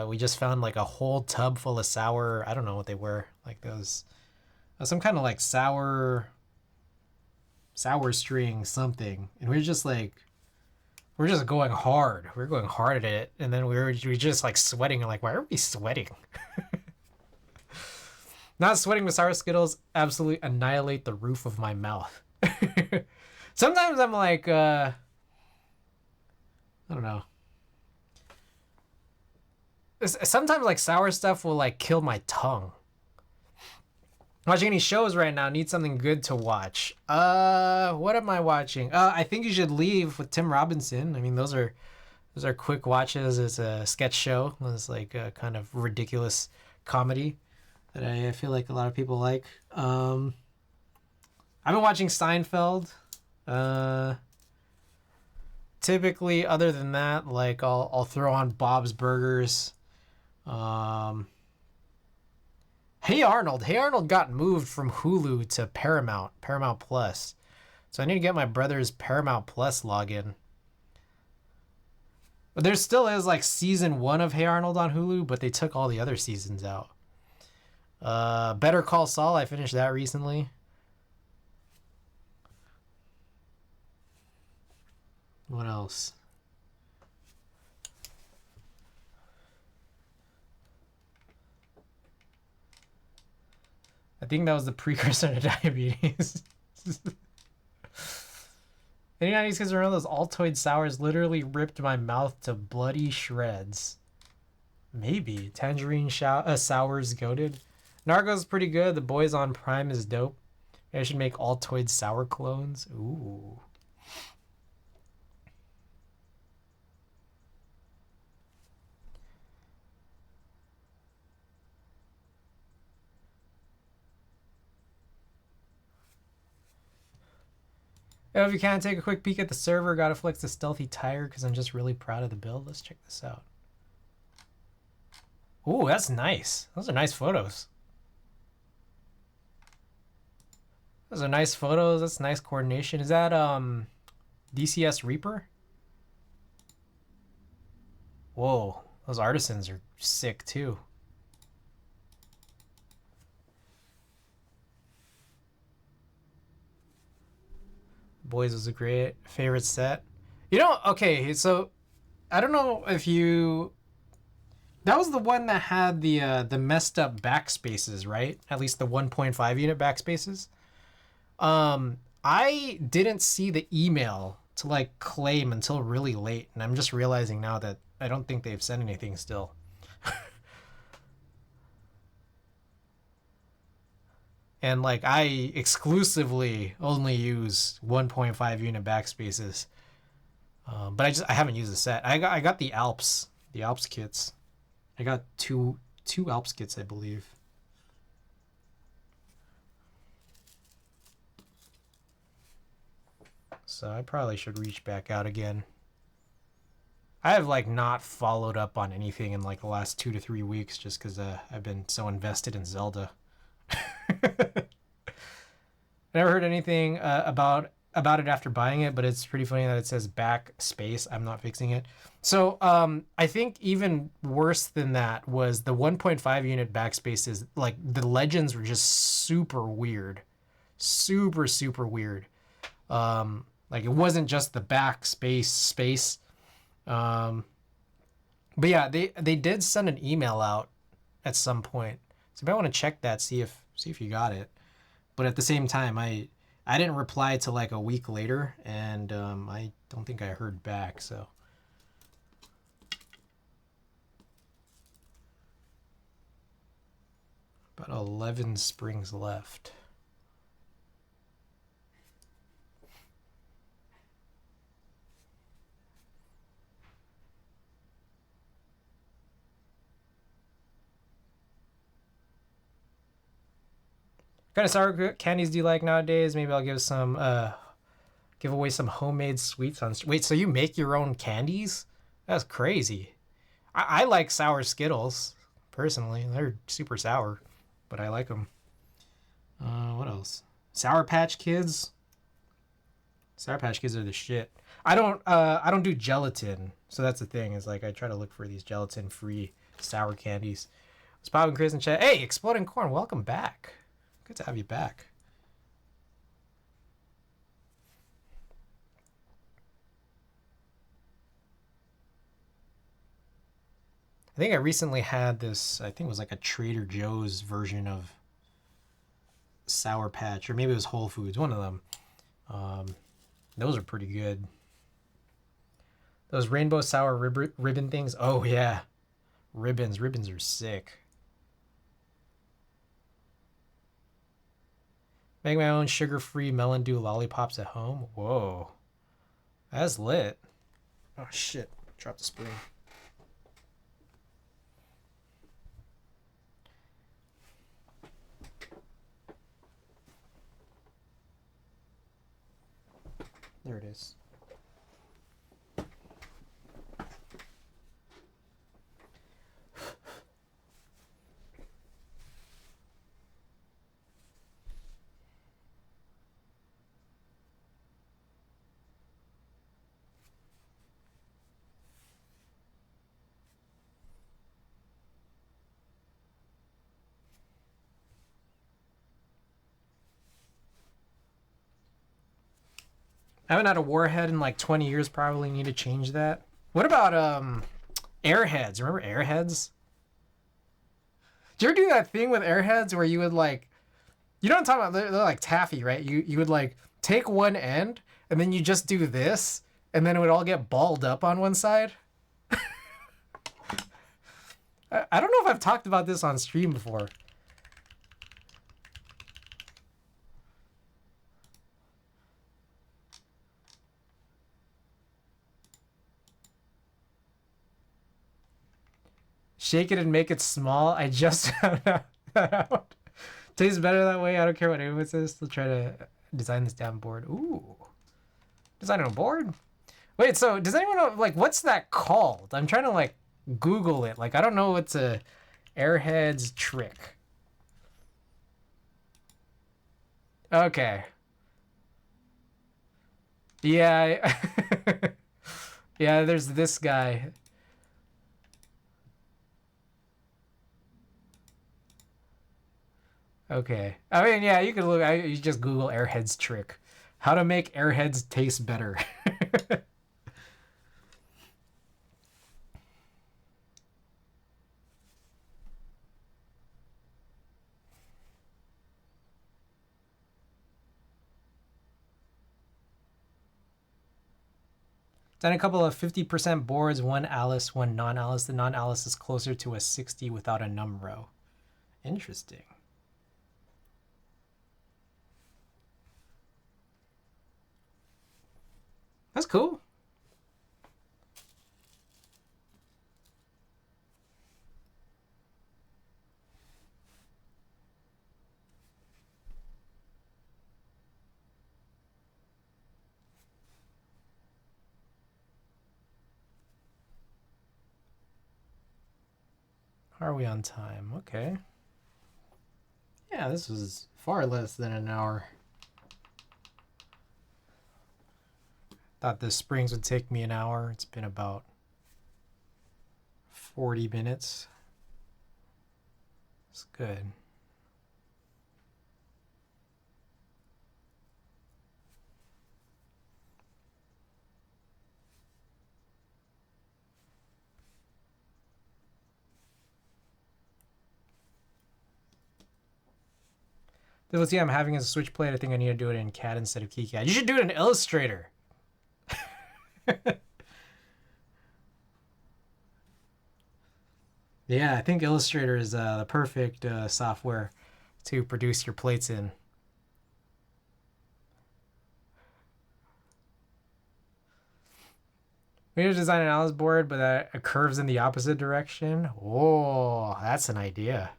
[SPEAKER 1] we just found like a whole tub full of sour. I don't know what they were, like those, some kind of like sour string something, and we were just like, we're just going hard. We are going hard at it, and then we were just like sweating. And like, why are we sweating? Not sweating with sour Skittles absolutely annihilate the roof of my mouth. Sometimes I'm like, I don't know. Sometimes like sour stuff will like kill my tongue. Watching any shows right now? Need something good to watch. What am I watching? I think you should leave with Tim Robinson. I mean, those are quick watches. It's a sketch show. It's like a kind of ridiculous comedy that I feel like a lot of people like. I've been watching Seinfeld. Typically, other than that, like I'll throw on Bob's Burgers. Hey Arnold. Hey Arnold got moved from Hulu to Paramount Plus. So I need to get my brother's Paramount Plus login. But there still is like season 1 of Hey Arnold on Hulu, but they took all the other seasons out. Better Call Saul, I finished that recently. What else? I think that was the precursor to diabetes. Any 90s kids around, those Altoid sours literally ripped my mouth to bloody shreds. Maybe. Tangerine sours goated. Narco's pretty good. The Boys on Prime is dope. I should make Altoid sour clones. Ooh. Oh, if you can, take a quick peek at the server. Gotta flex the stealthy tire because I'm just really proud of the build. Let's check this out. Ooh, that's nice. Those are nice photos. Those are nice photos. That's nice coordination. Is that DCS Reaper? Whoa, those artisans are sick too. Boys was a great favorite set. You know, okay, so I don't know if you, that was the one that had the messed up backspaces, right? At least the 1.5 unit backspaces. I didn't see the email to like claim until really late, and I'm just realizing now that I don't think they've sent anything still. And like I exclusively only use 1.5 unit backspaces, but I haven't used the set. I got the Alps kits. I got two Alps kits, I believe. So I probably should reach back out again. I have like not followed up on anything in like the last 2 to 3 weeks just because I've been so invested in Zelda. I never heard anything about it after buying it, but it's pretty funny that it says backspace. I'm not fixing it. So I think even worse than that was the 1.5 unit backspaces. Like the legends were just super weird, super weird. Like it wasn't just the backspace space. But yeah, they did send an email out at some point. So if I want to check that, see if you got it. But at the same time, I didn't reply till like a week later, and I don't think I heard back. So about 11 springs left. What kind of sour candies do you like nowadays? Maybe I'll give away some homemade sweets on. Wait, so you make your own candies? That's crazy. I like sour Skittles. personally. They're super sour, but I like them. What else? Sour Patch Kids. Sour Patch Kids are the shit. I don't do gelatin, so that's the thing. Is like I try to look for these gelatin-free sour candies. It's popping Chris in chat. Hey, Exploding Corn, welcome back. Good to have you back. I think I recently had this. I think it was like a Trader Joe's version of Sour Patch, or maybe it was Whole Foods. One of them. Those are pretty good. Those rainbow sour ribbon things. Oh yeah, ribbons. Ribbons are sick. Make my own sugar-free melon dew lollipops at home. Whoa, that's lit. Oh shit! Dropped the spoon. There it is. I haven't had a warhead in like 20 years. Probably need to change that. What about Airheads? Remember Airheads? Did you ever do that thing with Airheads where you would like, you know what I'm talking about? They're like taffy, right? You would like take one end and then you just do this, and then it would all get balled up on one side. I don't know if I've talked about this on stream before. Shake it and make it small. I just found that out. Tastes better that way. I don't care what anyone says. Still try to design this damn board. Ooh. Designing a board? Wait, so does anyone know, like, what's that called? I'm trying to, like, Google it. Like, I don't know what's a Airheads trick. Okay. Yeah. Yeah, there's this guy. Okay. I mean, yeah, you can look. You just Google Airheads trick. How to make Airheads taste better. Done a couple of 50% boards, one Alice, one non-Alice. The non-Alice is closer to a 60 without a num row. Interesting. That's cool. How are we on time? Okay. Yeah, this was far less than an hour. Thought the springs would take me an hour. It's been about 40 minutes. It's good. Difficulty I'm having is a switch plate. I think I need to do it in CAD instead of KiCad. You should do it in Illustrator. Yeah, I think Illustrator is the perfect software to produce your plates in. We need to design an Alice board, but that curves in the opposite direction. Oh, that's an idea.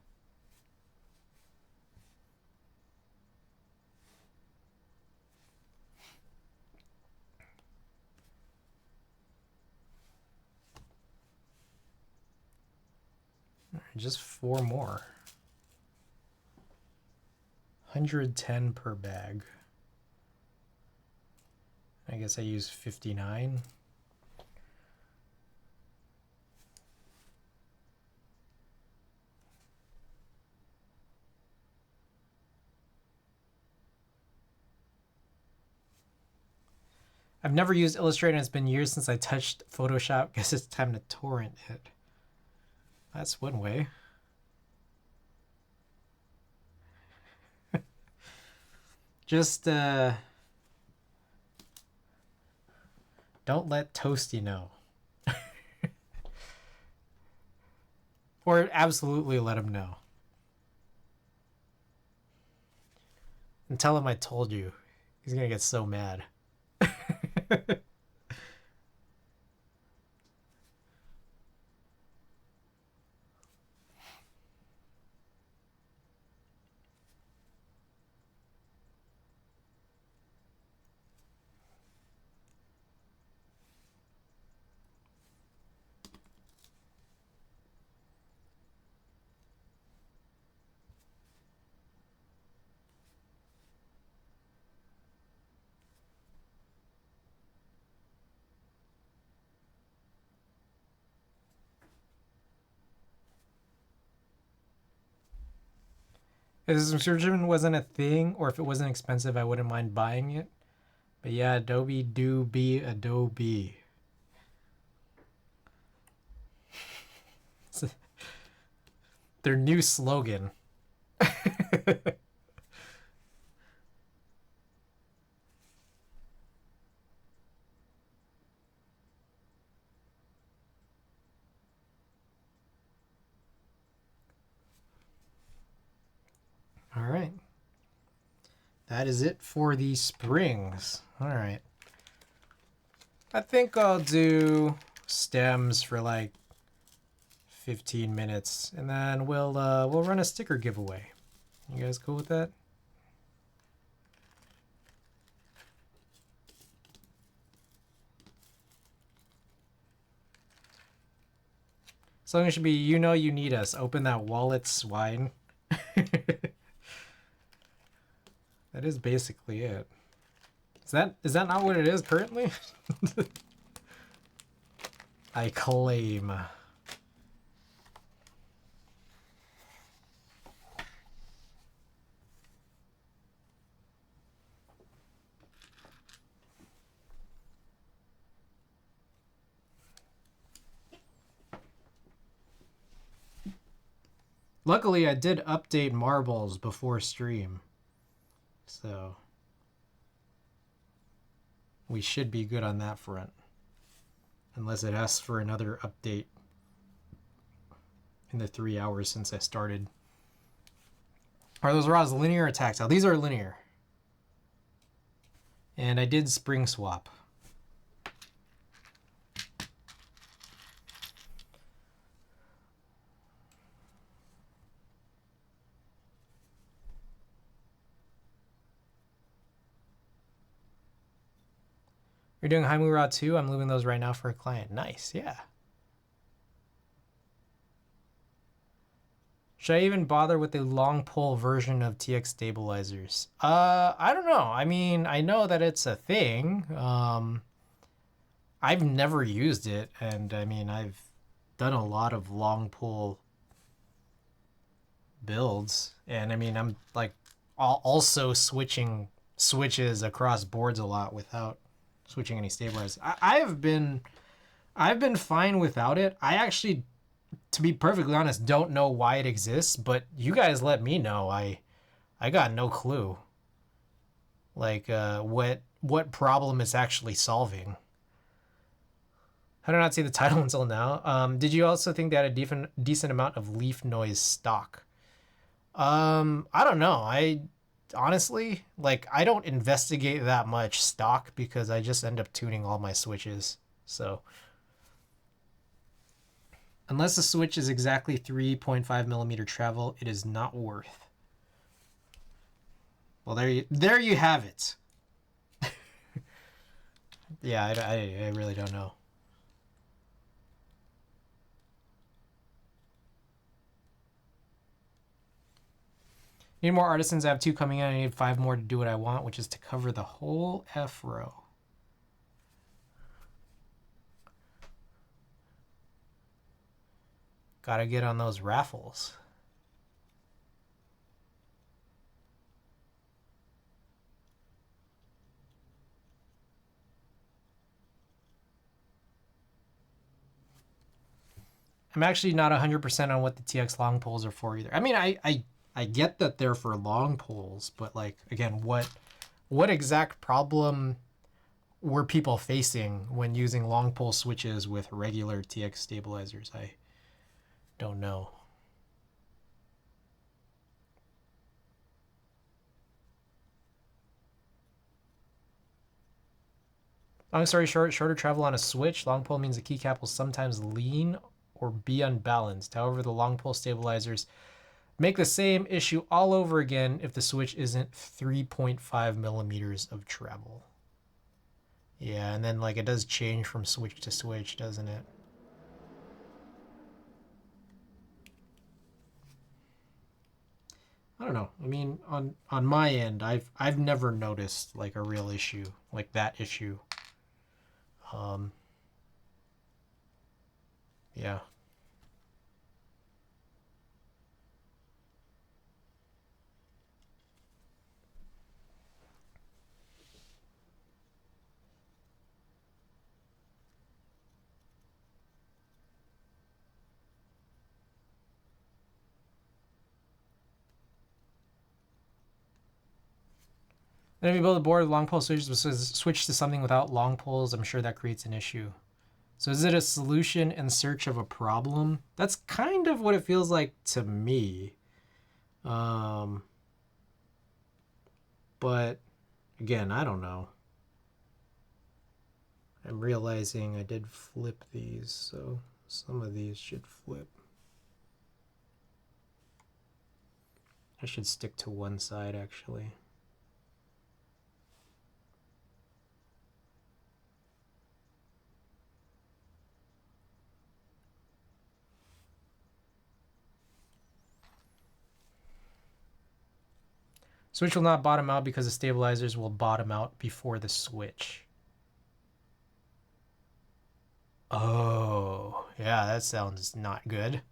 [SPEAKER 1] Just 4 more. 110 per bag. I guess I use 59. I've never used Illustrator and it's been years since I touched Photoshop. Guess it's time to torrent it. That's one way. Just don't let Toasty know. Or absolutely let him know. And tell him I told you. He's gonna get so mad. If the subscription wasn't a thing, or if it wasn't expensive, I wouldn't mind buying it. But yeah, Adobe do be Adobe. It's their new slogan. All right. That is it for the springs. All right. I think I'll do stems for like 15 minutes, and then we'll run a sticker giveaway. You guys cool with that? Song should be, you know you need us. Open that wallet, swine. That is basically it. Is that not what it is currently? I claim. Luckily, I did update marbles before stream. So we should be good on that front. Unless it asks for another update in the 3 hours since I started. Are those rods linear or tactile? These are linear. And I did spring swap. You're doing haimu rod too? I'm moving those right now for a client. Nice, yeah. Should I even bother with the long pole version of TX stabilizers? I don't know. I mean, I know that it's a thing. I've never used it, and I mean, I've done a lot of long pole builds, and I mean, I'm like also switching switches across boards a lot without switching any stabilizers. I've been fine without it. I actually, to be perfectly honest, don't know why it exists, but you guys let me know. I got no clue. Like what problem it's actually solving. I did not see the title until now. Did you also think they had a decent amount of leaf noise stock? I don't know. I honestly, like, I don't investigate that much stock because I just end up tuning all my switches. So unless the switch is exactly 3.5 millimeter travel, it is not worth. Well, there you have it. Yeah, I really don't know. Need more artisans. I have 2 coming in. I need 5 more to do what I want, which is to cover the whole F row. Gotta get on those raffles. I'm actually not 100% on what the TX long poles are for either. I mean, I get that they're for long poles, but like, again, what exact problem were people facing when using long pole switches with regular TX stabilizers? I don't know. Long story short, shorter travel on a switch. Long pole means the keycap will sometimes lean or be unbalanced. However, the long pole stabilizers make the same issue all over again if the switch isn't 3.5 millimeters of travel. Yeah, and then like it does change from switch to switch, doesn't it? I don't know. I mean, on my end, I've never noticed like a real issue like that issue. Yeah. Then if you build a board with long pole switches, switch to something without long poles, I'm sure that creates an issue. So is it a solution in search of a problem? That's kind of what it feels like to me. But again, I don't know. I'm realizing I did flip these, so some of these should flip. I should stick to one side actually. Switch will not bottom out because the stabilizers will bottom out before the switch. Oh, yeah, that sounds not good.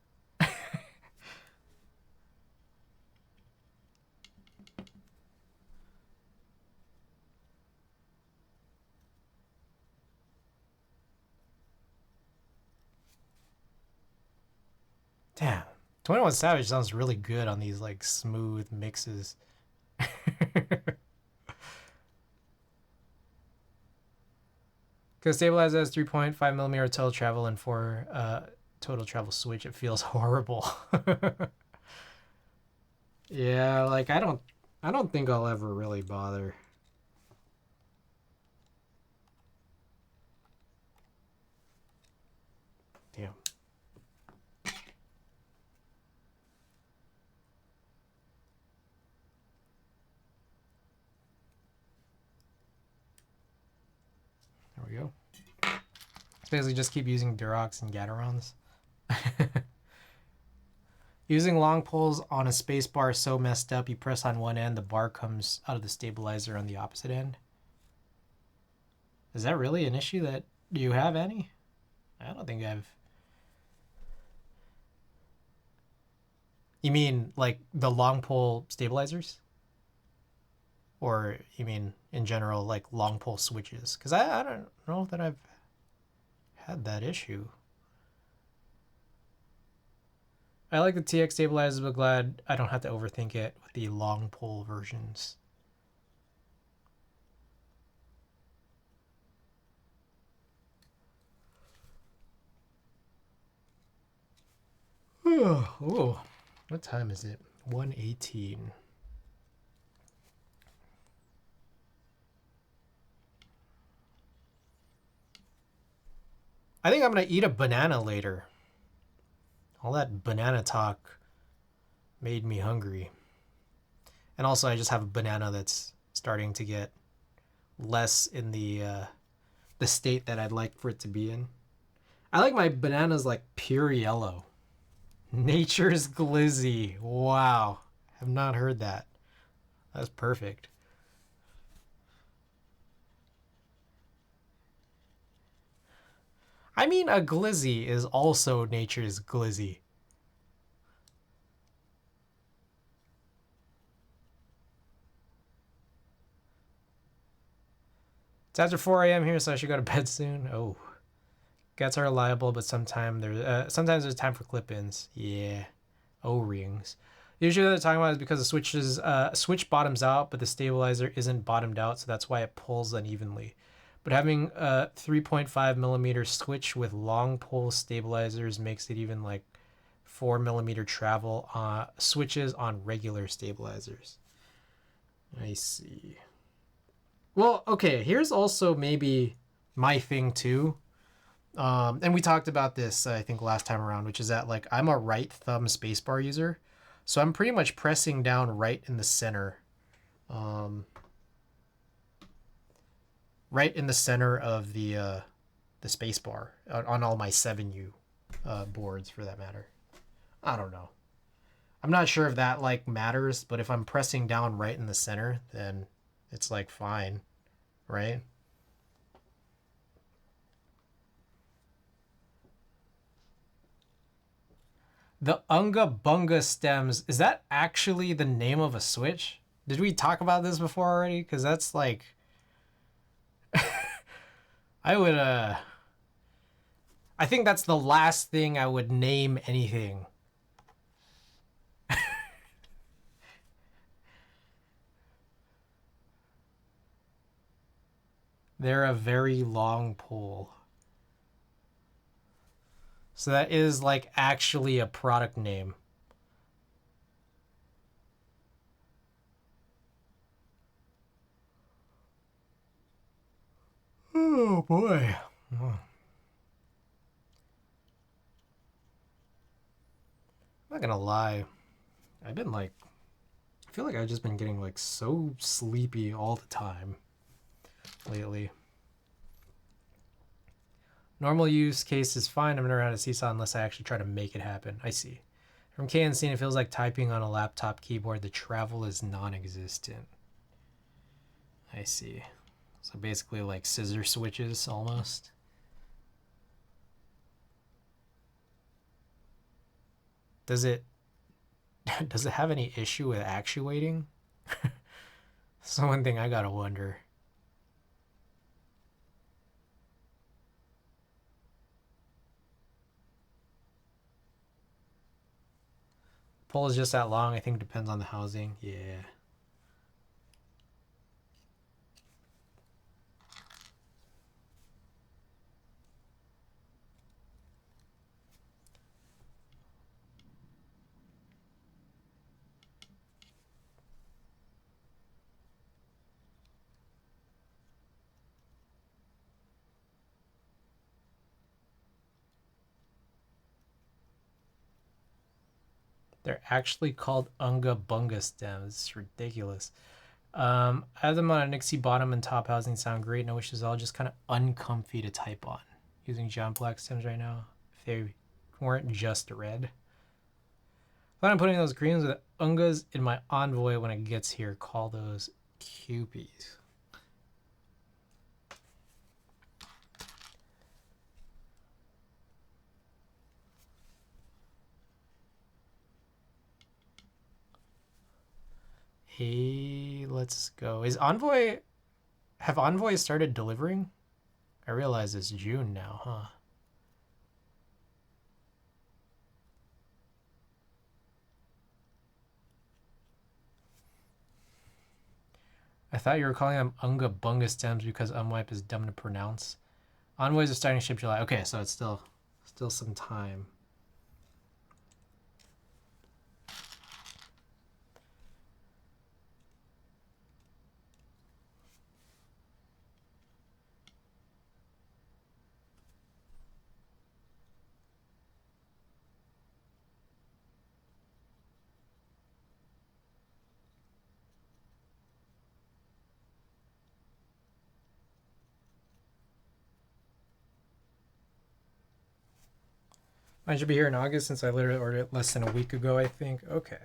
[SPEAKER 1] Damn. 21 Savage sounds really good on these like smooth mixes. Because stabilizer has 3.5 millimeter total travel and 4 total travel switch, it feels horrible. Yeah, like I don't think I'll ever really bother. Damn. There we go. It's basically just keep using Durox and Gatorons. Using long poles on a space bar is so messed up. You press on one end, the bar comes out of the stabilizer on the opposite end. Is that really an issue that you have any? I don't think I've... You mean like the long pole stabilizers? Or you mean in general like long pole switches? Because I don't know that I've had that issue. I like the TX stabilizers, but glad I don't have to overthink it with the long pole versions. Oh, what time is it? 1:18. I think I'm gonna eat a banana later. All that banana talk made me hungry. And also I just have a banana that's starting to get less in the state that I'd like for it to be in. I like my bananas like pure yellow. Nature's glizzy. Wow. Have not heard that. That's perfect. I mean, a glizzy is also nature's glizzy. It's after 4 a.m. here, so I should go to bed soon. Oh. Gets are reliable, but sometimes there's time for clip-ins. Yeah. O-rings. Usually what they're talking about is because the switch bottoms out, but the stabilizer isn't bottomed out, so that's why it pulls unevenly. But having a 3.5 millimeter switch with long pull stabilizers makes it even like 4 millimeter travel switches on regular stabilizers. I see. Well, okay, here's also maybe my thing too. And we talked about this, I think, last time around, which is that like I'm a right thumb spacebar user, so I'm pretty much pressing down right in the center, right in the center of the spacebar on all my 7U boards, for that matter. I don't know. I'm not sure if that like matters, but if I'm pressing down right in the center, then it's like fine, right? The Unga Bunga stems, is that actually the name of a switch? Did we talk about this before already? Because that's like, I would, I think that's the last thing I would name anything. They're a very long pole. So that is like actually a product name. Oh boy. Oh. I'm not gonna lie. I've been like, I feel like I've just been getting like so sleepy all the time lately. Normal use case is fine. I've never had a seesaw unless I actually try to make it happen. I see. From KNC, it feels like typing on a laptop keyboard. The travel is non-existent. I see. So basically like scissor switches almost. Does it have any issue with actuating? That's the one thing I gotta wonder. Pole is just that long. I think it depends on the housing. Yeah. They're actually called Unga Bunga stems. It's ridiculous. I have them on a Nixie bottom and top housing. Sound great. No issues. All just kind of uncomfy to type on. Using John Black stems right now. If they weren't just red. Plan on putting those greens with Ungas in my Envoy when it gets here. Call those Cupies. Hey, let's go. Have Envoy started delivering? I realize it's June now, huh? I thought you were calling them Unga Bunga stems because Unwipe is dumb to pronounce. Envoys are starting to ship July. Okay, so it's still some time. Mine should be here in August since I literally ordered it less than a week ago, I think. Okay.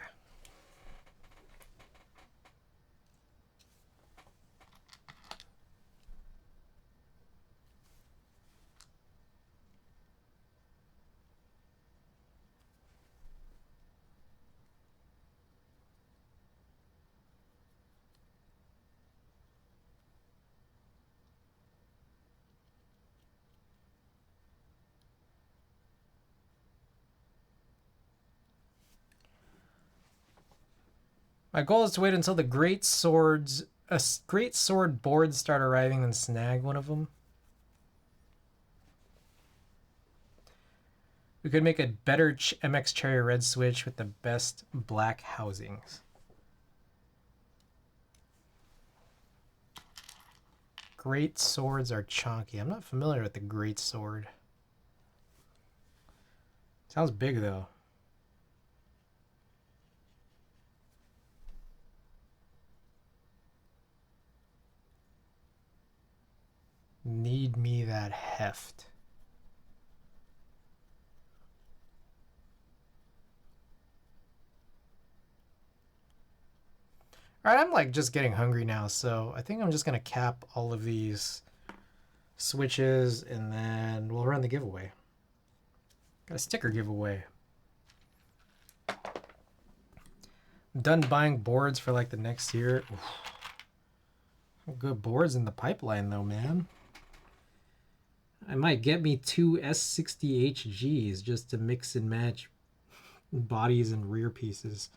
[SPEAKER 1] My goal is to wait until the great sword boards start arriving and snag one of them. We could make a better MX Cherry Red Switch with the best black housings. Great swords are chonky. I'm not familiar with the great sword. Sounds big though. Need me that heft. Alright, I'm like just getting hungry now, so I think I'm just gonna cap all of these switches and then we'll run the giveaway. Got a sticker giveaway. I'm done buying boards for like the next year. Oof. Good boards in the pipeline though, man. I might get me 2 S60HGs just to mix and match bodies and rear pieces.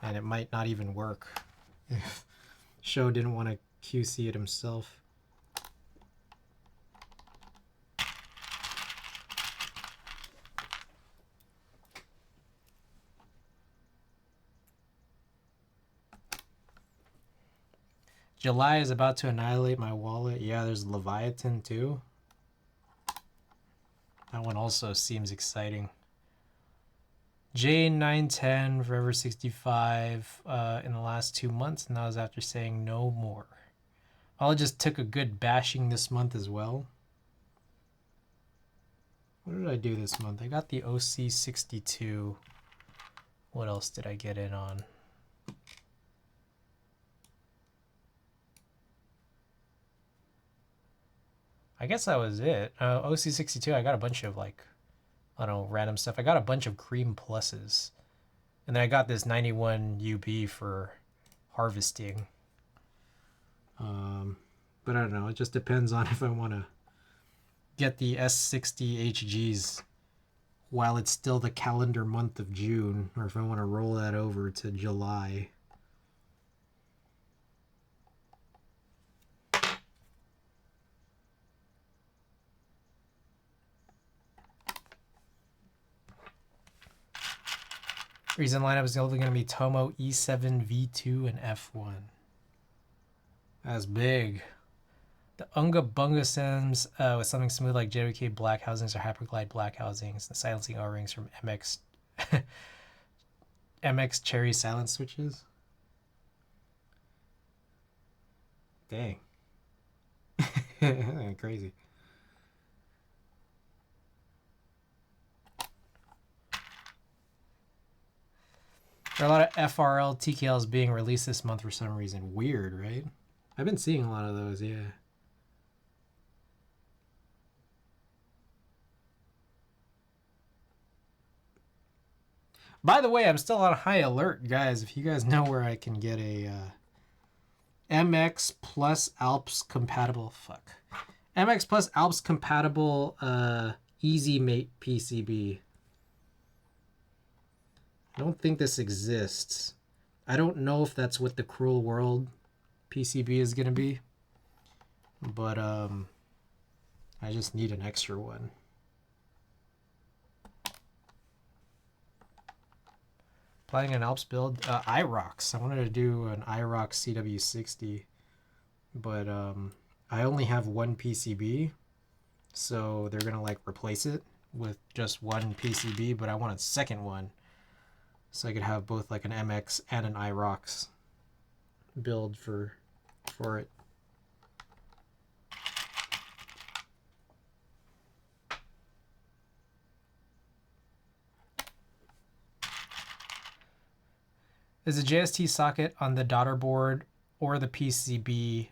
[SPEAKER 1] And it might not even work if Show didn't want to QC it himself. July is about to annihilate my wallet. Yeah, there's Leviathan too. That one also seems exciting. J910 Forever 65 in the last 2 months, and that was after saying no more. I just took a good bashing this month as well. What did I do this month? I got the OC62. What else did I get in on? I guess that was it. OC62, I got a bunch of like, I don't know, random stuff. I got a bunch of cream pluses. And then I got this 91 UB for harvesting. But I don't know. It just depends on if I want to get the S60 HGs while it's still the calendar month of June, or if I want to roll that over to July. Reason lineup is only going to be Tomo, E7, V2, and F1. That's big. The Unga Bunga Sims with something smooth like JWK black housings or Hyperglide black housings. The silencing O-rings from MX MX Cherry silence switches. Dang. Crazy. There are a lot of FRL TKLs being released this month for some reason. Weird, right? I've been seeing a lot of those, yeah. By the way, I'm still on high alert, guys. If you guys know where I can get a MX plus Alps compatible, MX plus Alps compatible Easy Mate PCB. I don't think this exists. I don't know if that's what the Cruel World PCB is gonna be, but I just need an extra one. Planning an Alps build, IROX. I wanted to do an IROX CW60, but I only have one PCB, so they're gonna like replace it with just one PCB, but I want a second one, so I could have both like an MX and an IROX build for it. Is the JST socket on the daughter board or the PCB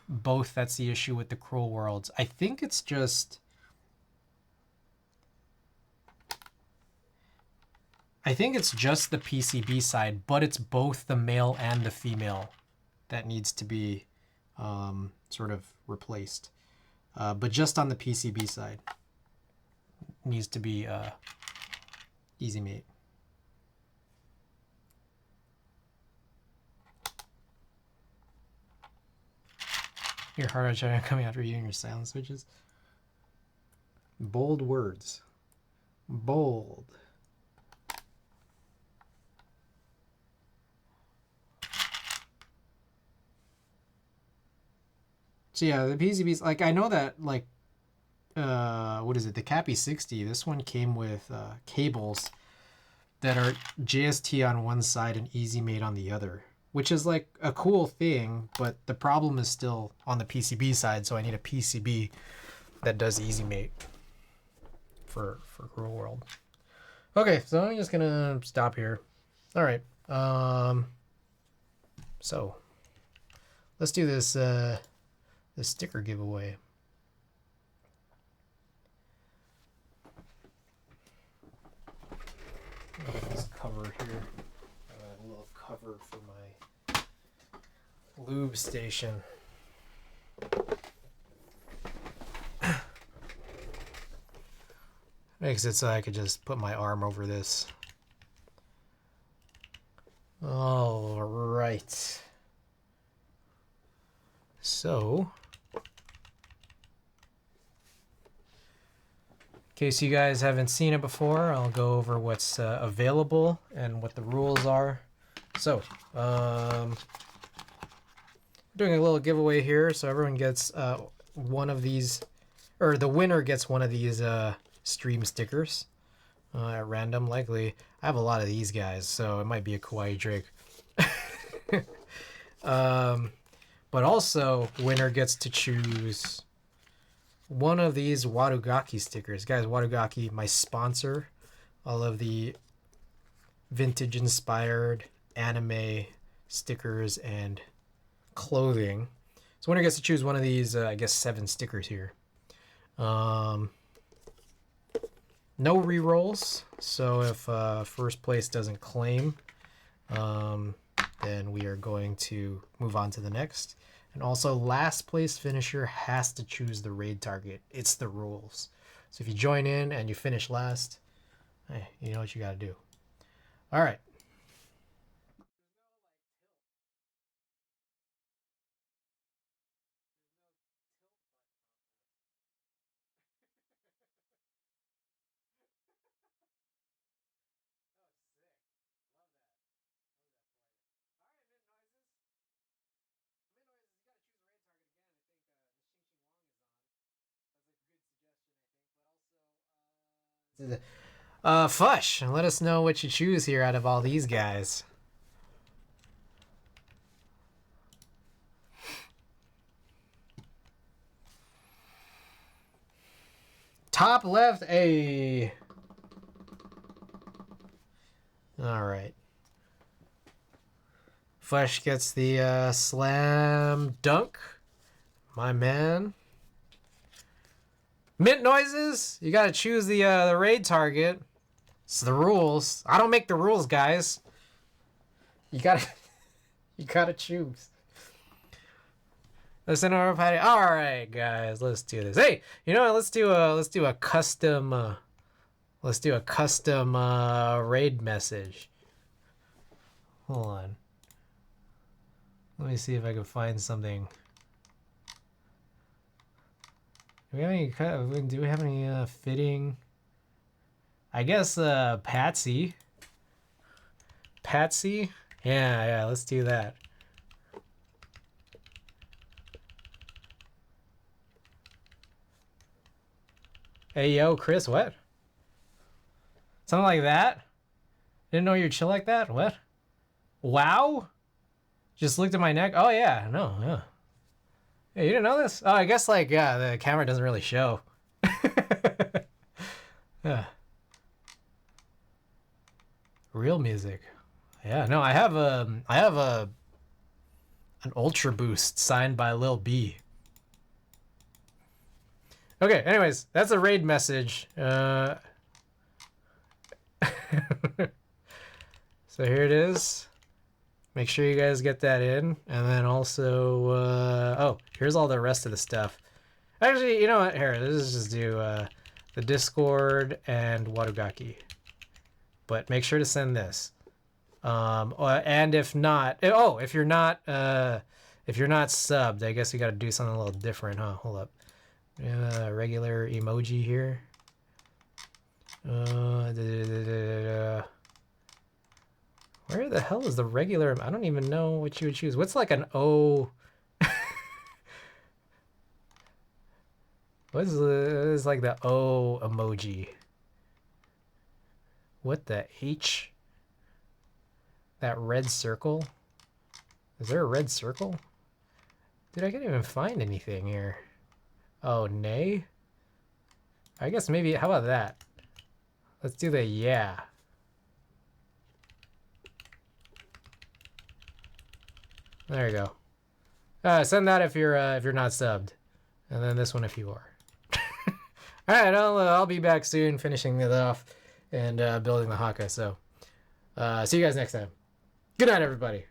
[SPEAKER 1] both that's the issue with the Cruel Worlds? I think it's just... I think it's just the PCB side, but it's both the male and the female that needs to be sort of replaced. but just on the PCB side. Needs to be easy mate. Your hard drive coming after you and your silent switches. Bold words. Bold. So yeah, the PCBs, like I know that like what is it, the Cappy 60, this one came with cables that are JST on one side and easy mate on the other, which is like a cool thing, but the problem is still on the PCB side, so I need a PCB that does easy mate for Cruel World. Okay, so I'm just gonna stop here. All right, so let's do this this sticker giveaway. This cover here, a little cover for my lube station. Makes it so I could just put my arm over this. All right. So, in case you guys haven't seen it before, I'll go over what's available and what the rules are. So, doing a little giveaway here, so everyone gets one of these, or the winner gets one of these stream stickers at random. Likely, I have a lot of these guys, so it might be a Kawaii Drake. But also, winner gets to choose one of these Wadugaki stickers. Guys, Wadugaki, my sponsor. All of the vintage-inspired anime stickers and clothing. So winner gets to choose one of these, I guess 7 stickers here. No re-rolls. So if first place doesn't claim, then we are going to move on to the next. And also, last place finisher has to choose the raid target. It's the rules. So if you join in and you finish last, hey, you know what you got to do. All right. Fush, let us know what you choose here out of all these guys. Top left, A. All right. Fush gets the slam dunk. My man. Mint noises. You gotta choose the raid target. It's the rules. I don't make the rules, guys. You gotta choose. Listen, everybody. All right, guys, let's do this. Hey, you know what? Let's do a custom raid message. Hold on. Let me see if I can find something. Do we have any fitting? I guess Patsy. Patsy? Yeah, let's do that. Hey, yo, Chris, what? Something like that? Didn't know you're chill like that? What? Wow? Just looked at my neck? Oh, yeah, no, yeah. Hey, you didn't know this? Oh, I guess, like, yeah, the camera doesn't really show. Yeah. Real music. Yeah, no, I have an Ultra Boost signed by Lil B. Okay, anyways, that's a raid message. So here it is. Make sure you guys get that in. And then also, oh, here's all the rest of the stuff. Actually, you know what? Here, let's just do the Discord and Watugaki. But make sure to send this. And if not, if you're not subbed, I guess we got to do something a little different, huh? Hold up. Regular emoji here. Where the hell is the regular? I don't even know what you would choose. What's like an O? What is like the O emoji? What the H? That red circle? Is there a red circle? Dude, I can't even find anything here. Oh, nay? I guess maybe, how about that? Let's do the yeah. There you go. Send that if you're not subbed. And then this one if you are. Alright, I'll be back soon finishing it off and building the Haka, so see you guys next time. Good night, everybody.